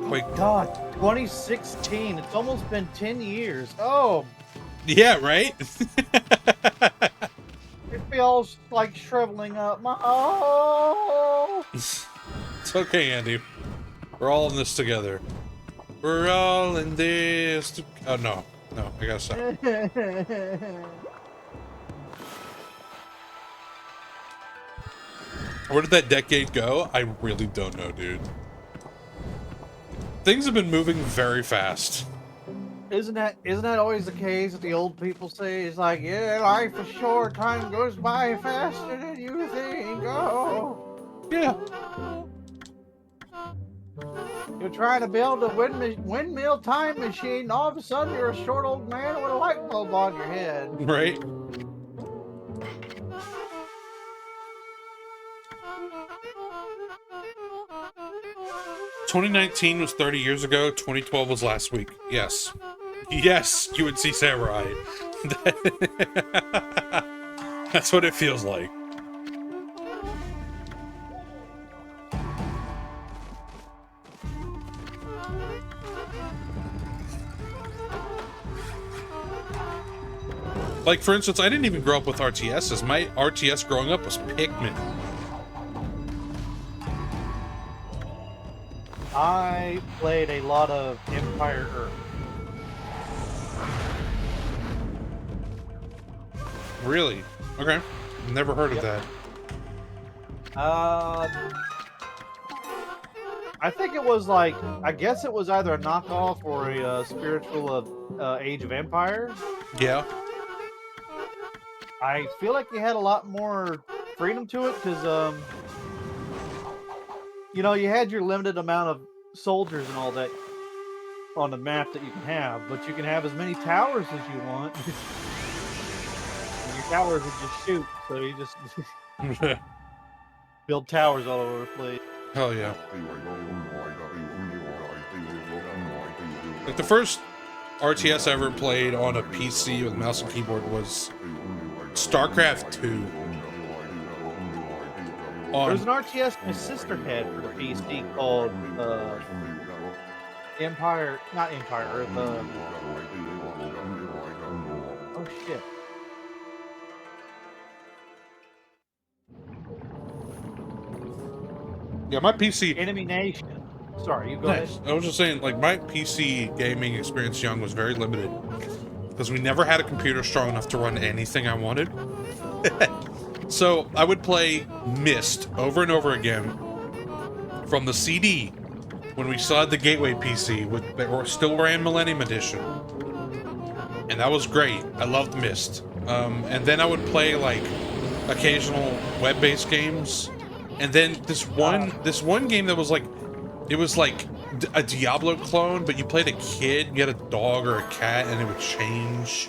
Wait. God, 2016. It's almost been 10 years. Oh. Yeah, right? It feels like shriveling up my... Oh. It's okay, Andy. We're all in this together. We're all in this Oh, no. No, I gotta stop. Where did that decade go? I really don't know, dude. Things have been moving very fast. Isn't that always the case that the old people say? It's like, yeah, life is short, time goes by faster than you think. Oh. Yeah. You're trying to build a windmill time machine, and all of a sudden you're a short old man with a light bulb on your head. Right? ...2019 was 30 years ago, 2012 was last week. Yes. Yes, UNC Samurai. That's what it feels like. Like, for instance, I didn't even grow up with RTSs. My RTS growing up was Pikmin. I played a lot of Empire Earth. Really? Okay. Never heard of that. I think it was like, I guess it was either a knockoff or a spiritual of Age of Empires. Yeah. I feel like you had a lot more freedom to it because, you know, you had your limited amount of soldiers and all that on the map that you can have, but you can have as many towers as you want. And your towers would just shoot, so you just build towers all over the place. Hell yeah. Like, the first RTS I ever played on a PC with mouse and keyboard was StarCraft 2. There's an RTS my sister had for the PC called Empire, not Empire Earth. Oh shit! Yeah, my PC. Enemy Nation. Sorry, you go Nice. ahead. I was just saying, like, my PC gaming experience young was very limited because we never had a computer strong enough to run anything I wanted. So I would play Myst over and over again from the CD when we still had the Gateway PC that still ran Millennium Edition, and that was great. I loved Myst. And then I would play like occasional web-based games, and then this one game that was like, it was like a Diablo clone, but you played a kid, you had a dog or a cat, and it would change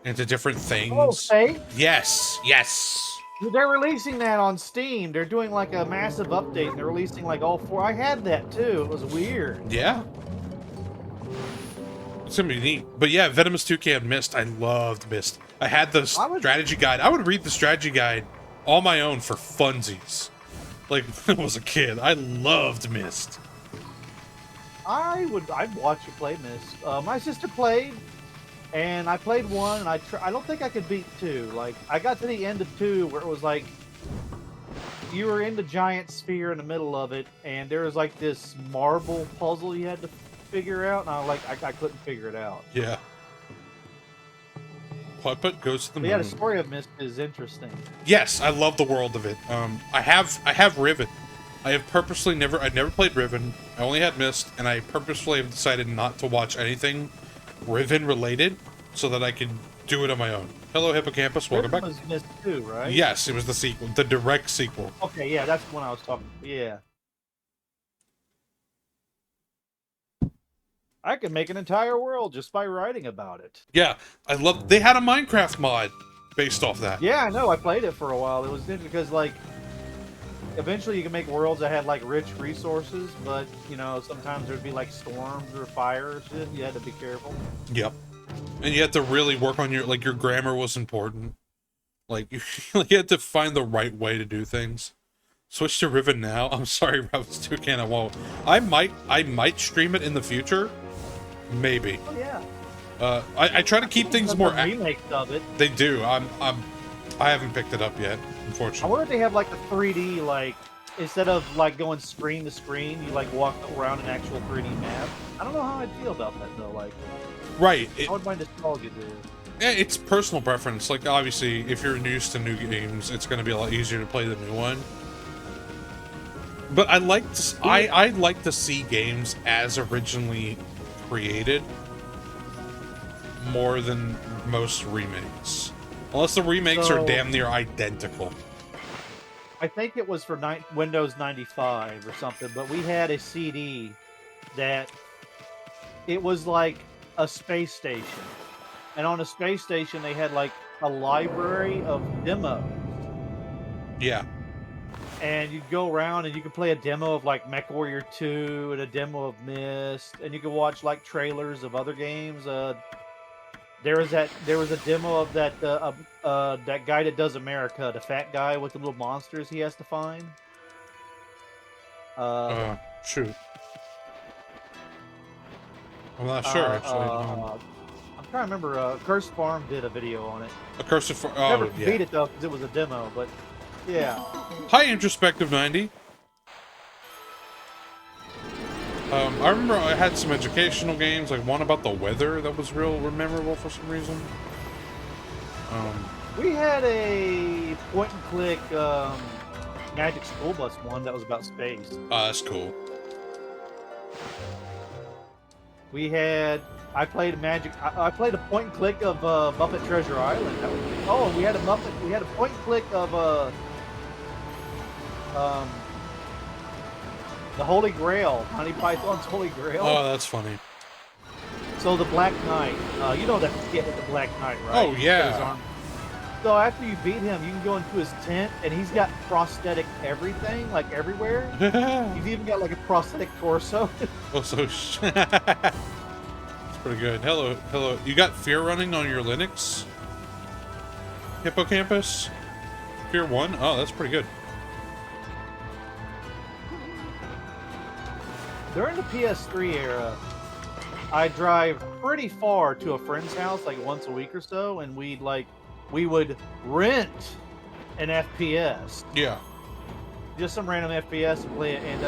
into different things. Oh, Faith? Yes, yes. They're releasing that on Steam. They're doing like a massive update, and they're releasing like all 4. I had that too. It was weird. Yeah. It's gonna be neat. But yeah, Venomous Toucan Myst. I loved Myst. I had the strategy guide. I would read the strategy guide on my own for funsies. Like, when I was a kid. I loved Myst. I'd watch you play Myst. My sister played, and I played 1, and I don't think I could beat 2. Like, I got to the end of 2 where it was like you were in the giant sphere in the middle of it, and there was like this marble puzzle you had to figure out, and I couldn't figure it out. Yeah. Putt goes to the moon. But yeah, the story of Myst is interesting. Yes, I love the world of it. I have Riven. I've never played Riven. I only had Myst, and I purposefully have decided not to watch anything Riven related so that I can do it on my own. Hello, Hippocampus. Welcome back. Riven was Myst 2, right? Yes, it was the sequel, the direct sequel. Okay, yeah, that's the one I was talking. Yeah. I could make an entire world just by writing about it. Yeah, they had a Minecraft mod based off that. Yeah, I know. I played it for a while. It was interesting because, like, eventually you can make worlds that had, like, rich resources, but, you know, sometimes there'd be, like, storms or fire or shit. You had to be careful. Yep. And you had to really work on your grammar was important. Like, you had to find the right way to do things. Switch to Riven now. I'm sorry, Rabbit's Toucan, I won't. I might stream it in the future. Maybe. Oh, yeah. I try to keep things more remakes of it. They do. I haven't picked it up yet, unfortunately. I wonder if they have like a 3D, like, instead of like going screen to screen, you like walk around an actual 3D map. I don't know how I'd feel about that though. Like, right. How would my nostalgia do? Yeah, it's personal preference. Like, obviously, if you're used to new games, it's going to be a lot easier to play the new one. But I like to see games as originally created more than most remakes, unless the remakes are damn near identical. I think it was for Windows 95 or something, but we had a CD that it was like a space station, and on a space station they had like a library of demos. Yeah. And you'd go around and you could play a demo of like MechWarrior 2 and a demo of Myst, and you could watch like trailers of other games. There was a demo of that guy that does America, the fat guy with the little monsters he has to find. Shoot. I'm not sure actually. I'm trying to remember. Cursed Farm did a video on it. A Cursed Farm. Oh, Never yeah. beat it though because it was a demo, but yeah. Hi, Introspective 90. I remember I had some educational games, like one about the weather that was real memorable for some reason. We had a point-and-click Magic School Bus one that was about space. That's cool. I played I played a point-and-click of Muppet Treasure Island. And we had a point-and-click of the Holy Grail, Monty Python's Holy Grail. Oh, that's funny. So the Black Knight, you know that skit with the Black Knight, right? Oh, yeah. So after you beat him, you can go into his tent, and he's got prosthetic everything, like everywhere. He's even got like a prosthetic torso. Oh, so that's pretty good. Hello. You got Fear running on your Linux? Hippocampus? Tier 1? Oh, that's pretty good. During the PS3 era, I drive pretty far to a friend's house, like once a week or so, and we would rent an FPS, Yeah. just some random FPS to play it, and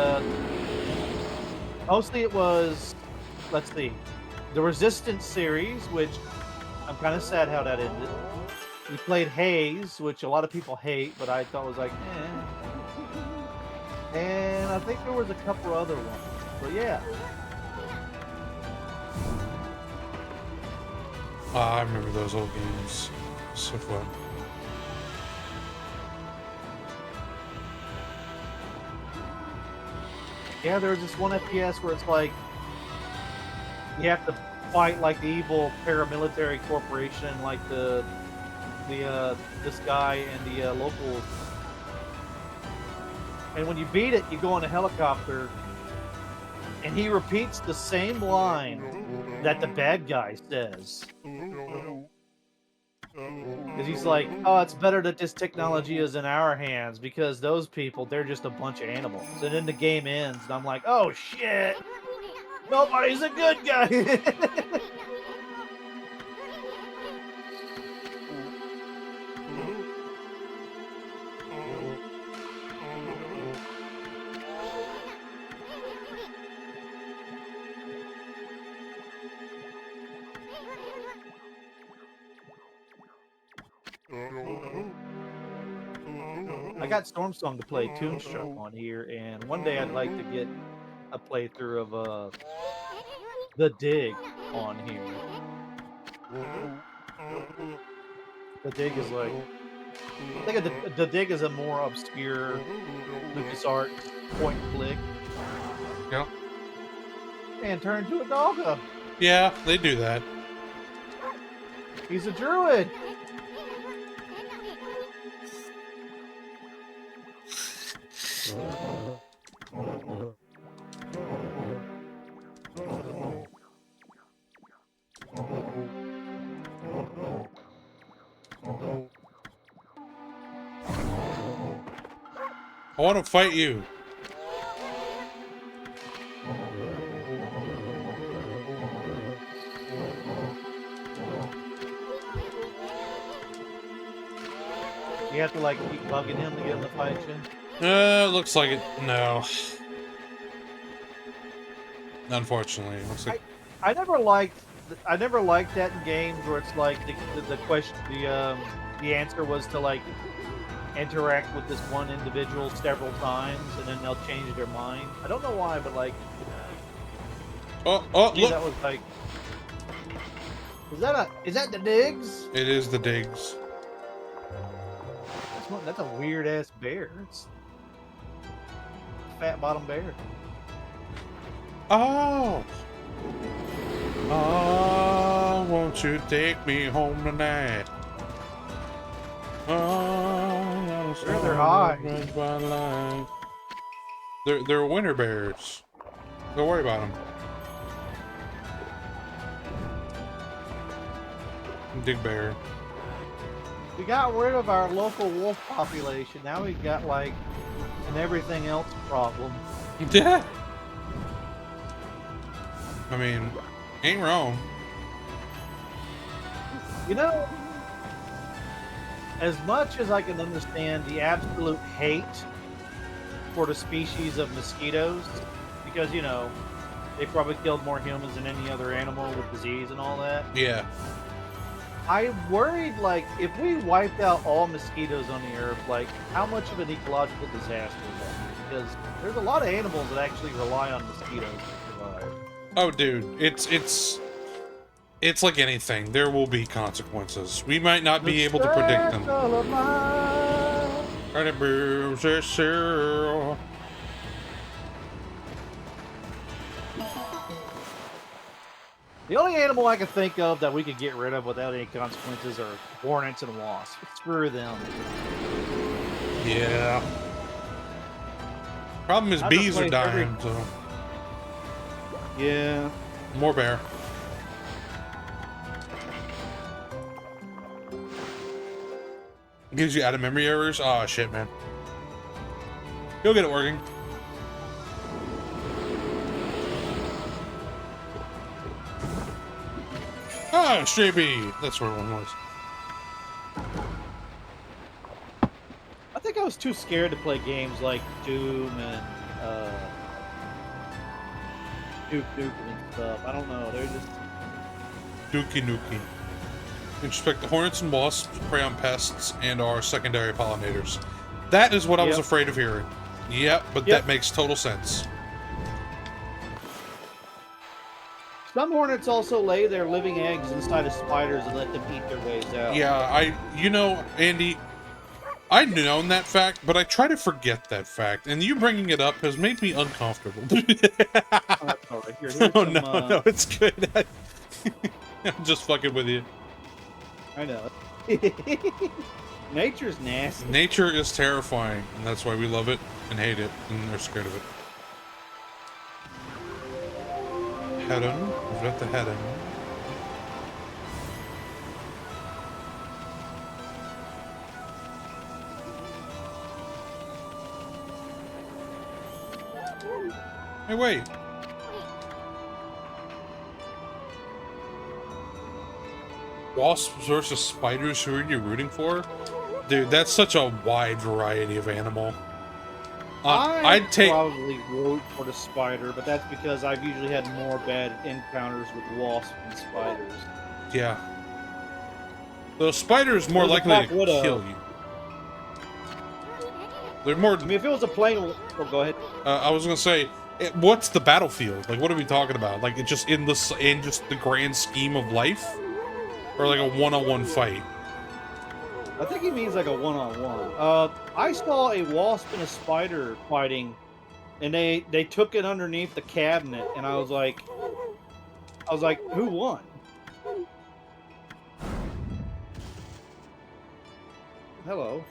mostly it was, let's see, the Resistance series, which I'm kind of sad how that ended. We played Haze, which a lot of people hate, but I thought was like, eh. And I think there was a couple other ones, but yeah. I remember those old games. So fun. Yeah, there's this one FPS where it's like you have to fight like the evil paramilitary corporation, like this guy and the locals. And when you beat it, you go on a helicopter, and he repeats the same line that the bad guy says. Because he's like, oh, it's better that this technology is in our hands because those people, they're just a bunch of animals. And then the game ends, and I'm like, oh shit, nobody's a good guy. I got Storm Song to play Toonstruck on here, and one day I'd like to get a playthrough of The Dig on here. The Dig is like, I think the Dig is a more obscure LucasArts point and click. Yeah. And turn into a doggo. Yeah, they do that. He's a druid. I want to fight you. You have to like keep bugging him to get him to fight you. Looks like it. No. Unfortunately, it looks like. I never liked that in games where it's like the question the answer was to like interact with this one individual several times and then they'll change their mind. I don't know why, but like, Oh, gee, look! that was like, is that the digs? It is the digs. That's a weird ass bear. It's a fat bottom bear. Oh! Oh, won't you take me home tonight? Oh, They're high. They're winter bears. Don't worry about them. Big bear. We got rid of our local wolf population. Now we got like an everything else problem. Yeah. I mean, ain't wrong. You know, as much as I can understand the absolute hate for the species of mosquitoes, because, you know, they probably killed more humans than any other animal with disease and all that. Yeah. I worried, like, if we wiped out all mosquitoes on the earth, like, how much of an ecological disaster would that be? Because there's a lot of animals that actually rely on mosquitoes to survive. Oh, dude, it's like anything. There will be consequences. We might not be able to predict them. The only animal I can think of that we could get rid of without any consequences are hornets and wasps. Screw them. Yeah. Problem is, bees are dying, so. Yeah. More bear. Gives you out of memory errors. Oh shit, man. You'll get it working. Ah, Stray B. That's where one was. I think I was too scared to play games like Doom and Duke Nukem and stuff. I don't know. They're just Dookie Nukie. Inspect the hornets and wasps, prey on pests, and are secondary pollinators. That is what I was afraid of hearing. Yep, but that makes total sense. Some hornets also lay their living eggs inside of spiders and let them eat their ways out. Yeah, you know, Andy, I'd known that fact, but I try to forget that fact, and you bringing it up has made me uncomfortable. Oh, that's all right. Here's No, some, no, it's good. I'm just fucking with you. I know. Nature's nasty. Nature is terrifying, and that's why we love it and hate it, and are scared of it. Heron. We've got the heron. Hey, wait. Wasps versus spiders, who are you rooting for? Dude, that's such a wide variety of animal. I'd take... probably root for the spider, but that's because I've usually had more bad encounters with wasps than spiders. Yeah. The spider's more likely to kill you. They're more... I mean, if it was a plain... Oh, go ahead. I was gonna say, what's the battlefield? Like, what are we talking about? Like, it's just in just the grand scheme of life? Or like a one-on-one fight? I think he means like a one-on-one. I saw a wasp and a spider fighting, and they took it underneath the cabinet, and I was like, who won? Hello.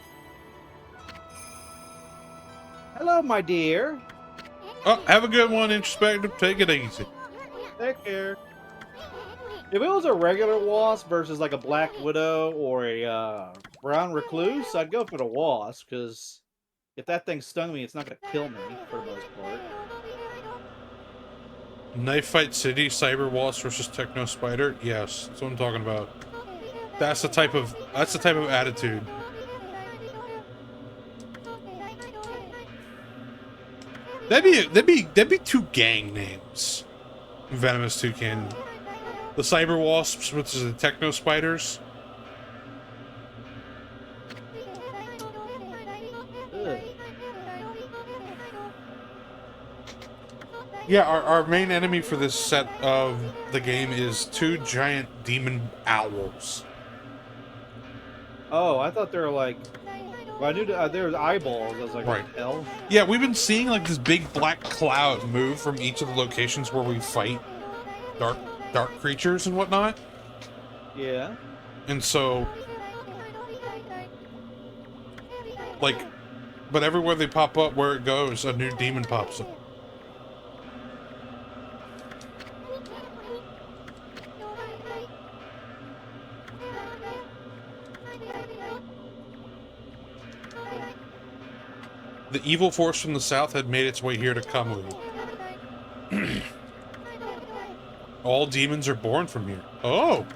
Hello, my dear. Oh, have a good one, Introspective. Take it easy. Take care. If it was a regular wasp versus like a black widow or a brown recluse, I'd go for the wasp, because if that thing stung me, it's not going to kill me for the most part. Knife Fight City, Cyber Wasp versus Techno Spider. Yes, that's what I'm talking about. That's the type of attitude. That'd be two gang names. Venomous Toucan. The Cyber Wasps, which is the Techno Spiders. Ugh. Yeah, our main enemy for this set of the game is two giant demon owls. Oh, I thought they were like... Well, I knew there was eyeballs. I was like, Right. what the hell? Yeah, we've been seeing like this big black cloud move from each of the locations where we fight dark creatures and whatnot. Yeah. And so, like, but everywhere they pop up, where it goes, a new demon pops up. The evil force from the south had made its way here to Kamui. All demons are born from here. Oh!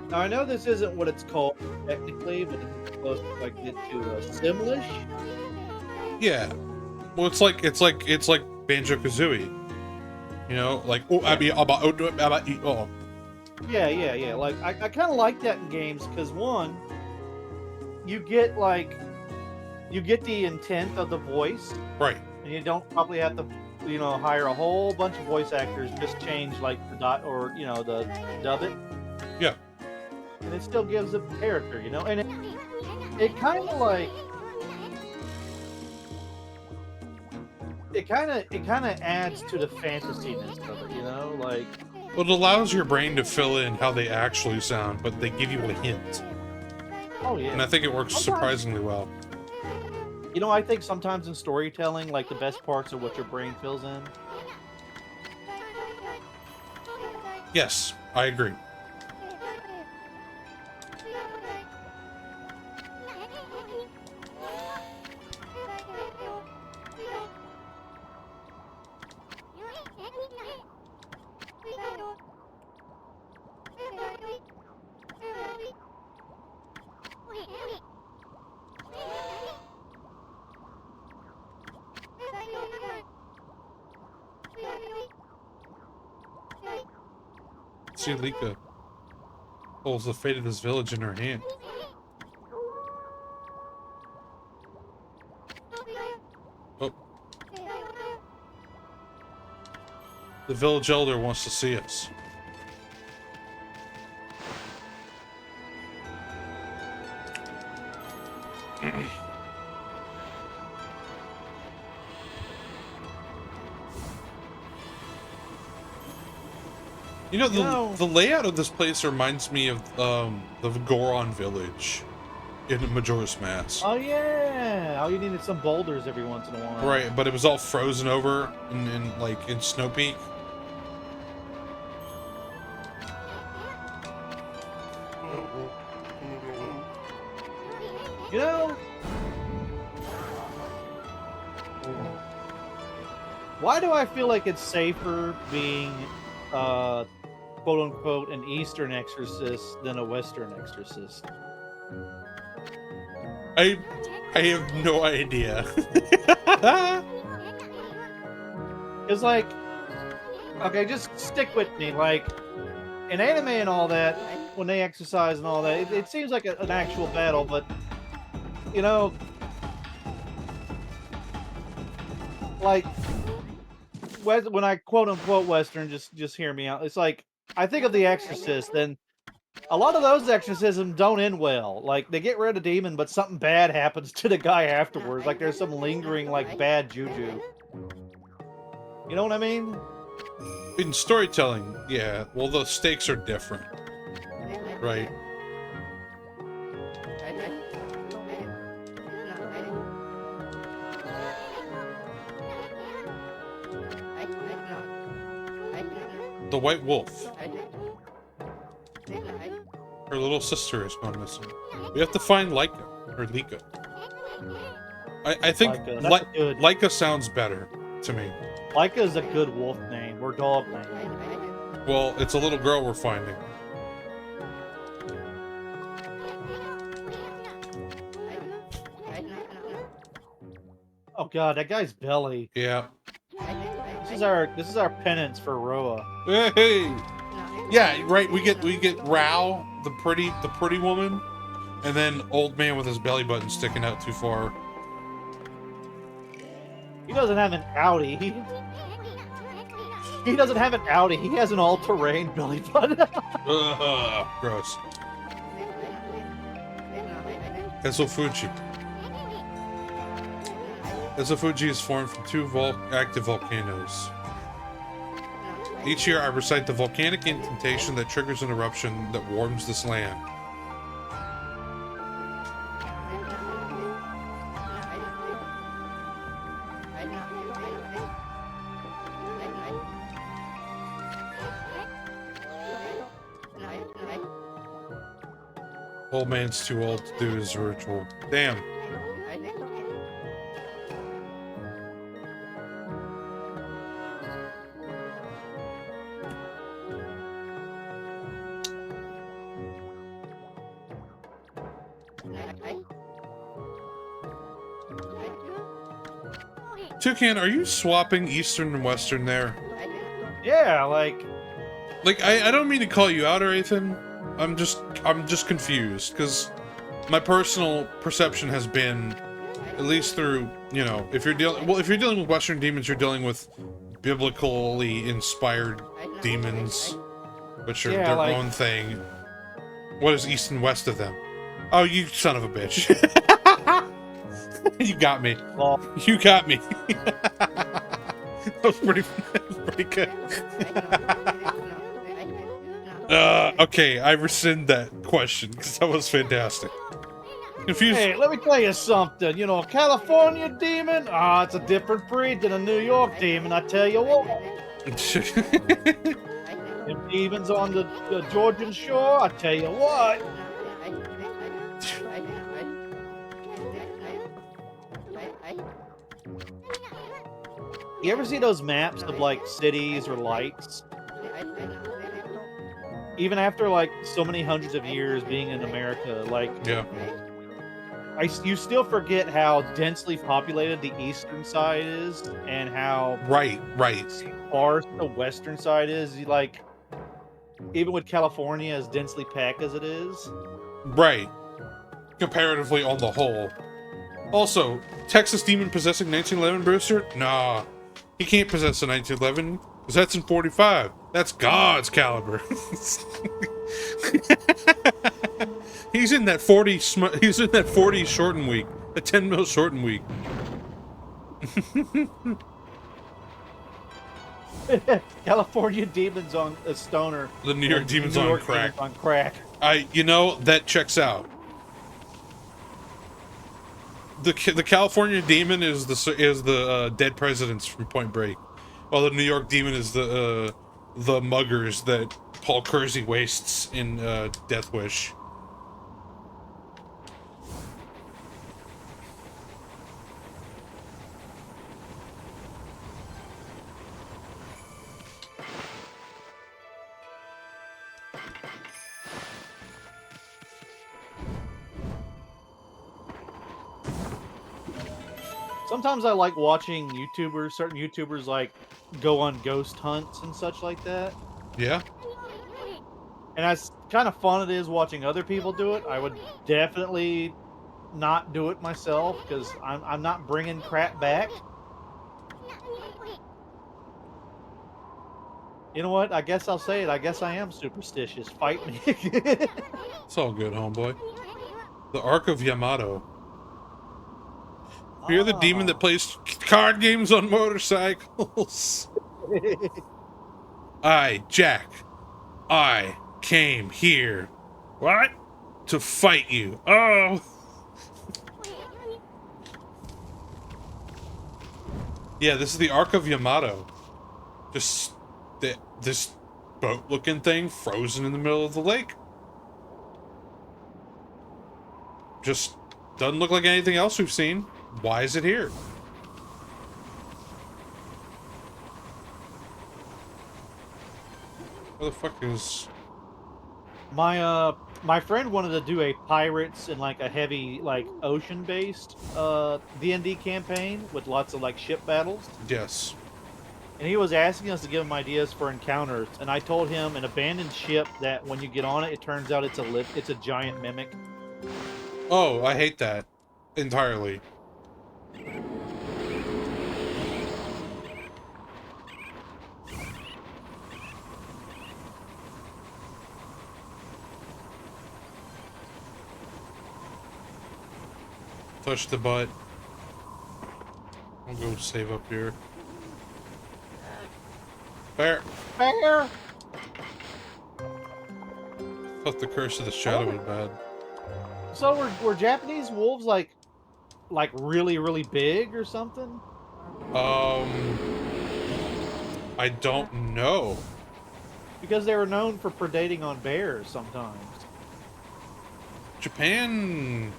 Now, I know this isn't what it's called technically, but it's supposed to like get to Simlish. Yeah. Well, it's like Banjo-Kazooie. You know, like oh. Yeah. Like I kind of like that in games because one, you get the intent of the voice, Right. and you don't probably have to, hire a whole bunch of voice actors. Just change like the dot or the dub it. Yeah. And it still gives a character, and it kind of like it kind of adds to the fantasyness of it, like Well, it allows your brain to fill in how they actually sound, but they give you a hint. Oh yeah. And I think it works surprisingly well. You know, I think sometimes in storytelling, like the best parts are what your brain fills in. Yes, I agree. See, Lika holds the fate of this village in her hand. Oh. The village elder wants to see us. You know, the layout of this place reminds me of the Goron village in Majora's Mask. Oh yeah. All you needed some boulders every once in a while. Right, but it was all frozen over in Snow Peak. You know, why do I feel like it's safer being, quote unquote, an Eastern exorcist than a Western exorcist? I have no idea. It's like, okay, just stick with me. Like, in anime and all that, when they exercise and all that, it seems like an actual battle, but, you know, like, when I quote unquote Western, just hear me out. It's like, I think of The Exorcist, and a lot of those exorcisms don't end well. Like, they get rid of demon, but something bad happens to the guy afterwards. Like, there's some lingering, like, bad juju. You know what I mean? In storytelling, yeah. Well, the stakes are different, right? The White Wolf. Her little sister has gone missing. We have to find Laika, or Lika. I think Laika sounds better to me. Laika is a good wolf name, or dog name. Well, it's a little girl we're finding. Oh god, that guy's belly. Yeah. This is our penance for Roa. Hey! Yeah, right. We get Rao, the pretty woman, and then old man with his belly button sticking out too far. He doesn't have an Audi. He doesn't have an Audi. He has an all-terrain belly button. Ugh, gross. Ezofuji. Ezofuji is formed from two active volcanoes. Each year, I recite the volcanic incantation that triggers an eruption that warms this land. Old man's too old to do his ritual. Damn. Toucan, are you swapping Eastern and Western there? Yeah, like I don't mean to call you out or anything. I'm just confused because my personal perception has been, at least through, you know, if you're dealing with Western demons, you're dealing with biblically inspired demons, which are their own thing. What is East and West of them? Oh, you son of a bitch! You got me. Well, you got me. That was pretty good. Okay, I rescind that question because that was fantastic. Confused. Hey, let me tell you something. You know, a California demon, it's a different breed than a New York demon. I tell you what, them demons on the Georgian shore, I tell you what. You ever see those maps of like cities or lights? Even after like so many hundreds of years being in America, like Yeah. you still forget how densely populated the eastern side is and how Right. sparse the western side is. Like, even with California as densely packed as it is. Right. Comparatively on the whole. Also, Texas Demon possessing 1911 Brewster? Nah. He can't possess a 1911, because that's in 45. That's God's caliber. He's in that 40 he's in that 40 shorten week. The 10 mil shorten week. California demons on a stoner. The New York and demons New on York crack. demons on crack. You know, that checks out. The California demon is the dead presidents from Point Break, while the New York demon is the muggers that Paul Kersey wastes in Death Wish. Sometimes I like watching YouTubers, certain YouTubers like go on ghost hunts and such like that. Yeah. And as kind of fun it is watching other people do it, I would definitely not do it myself because I'm not bringing crap back. You know what? I guess I'll say it. I guess I am superstitious. Fight me. It's all good, homeboy. The Ark of Yamato. Fear the demon that plays card games on motorcycles. Jack. I came here. What? To fight you. Oh. Yeah, this is the Ark of Yamato. Just this boat-looking thing frozen in the middle of the lake. Just doesn't look like anything else we've seen. Why is it here? Where the fuck is... My friend wanted to do a pirates and like a heavy like ocean based D&D campaign with lots of like ship battles. Yes. And he was asking us to give him ideas for encounters, and I told him an abandoned ship that when you get on it, it turns out it's a giant mimic. Oh, I hate that entirely. Touch the butt. I'll go save up here. Bear! Bear! Thought the curse of the shadow was bad. So were Japanese wolves like really really big or something? I don't know. Because they were known for predating on bears sometimes. Japan...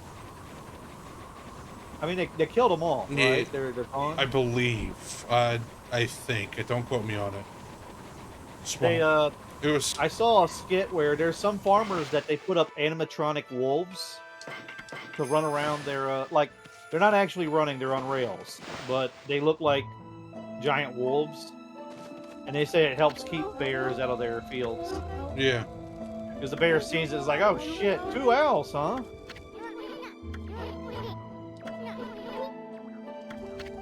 I mean, they killed them all, right? Yeah, They're gone. I believe. I think. Don't quote me on it. They It was... I saw a skit where there's some farmers that they put up animatronic wolves to run around their like they're not actually running, they're on rails, but they look like giant wolves. And they say it helps keep bears out of their fields. Yeah. Because the bear sees it, it's like, oh shit, 2 owls, huh?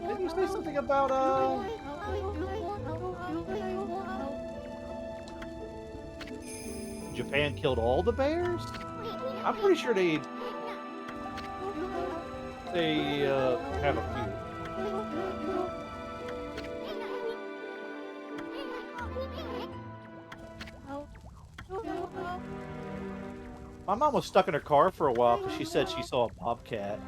Didn't you say something about Japan killed all the bears? I'm pretty sure they have a few. My mom was stuck in her car for a while because she said she saw a bobcat.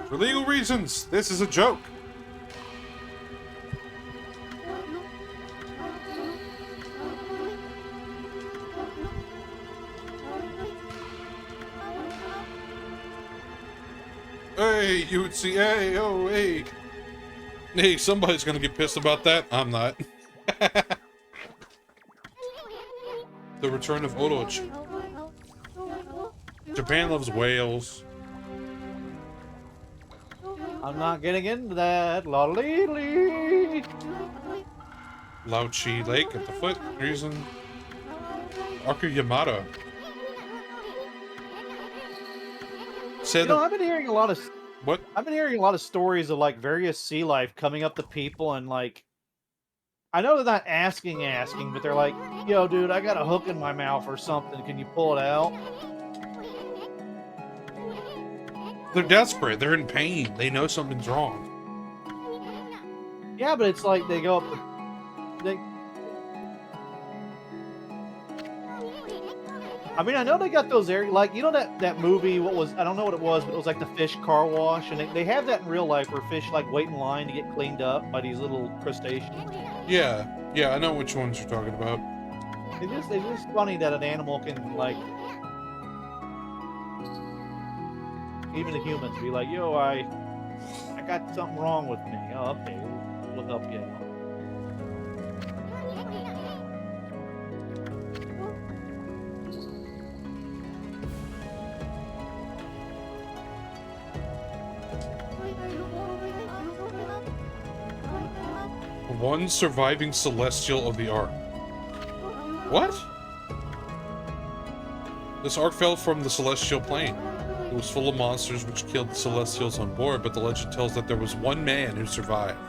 For legal reasons, this is a joke. Hey, you would see, hey, oh, hey. Hey, somebody's gonna get pissed about that. I'm not. The return of Orochi. Japan loves whales. I'm not getting into that. La lee lee. Lao Chi Lake at the foot. Reason. Akuyamada. Said I've been hearing a lot of what? I've been hearing a lot of stories of like various sea life coming up to people and like I know they're not asking, but they're like, "Yo, dude, I got a hook in my mouth or something. Can you pull it out?" They're desperate. They're in pain. They know something's wrong. Yeah, but it's like they go up. They. I mean, I know they got those areas, like, you know that movie, what was, I don't know what it was, but it was like the fish car wash, and they have that in real life where fish, like, wait in line to get cleaned up by these little crustaceans. Yeah, yeah, I know which ones you're talking about. It's just funny that an animal can, like, even the humans be like, yo, I got something wrong with me. Oh, okay, we'll help you out. One surviving celestial of the Ark. What? This Ark fell from the celestial plane. It was full of monsters which killed the celestials on board, but the legend tells that there was one man who survived.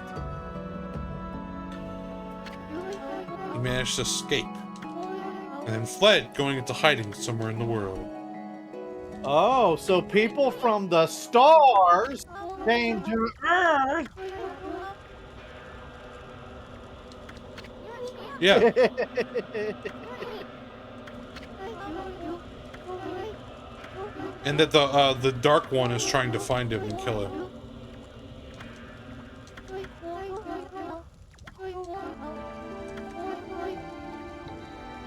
He managed to escape, and then fled, going into hiding somewhere in the world. Oh, so people from the stars came to Earth. Yeah. And that the Dark One is trying to find him and kill him.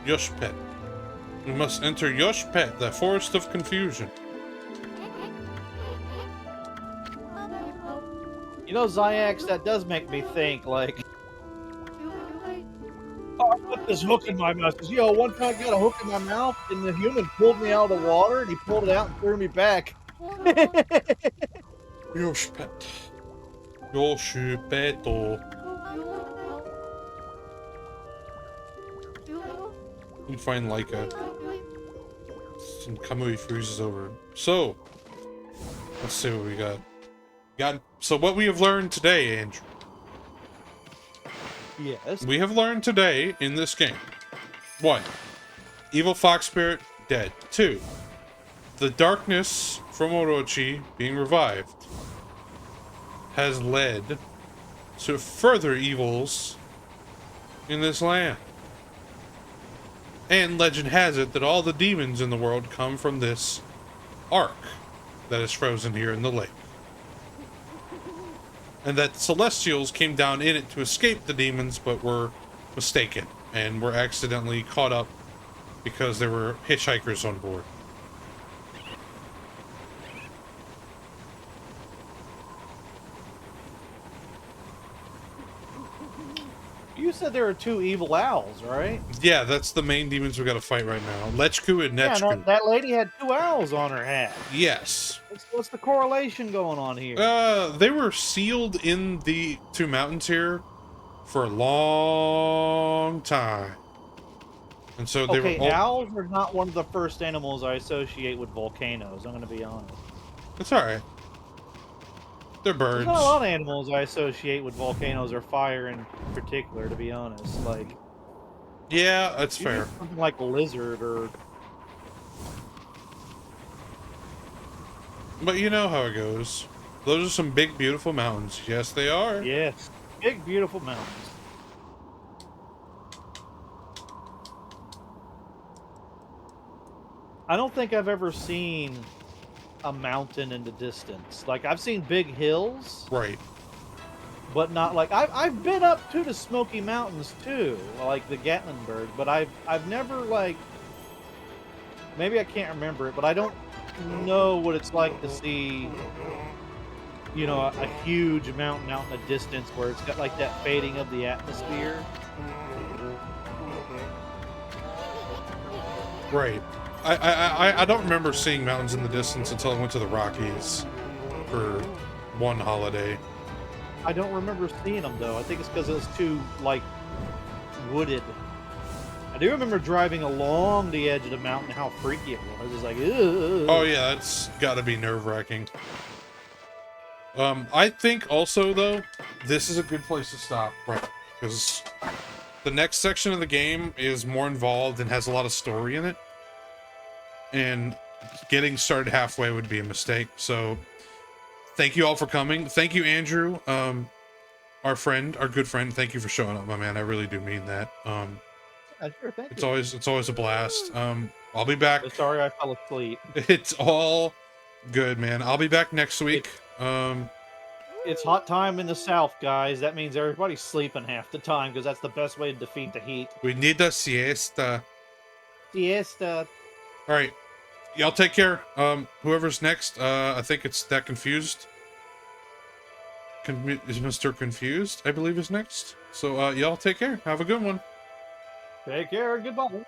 Yoshpet. We must enter Yoshpet, the forest of confusion. You know, Zyax, that does make me think, like, oh, I put this hook in my mouth. Yo, one time I got a hook in my mouth, and the human pulled me out of the water, and he pulled it out and threw me back. Yoshpet. Yoshipeto. We find Laika. Some Kamui freezes over. So, let's see what we got. So what we have learned today, Andrew. Yes. We have learned today in this game. 1. Evil Fox Spirit dead. 2. The darkness from Orochi being revived has led to further evils in this land. And legend has it that all the demons in the world come from this ark that is frozen here in the lake. And that Celestials came down in it to escape the demons, but were mistaken and were accidentally caught up because there were hitchhikers on board. You said there were 2 evil owls, right? Yeah, that's the main demons we gotta fight right now. Lechku and Yeah, Nechku. that lady had 2 owls on her hat. Yes. What's the correlation going on here? They were sealed in the 2 mountains here for a long time. And so they Okay, were owls are not one of the first animals I associate with volcanoes, I'm going to be honest. It's alright. They're birds. There's not a lot of animals I associate with volcanoes or fire in particular, to be honest. Like, Yeah, that's fair. something like a lizard or... But you know how it goes. Those are some big, beautiful mountains. Yes, they are. Yes. Big, beautiful mountains. I don't think I've ever seen a mountain in the distance. Like, I've seen big hills, Right. but not like I've been up to the Smoky Mountains too, like the Gatlinburg, but I've never like, maybe I can't remember it, but I don't know what it's like to see, you know, a huge mountain out in the distance where it's got like that fading of the atmosphere. Right. I don't remember seeing mountains in the distance until I went to the Rockies for one holiday. I don't remember seeing them though. I think it's because it was too like wooded. I do remember driving along the edge of the mountain, how freaky it was. It's like, ugh. Oh yeah, that's got to be nerve-wracking. I think also though, this is a good place to stop, right? Because the next section of the game is more involved and has a lot of story in it. And getting started halfway would be a mistake. So thank you all for coming. Thank you, Andrew, our friend, our good friend. Thank you for showing up, my man. I really do mean that. Sure, thank It's you. always a blast. I'll be back. Sorry I fell asleep. It's all good, man. I'll be back next week. It's hot time in the South, guys. That means everybody's sleeping half the time because that's the best way to defeat the heat. We need a siesta. Siesta. All right, y'all take care. Whoever's next, I think it's that confused. Is Mr. Confused? I believe is next. So y'all take care. Have a good one. Take care. Goodbye.